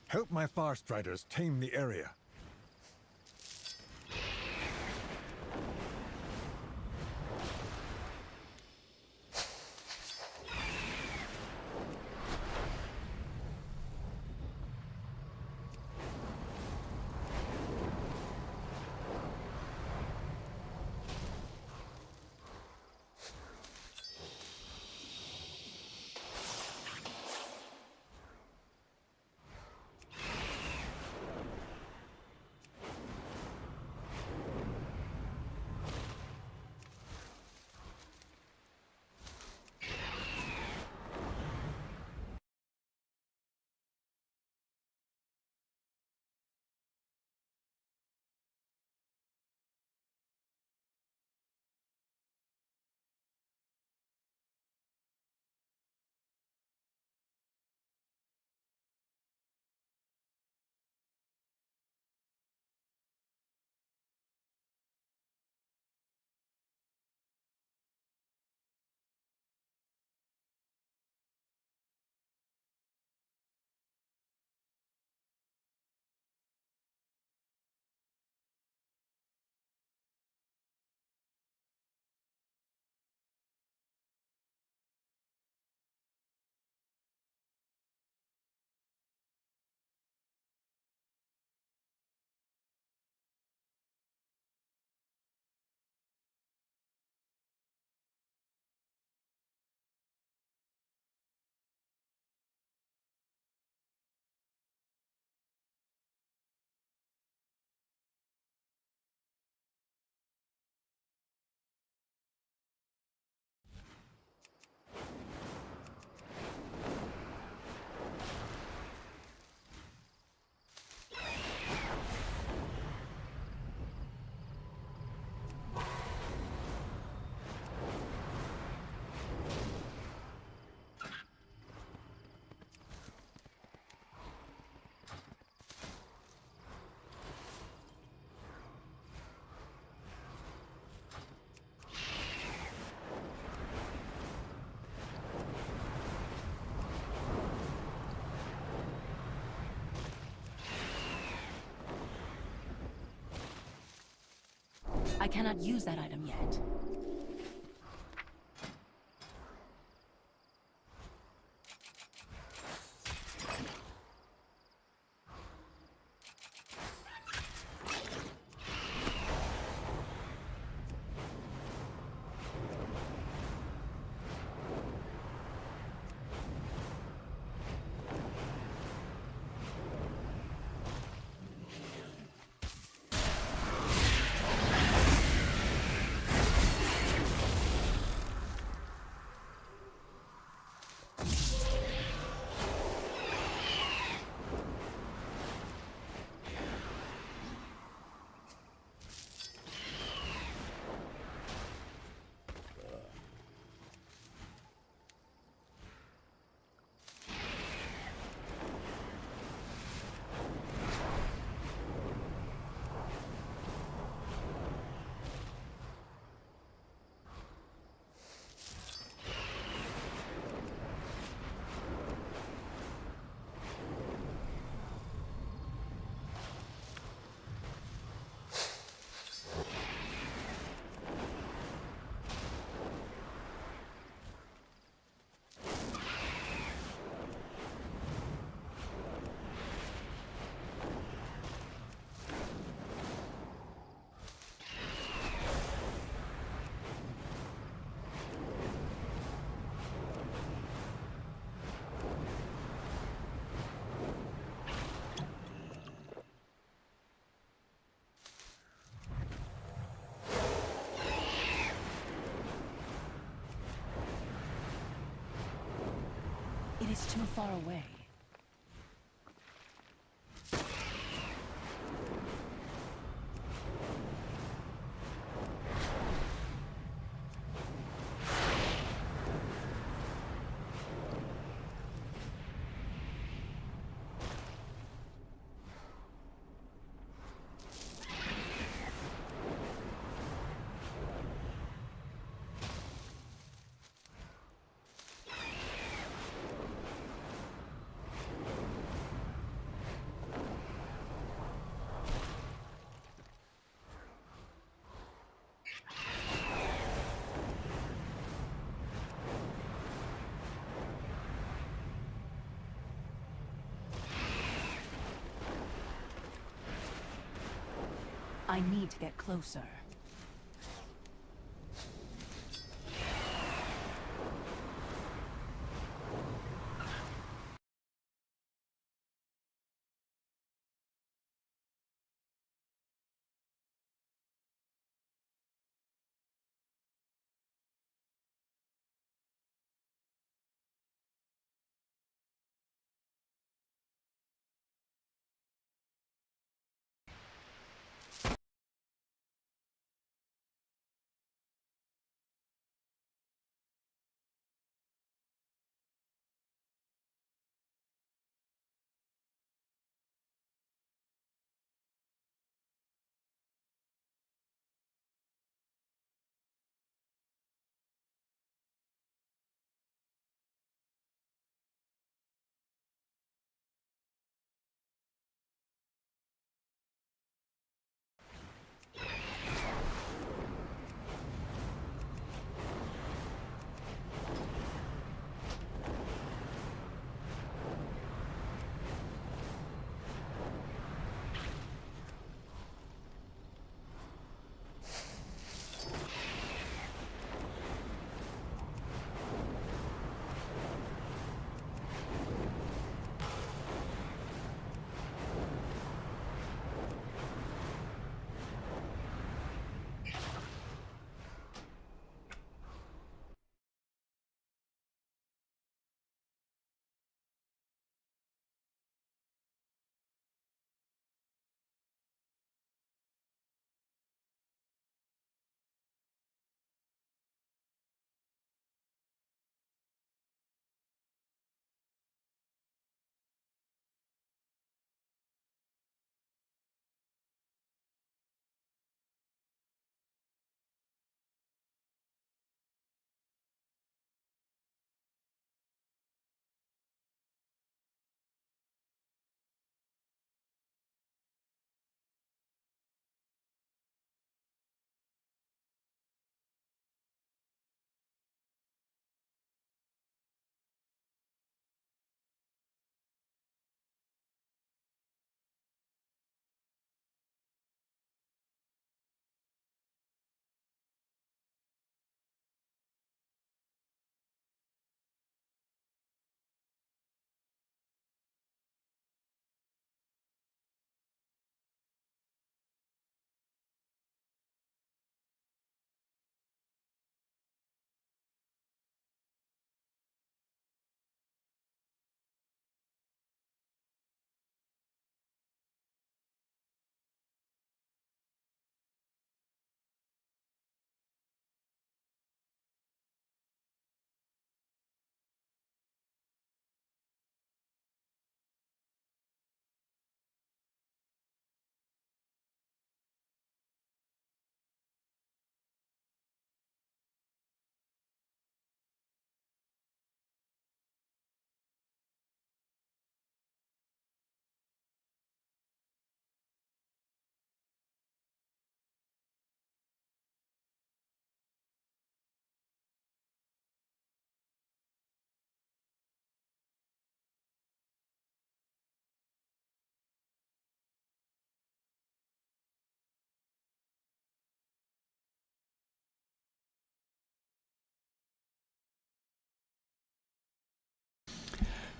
Help my Farstriders tame the area. I cannot use that item yet. It is too far away. I need to get closer.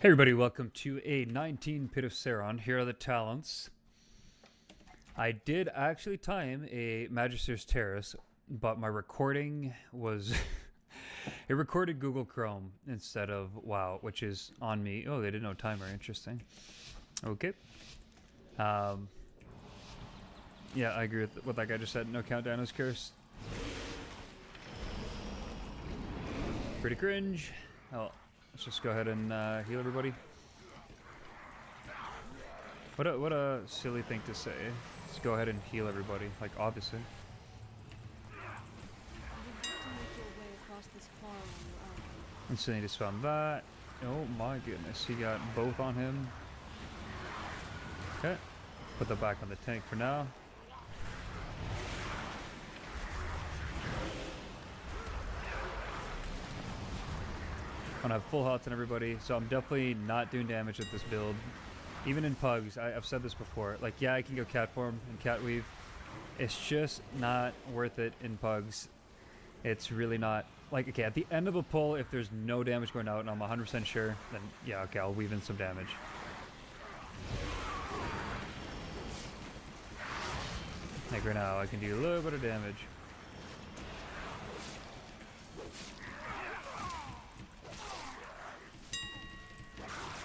Hey everybody, welcome to a 19 Pit of Saron. Here are the talents. I did actually time a Magister's Terrace, but my recording was... it recorded Google Chrome instead of WoW, which is on me. Oh, they did no timer. Interesting. Okay. Yeah, I agree with what that guy just said. No countdown is cursed. Pretty cringe. Oh, let's just go ahead and heal everybody. What a silly thing to say. Let's go ahead and heal everybody. Like, obviously. And so need to spam that. Oh my goodness, he got both on him. Okay, put that back on the tank for now. I'm gonna have full health on everybody, so I'm definitely not doing damage with this build. Even in pugs, I've said this before, like, yeah, I can go cat form and cat weave, It's just not worth it in pugs. It's really not. Like, okay, at the end of a pull, if there's no damage going out and I'm 100% sure, then yeah, okay, I'll weave in some damage. Like right now, I can do a little bit of damage.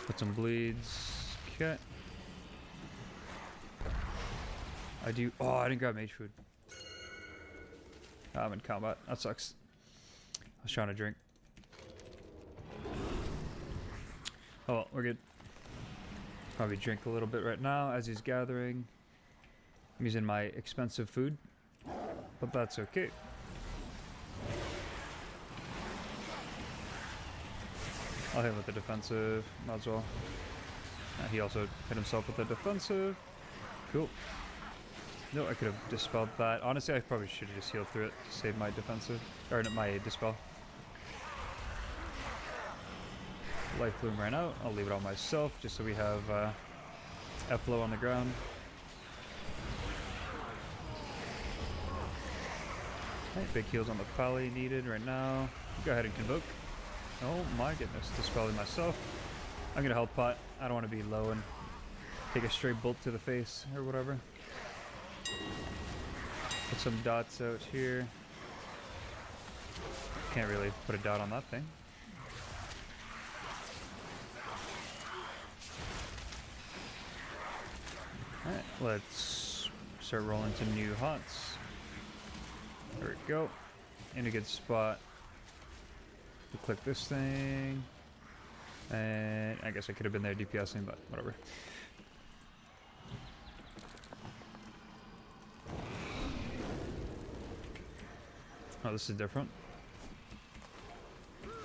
Put some bleeds. Okay. I do. Oh, I didn't grab mage food. I'm in combat. That sucks. I was trying to drink. Oh well, we're good. Probably drink a little bit right now as he's gathering. I'm using my expensive food, but that's okay. I'll hit him with the defensive, might as well. He also hit himself with the defensive. Cool. No, I could have dispelled that. Honestly, I probably should have just healed through it to save my defensive, or my dispel. Life Bloom ran out. I'll leave it on myself just so we have F-Flow on the ground. Okay, big heals on the Pally needed right now. Go ahead and Convoke. Oh my goodness, dispelling myself. I'm gonna health pot. I don't want to be low and take a straight bolt to the face or whatever. Put some dots out here. Can't really put a dot on that thing. Alright, let's start rolling some new haunts. There we go. In a good spot. We'll click this thing. And I guess I could have been there DPSing, but whatever. Oh, this is different.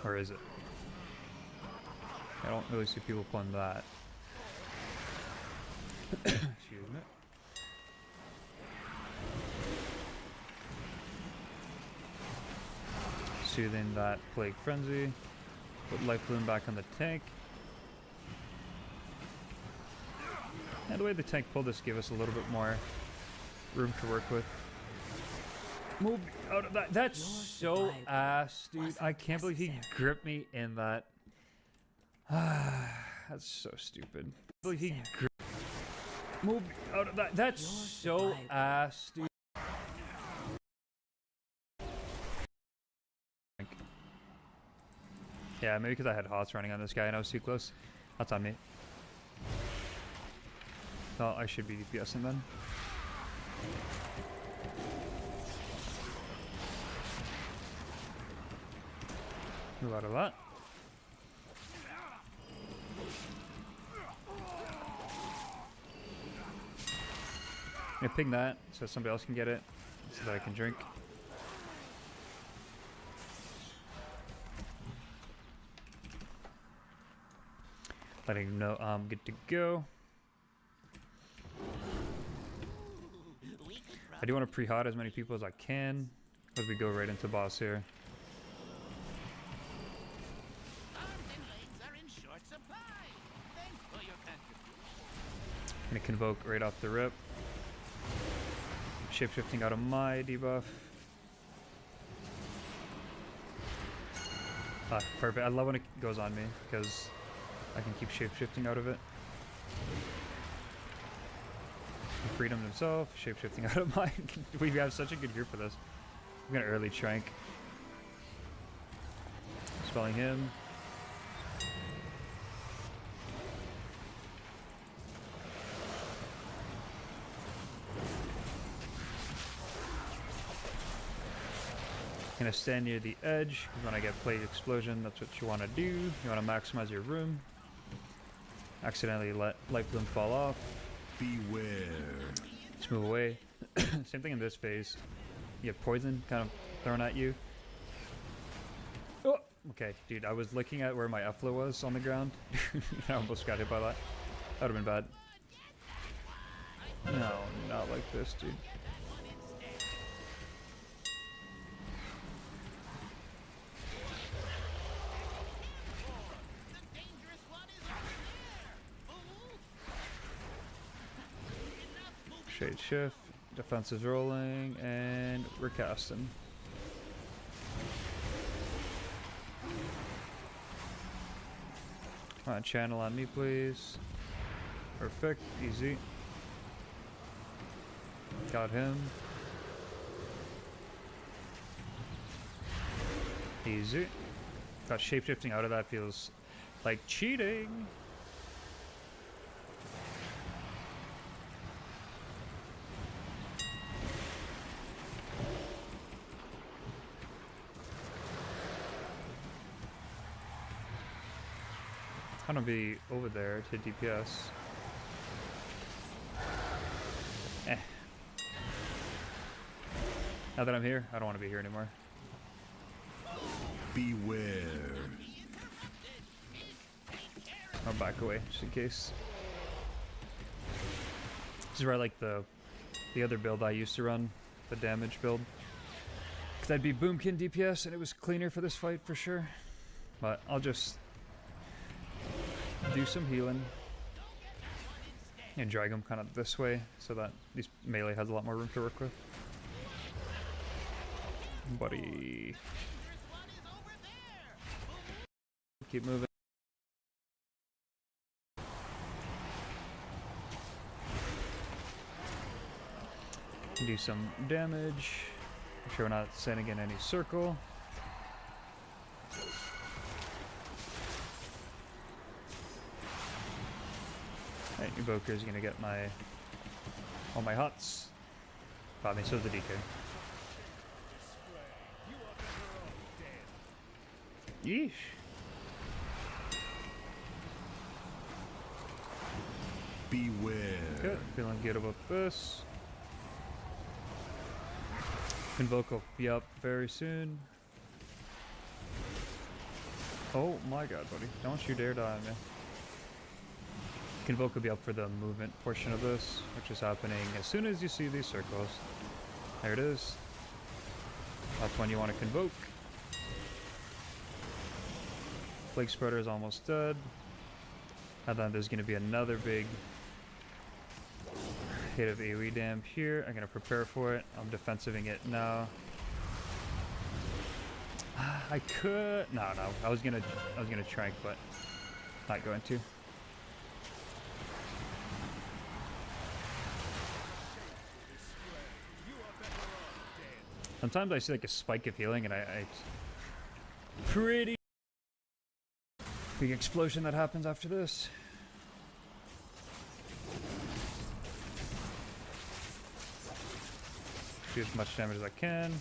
Or is it? I don't really see people playing that. Excuse me. Soothing that Plague Frenzy. Put Life Bloom back on the tank. And the way the tank pulled this gave us a little bit more room to work with. Move out of that. That's so ass, dude. I can't believe he gripped me in that. That's so stupid. He move out of that. That's so ass, dude. Yeah, maybe because I had HOTS running on this guy and I was too close. That's on me. Oh, I should be DPSing then. Move out of that. I'm gonna ping that so somebody else can get it, so that I can drink. Letting him know I'm good to go. I do want to pre-hot as many people as I can as we go right into boss here. I'm gonna Convoke right off the rip. Shapeshifting out of my debuff. Ah, perfect. I love when it goes on me because I can keep shapeshifting out of it. Freedom himself, shapeshifting out of mine. We have such a good group for this. I'm gonna early Trank. Spelling him. Gonna stand near the edge, because when I get Plague Explosion, that's what you want to do. You want to maximize your room. Accidentally let Life Bloom fall off. Beware. Just move away. Same thing in this phase. You have poison kind of thrown at you. Oh! Okay, dude, I was looking at where my F-Flow was on the ground. I almost got hit by that. That would have been bad. No, not like this, dude. Shade shift, Defense is rolling, and we're casting. Come on, channel on me, please. Perfect, easy. Got him. Easy. Got shapeshifting out of that feels like cheating. I'm gonna be over there to DPS. Eh. Now that I'm here, I don't want to be here anymore. Beware. I'll back away just in case. This is where I like the other build I used to run, the damage build. Cause I'd be Boomkin DPS and it was cleaner for this fight for sure. But I'll just do some healing and drag them kind of this way so that these melee has a lot more room to work with. Buddy. Keep moving. Do some damage. Make sure we're not sending in any circle. Alright, Evoker is gonna get all my hots. I mean, so is the DK. Yeesh. Beware. Good. Feeling good about this. Invoke will be up very soon. Oh my god, buddy. Don't you dare die on me. Convoke will be up for the movement portion of this, which is happening as soon as you see these circles. There it is. That's when you want to convoke. Plague Spreader is almost dead. And then there's going to be another big hit of AoE dam here. I'm going to prepare for it. I'm defensiving it now. I could... No. I was gonna trank, but not going to. Sometimes I see like a spike of healing and I pretty big explosion that happens after this. Do as much damage as I can.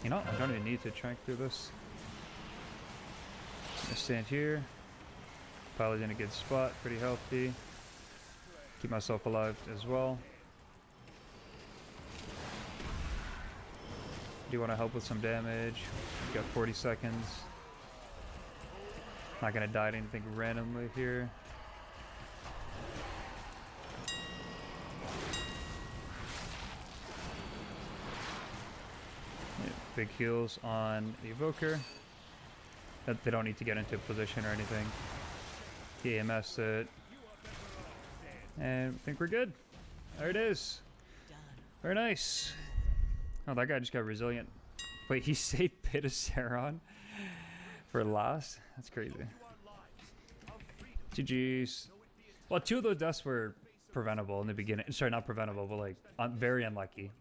You know, I don't even need to trank through this. I'm gonna stand here. Probably in a good spot, pretty healthy. Keep myself alive as well. Do want to help with some damage. We've got 40 seconds. Not gonna die to anything randomly here. Yeah, big heals on the Evoker. They don't need to get into position or anything. EMS it. And I think we're good. There it is. Very nice. Oh, that guy just got resilient. Wait, he saved Pit of Sauron for last? That's crazy. GG's. Well, 2 of those deaths were preventable in the beginning. Sorry, not preventable, but like very unlucky.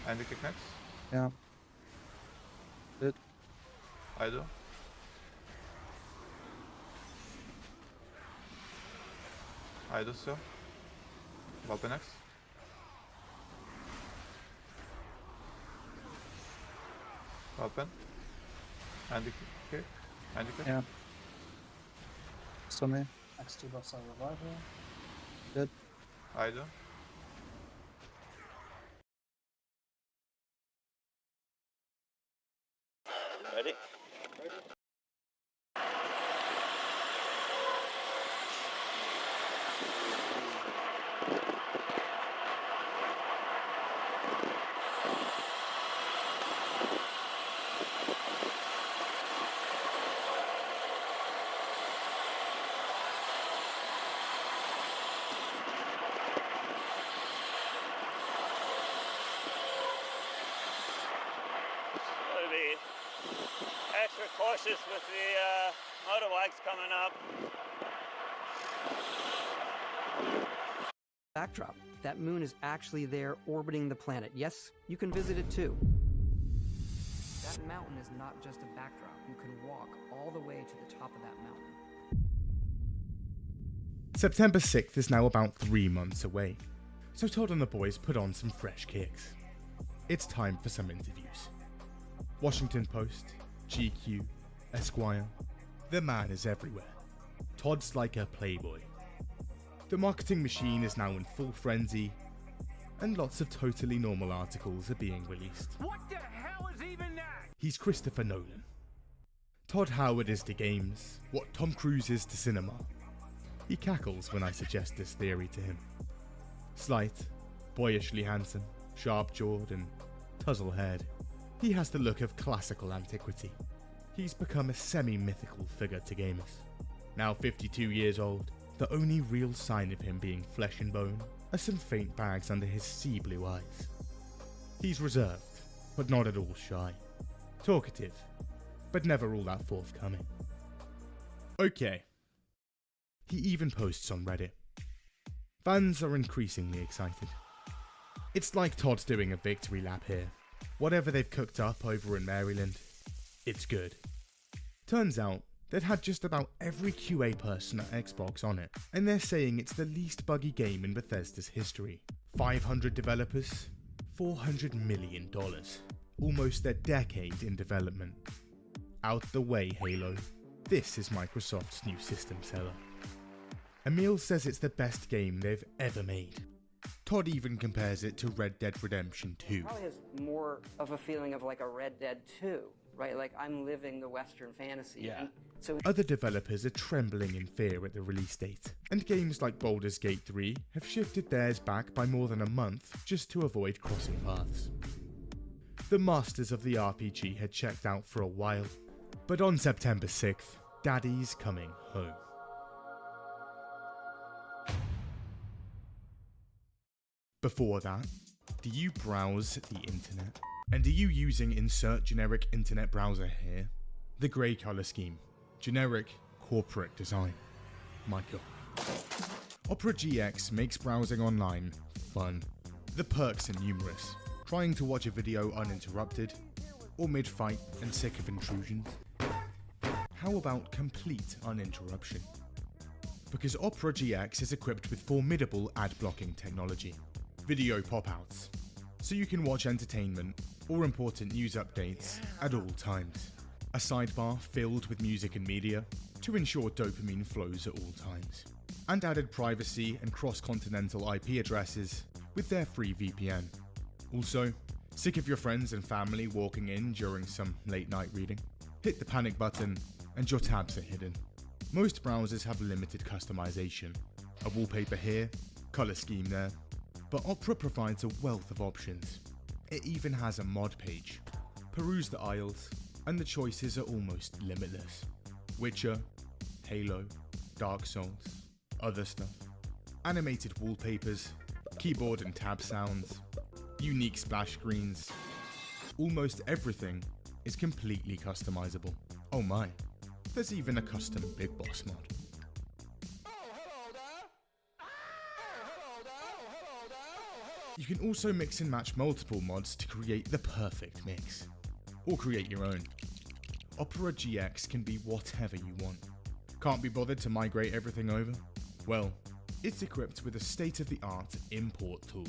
Andy kick next? Ja. Dit. I do. I do still. Valpe next. Valpen. Andy kick. Andy kick. Ja. Still me. Next 2 buffs are revival. Good. I do. Ready? extra cautious with the motorbikes coming up. Backdrop. That moon is actually there orbiting the planet. Yes, you can visit it too. That mountain is not just a backdrop. You can walk all the way to the top of that mountain. September 6th is now about 3 months away, so Todd and the boys put on some fresh kicks. It's time for some interviews. Washington Post, GQ, Esquire. The man is everywhere. Todd's like a playboy. The marketing machine is now in full frenzy, and lots of totally normal articles are being released. What the hell is even that? He's Christopher Nolan. Todd Howard is to games what Tom Cruise is to cinema. He cackles when I suggest this theory to him. Slight, boyishly handsome, sharp-jawed and touzle-haired, he has the look of classical antiquity. He's become a semi-mythical figure to gamers. Now 52 years old, the only real sign of him being flesh and bone are some faint bags under his sea blue eyes. He's reserved, but not at all shy. Talkative, but never all that forthcoming. Okay. He even posts on Reddit. Fans are increasingly excited. It's like Todd's doing a victory lap here. Whatever they've cooked up over in Maryland, it's good. Turns out, they've had just about every QA person at Xbox on it, and they're saying it's the least buggy game in Bethesda's history. 500 developers, $400 million. Almost a decade in development. Out the way, Halo. This is Microsoft's new system seller. Emil says it's the best game they've ever made. Todd even compares it to Red Dead Redemption 2. Probably has more of a feeling of like a Red Dead 2, right? Like I'm living the Western fantasy. Yeah. So Other developers are trembling in fear at the release date, and games like Baldur's Gate 3 have shifted theirs back by more than a month just to avoid crossing paths. The masters of the RPG had checked out for a while, but on September 6th, Daddy's coming home. Before that, do you browse the internet? And are you using Insert Generic Internet Browser here? The grey colour scheme. Generic corporate design. My god. Opera GX makes browsing online fun. The perks are numerous. Trying to watch a video uninterrupted, or mid-fight and sick of intrusions? How about complete uninterruption? Because Opera GX is equipped with formidable ad-blocking technology. Video pop-outs, so you can watch entertainment or important news updates at all times. A sidebar filled with music and media to ensure dopamine flows at all times. And added privacy and cross-continental IP addresses with their free VPN. Also, sick of your friends and family walking in during some late night reading? Hit the panic button and your tabs are hidden. Most browsers have limited customization. A wallpaper here, color scheme there. But Opera provides a wealth of options. It even has a mod page. Peruse the aisles, and the choices are almost limitless. Witcher, Halo, Dark Souls, other stuff. Animated wallpapers, keyboard and tab sounds, unique splash screens. Almost everything is completely customizable. Oh my, there's even a custom Big Boss mod. You can also mix and match multiple mods to create the perfect mix. Or create your own. Opera GX can be whatever you want. Can't be bothered to migrate everything over? Well, it's equipped with a state-of-the-art import tool.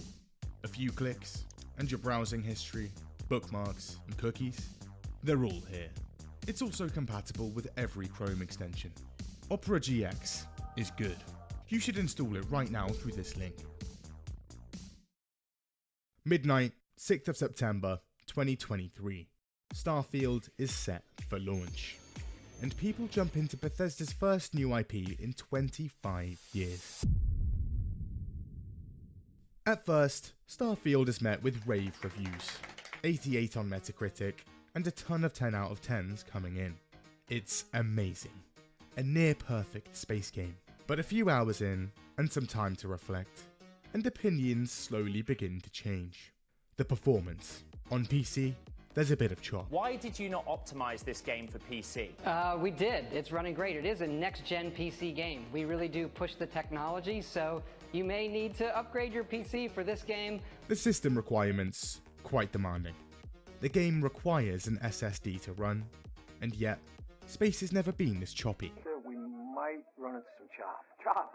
A few clicks, and your browsing history, bookmarks, and cookies, they're all here. It's also compatible with every Chrome extension. Opera GX is good. You should install it right now through this link. Midnight, 6th of September, 2023. Starfield is set for launch. And people jump into Bethesda's first new IP in 25 years. At first, Starfield is met with rave reviews. 88 on Metacritic, and a ton of 10 out of 10s coming in. It's amazing. A near-perfect space game. But a few hours in, and some time to reflect, and opinions slowly begin to change. The performance, on PC, there's a bit of chop. Why did you not optimize this game for PC? We did. It's running great. It is a next-gen PC game. We really do push the technology, so you may need to upgrade your PC for this game. The system requirements, quite demanding. The game requires an SSD to run, and yet, space has never been this choppy. We might run into some chop. Chop?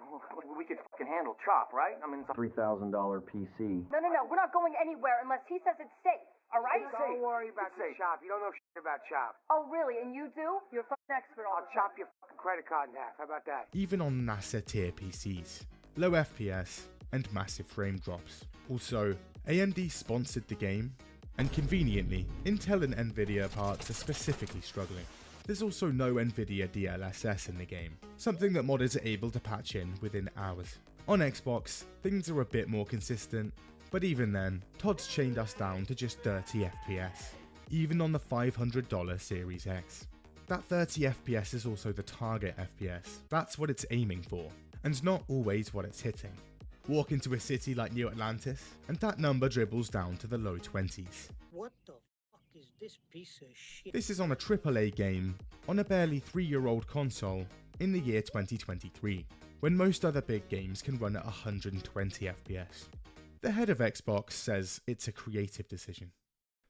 We could fucking handle chop, right? I mean, it's a $3,000 PC. No, we're not going anywhere unless he says it's safe, all right? Don't worry about the chop. You don't know shit about chop. Oh, really? And you do? You're a fucking expert on I'll chop your fucking credit card in half. How about that? Even on NASA tier PCs, low FPS and massive frame drops. Also, AMD sponsored the game, and conveniently, Intel and Nvidia parts are specifically struggling. There's also no Nvidia DLSS in the game, something that modders are able to patch in within hours. On Xbox, things are a bit more consistent, but even then, Todd's chained us down to just 30 FPS, even on the $500 Series X. That 30 FPS is also the target FPS, that's what it's aiming for, and not always what it's hitting. Walk into a city like New Atlantis, and that number dribbles down to the low 20s. What the fuck is this piece of shit? This is on a AAA game, on a barely 3-year-old console, in the year 2023, when most other big games can run at 120 FPS. The head of Xbox says it's a creative decision.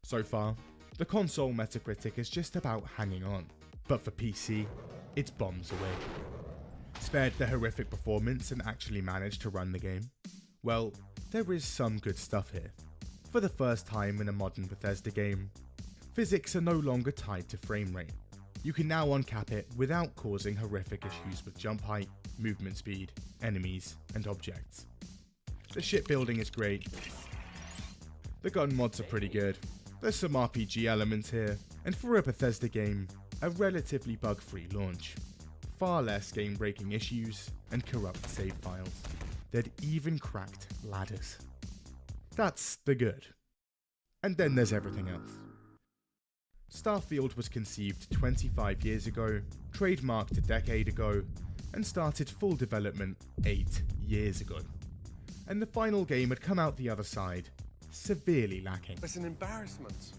So far, the console Metacritic is just about hanging on, but for PC, it's bombs away. Spared the horrific performance and actually managed to run the game? Well, there is some good stuff here. For the first time in a modern Bethesda game, physics are no longer tied to frame rate. You can now uncap it without causing horrific issues with jump height, movement speed, enemies, and objects. The shipbuilding is great. The gun mods are pretty good. There's some RPG elements here, and for a Bethesda game, a relatively bug-free launch. Far less game-breaking issues and corrupt save files. They'd even cracked ladders. That's the good. And then there's everything else. Starfield was conceived 25 years ago, trademarked a decade ago, and started full development 8 years ago. And the final game had come out the other side, severely lacking. It's an embarrassment.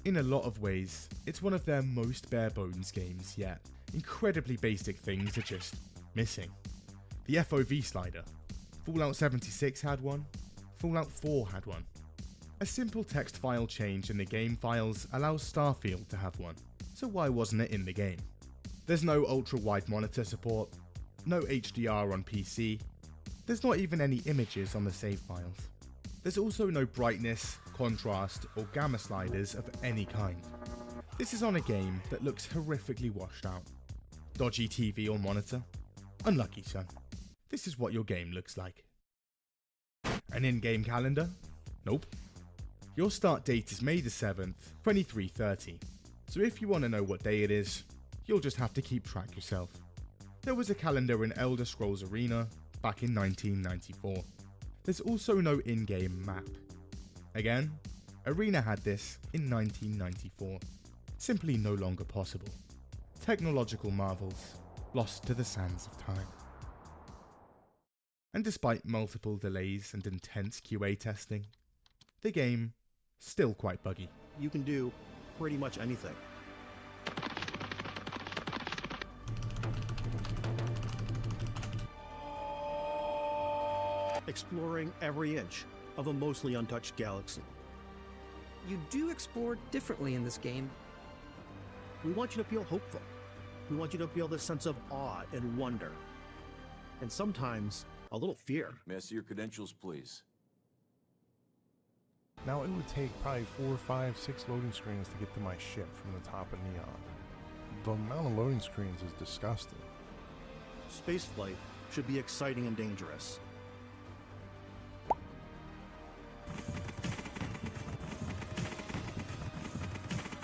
In a lot of ways, it's one of their most bare-bones games yet. Incredibly basic things are just missing. The FOV slider. Fallout 76 had one. Fallout 4 had one. A simple text file change in the game files allows Starfield to have one, so why wasn't it in the game? There's no ultra-wide monitor support, no HDR on PC, there's not even any images on the save files. There's also no brightness, contrast, or gamma sliders of any kind. This is on a game that looks horrifically washed out. Dodgy TV or monitor? Unlucky, son. This is what your game looks like. An in-game calendar? Nope. Your start date is May the 7th, 2330. So if you want to know what day it is, you'll just have to keep track yourself. There was a calendar in Elder Scrolls Arena back in 1994. There's also no in-game map. Again, Arena had this in 1994. Simply no longer possible. Technological marvels, lost to the sands of time. And despite multiple delays and intense QA testing, the game still quite buggy. You can do pretty much anything. Exploring every inch of a mostly untouched galaxy. You do explore differently in this game. We want you to feel hopeful. We want you to feel this sense of awe and wonder. And sometimes a little fear. May I see your credentials, please? Now, it would take probably 4, 5, 6 loading screens to get to my ship from the top of Neon. The amount of loading screens is disgusting. Spaceflight should be exciting and dangerous.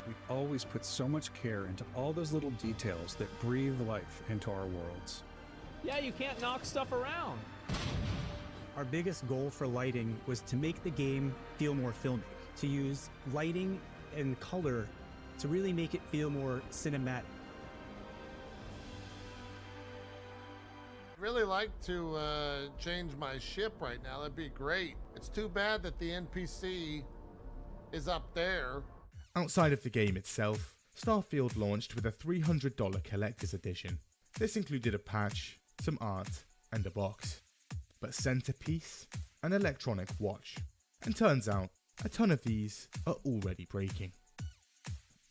We always put so much care into all those little details that breathe life into our worlds. Yeah, you can't knock stuff around. Our biggest goal for lighting was to make the game feel more filmy, to use lighting and color to really make it feel more cinematic. I'd really like to change my ship right now. That'd be great. It's too bad that the NPC is up there. Outside of the game itself, Starfield launched with a $300 collector's edition. This included a patch, some art, and a box. But centerpiece? An electronic watch. And turns out, a ton of these are already breaking.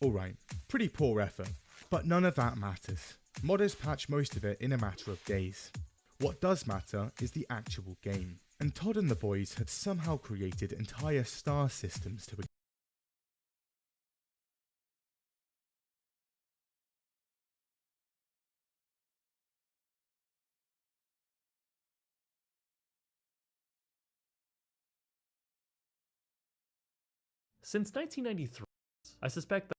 Alright, pretty poor effort, but none of that matters. Modders patch most of it in a matter of days. What does matter is the actual game, and Todd and the boys had somehow created entire star systems to Since 1993, I suspect that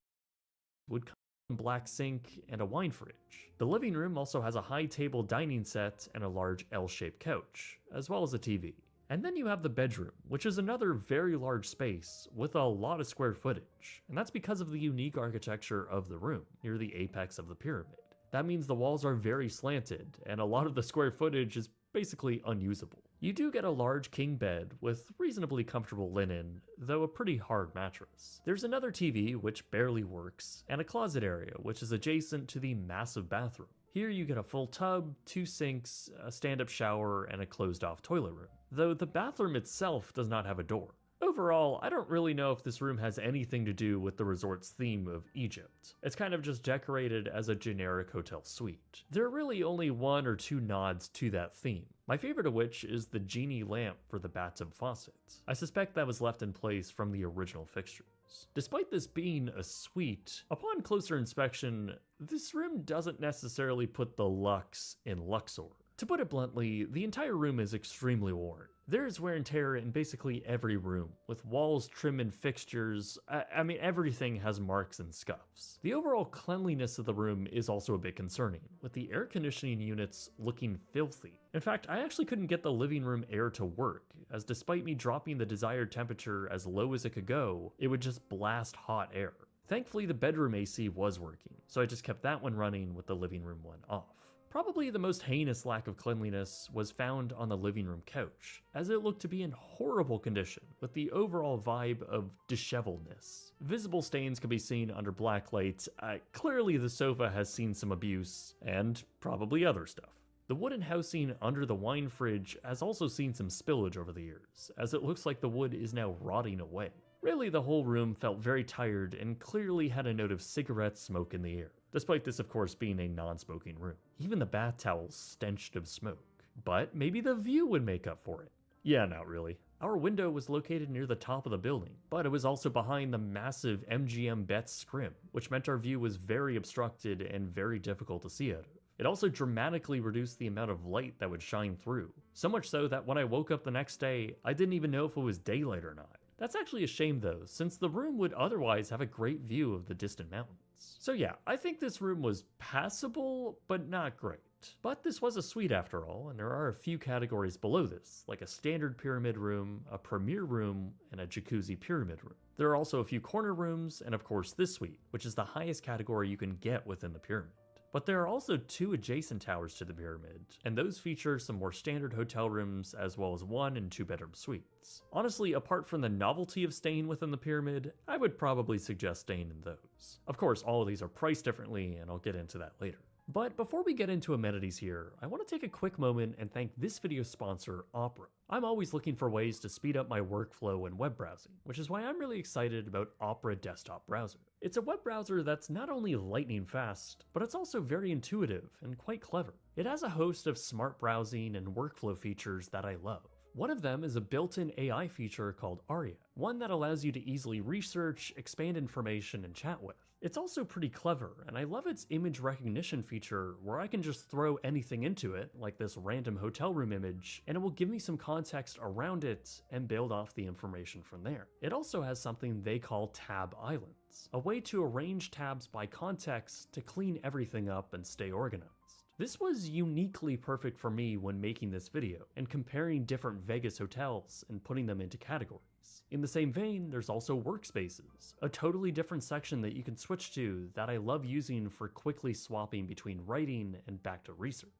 would come in black sink and a wine fridge. The living room also has a high table dining set and a large L-shaped couch, as well as a TV. And then you have the bedroom, which is another very large space with a lot of square footage, and that's because of the unique architecture of the room, near the apex of the pyramid. That means the walls are very slanted, and a lot of the square footage is basically unusable. You do get a large king bed with reasonably comfortable linen, though a pretty hard mattress. There's another TV, which barely works, and a closet area, which is adjacent to the massive bathroom. Here you get a full tub, 2 sinks, a stand-up shower, and a closed-off toilet room, though the bathroom itself does not have a door. Overall, I don't really know if this room has anything to do with the resort's theme of Egypt. It's kind of just decorated as a generic hotel suite. There are really only 1 or 2 nods to that theme, my favorite of which is the genie lamp for the bathtub faucet. I suspect that was left in place from the original fixtures. Despite this being a suite, upon closer inspection, this room doesn't necessarily put the Lux in Luxor. To put it bluntly, the entire room is extremely worn. There is wear and tear in basically every room, with walls, trim, and fixtures. I mean, everything has marks and scuffs. The overall cleanliness of the room is also a bit concerning, with the air conditioning units looking filthy. In fact, I actually couldn't get the living room air to work, as despite me dropping the desired temperature as low as it could go, it would just blast hot air. Thankfully, the bedroom AC was working, so I just kept that one running with the living room one off. Probably the most heinous lack of cleanliness was found on the living room couch, as it looked to be in horrible condition, with the overall vibe of disheveledness. Visible stains could be seen under black light. Clearly the sofa has seen some abuse, and probably other stuff. The wooden housing under the wine fridge has also seen some spillage over the years, as it looks like the wood is now rotting away. Really, the whole room felt very tired and clearly had a note of cigarette smoke in the air, despite this of course being a non-smoking room. Even the bath towels stenched of smoke. But maybe the view would make up for it. Yeah, not really. Our window was located near the top of the building, but it was also behind the massive MGM Betts scrim, which meant our view was very obstructed and very difficult to see out of. It also dramatically reduced the amount of light that would shine through, so much so that when I woke up the next day, I didn't even know if it was daylight or not. That's actually a shame though, since the room would otherwise have a great view of the distant mountains. So yeah, I think this room was passable, but not great. But this was a suite after all, and there are a few categories below this, like a standard pyramid room, a premier room, and a jacuzzi pyramid room. There are also a few corner rooms, and of course this suite, which is the highest category you can get within the pyramid. But there are also 2 adjacent towers to the pyramid, and those feature some more standard hotel rooms as well as 1 and 2 bedroom suites. Honestly, apart from the novelty of staying within the pyramid, I would probably suggest staying in those. Of course, all of these are priced differently, and I'll get into that later. But before we get into amenities here, I want to take a quick moment and thank this video's sponsor, Opera. I'm always looking for ways to speed up my workflow and web browsing, which is why I'm really excited about Opera Desktop Browser. It's a web browser that's not only lightning fast, but it's also very intuitive and quite clever. It has a host of smart browsing and workflow features that I love. One of them is a built-in AI feature called Aria, one that allows you to easily research, expand information, and chat with. It's also pretty clever, and I love its image recognition feature where I can just throw anything into it, like this random hotel room image, and it will give me some context around it and build off the information from there. It also has something they call tab islands, a way to arrange tabs by context to clean everything up and stay organized. This was uniquely perfect for me when making this video and comparing different Vegas hotels and putting them into categories. In the same vein, there's also workspaces, a totally different section that you can switch to that I love using for quickly swapping between writing and back to research.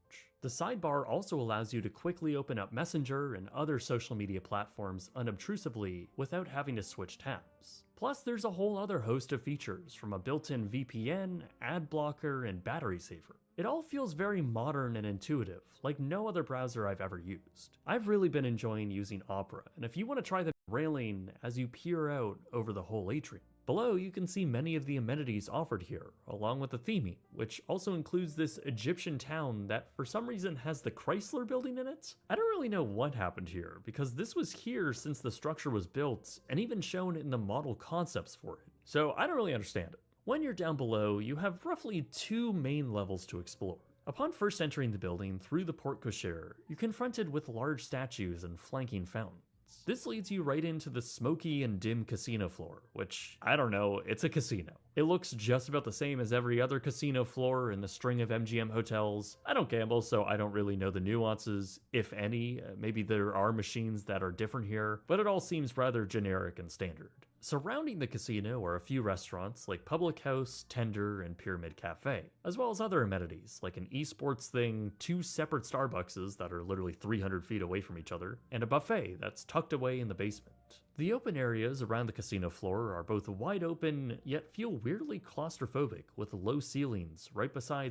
The sidebar also allows you to quickly open up Messenger and other social media platforms unobtrusively without having to switch tabs. Plus, there's a whole other host of features, from a built-in VPN, ad blocker, and battery saver. It all feels very modern and intuitive, like no other browser I've ever used. I've really been enjoying using Opera, and if you want to try the railing as you peer out over the whole atrium. Below, you can see many of the amenities offered here, along with the theming, which also includes this Egyptian town that for some reason has the Chrysler building in it. I don't really know what happened here, because this was here since the structure was built, and even shown in the model concepts for it. So I don't really understand it. When you're down below, you have roughly 2 main levels to explore. Upon first entering the building through the porte cochere, you're confronted with large statues and flanking fountains. This leads you right into the smoky and dim casino floor, which, I don't know, it's a casino. It looks just about the same as every other casino floor in the string of MGM hotels. I don't gamble, so I don't really know the nuances, if any. Maybe there are machines that are different here, but it all seems rather generic and standard. Surrounding the casino are a few restaurants like Public House, Tender, and Pyramid Cafe, as well as other amenities like an esports thing, 2 separate Starbuckses that are literally 300 feet away from each other, and a buffet that's tucked away in the basement. The open areas around the casino floor are both wide open, yet feel weirdly claustrophobic with low ceilings right beside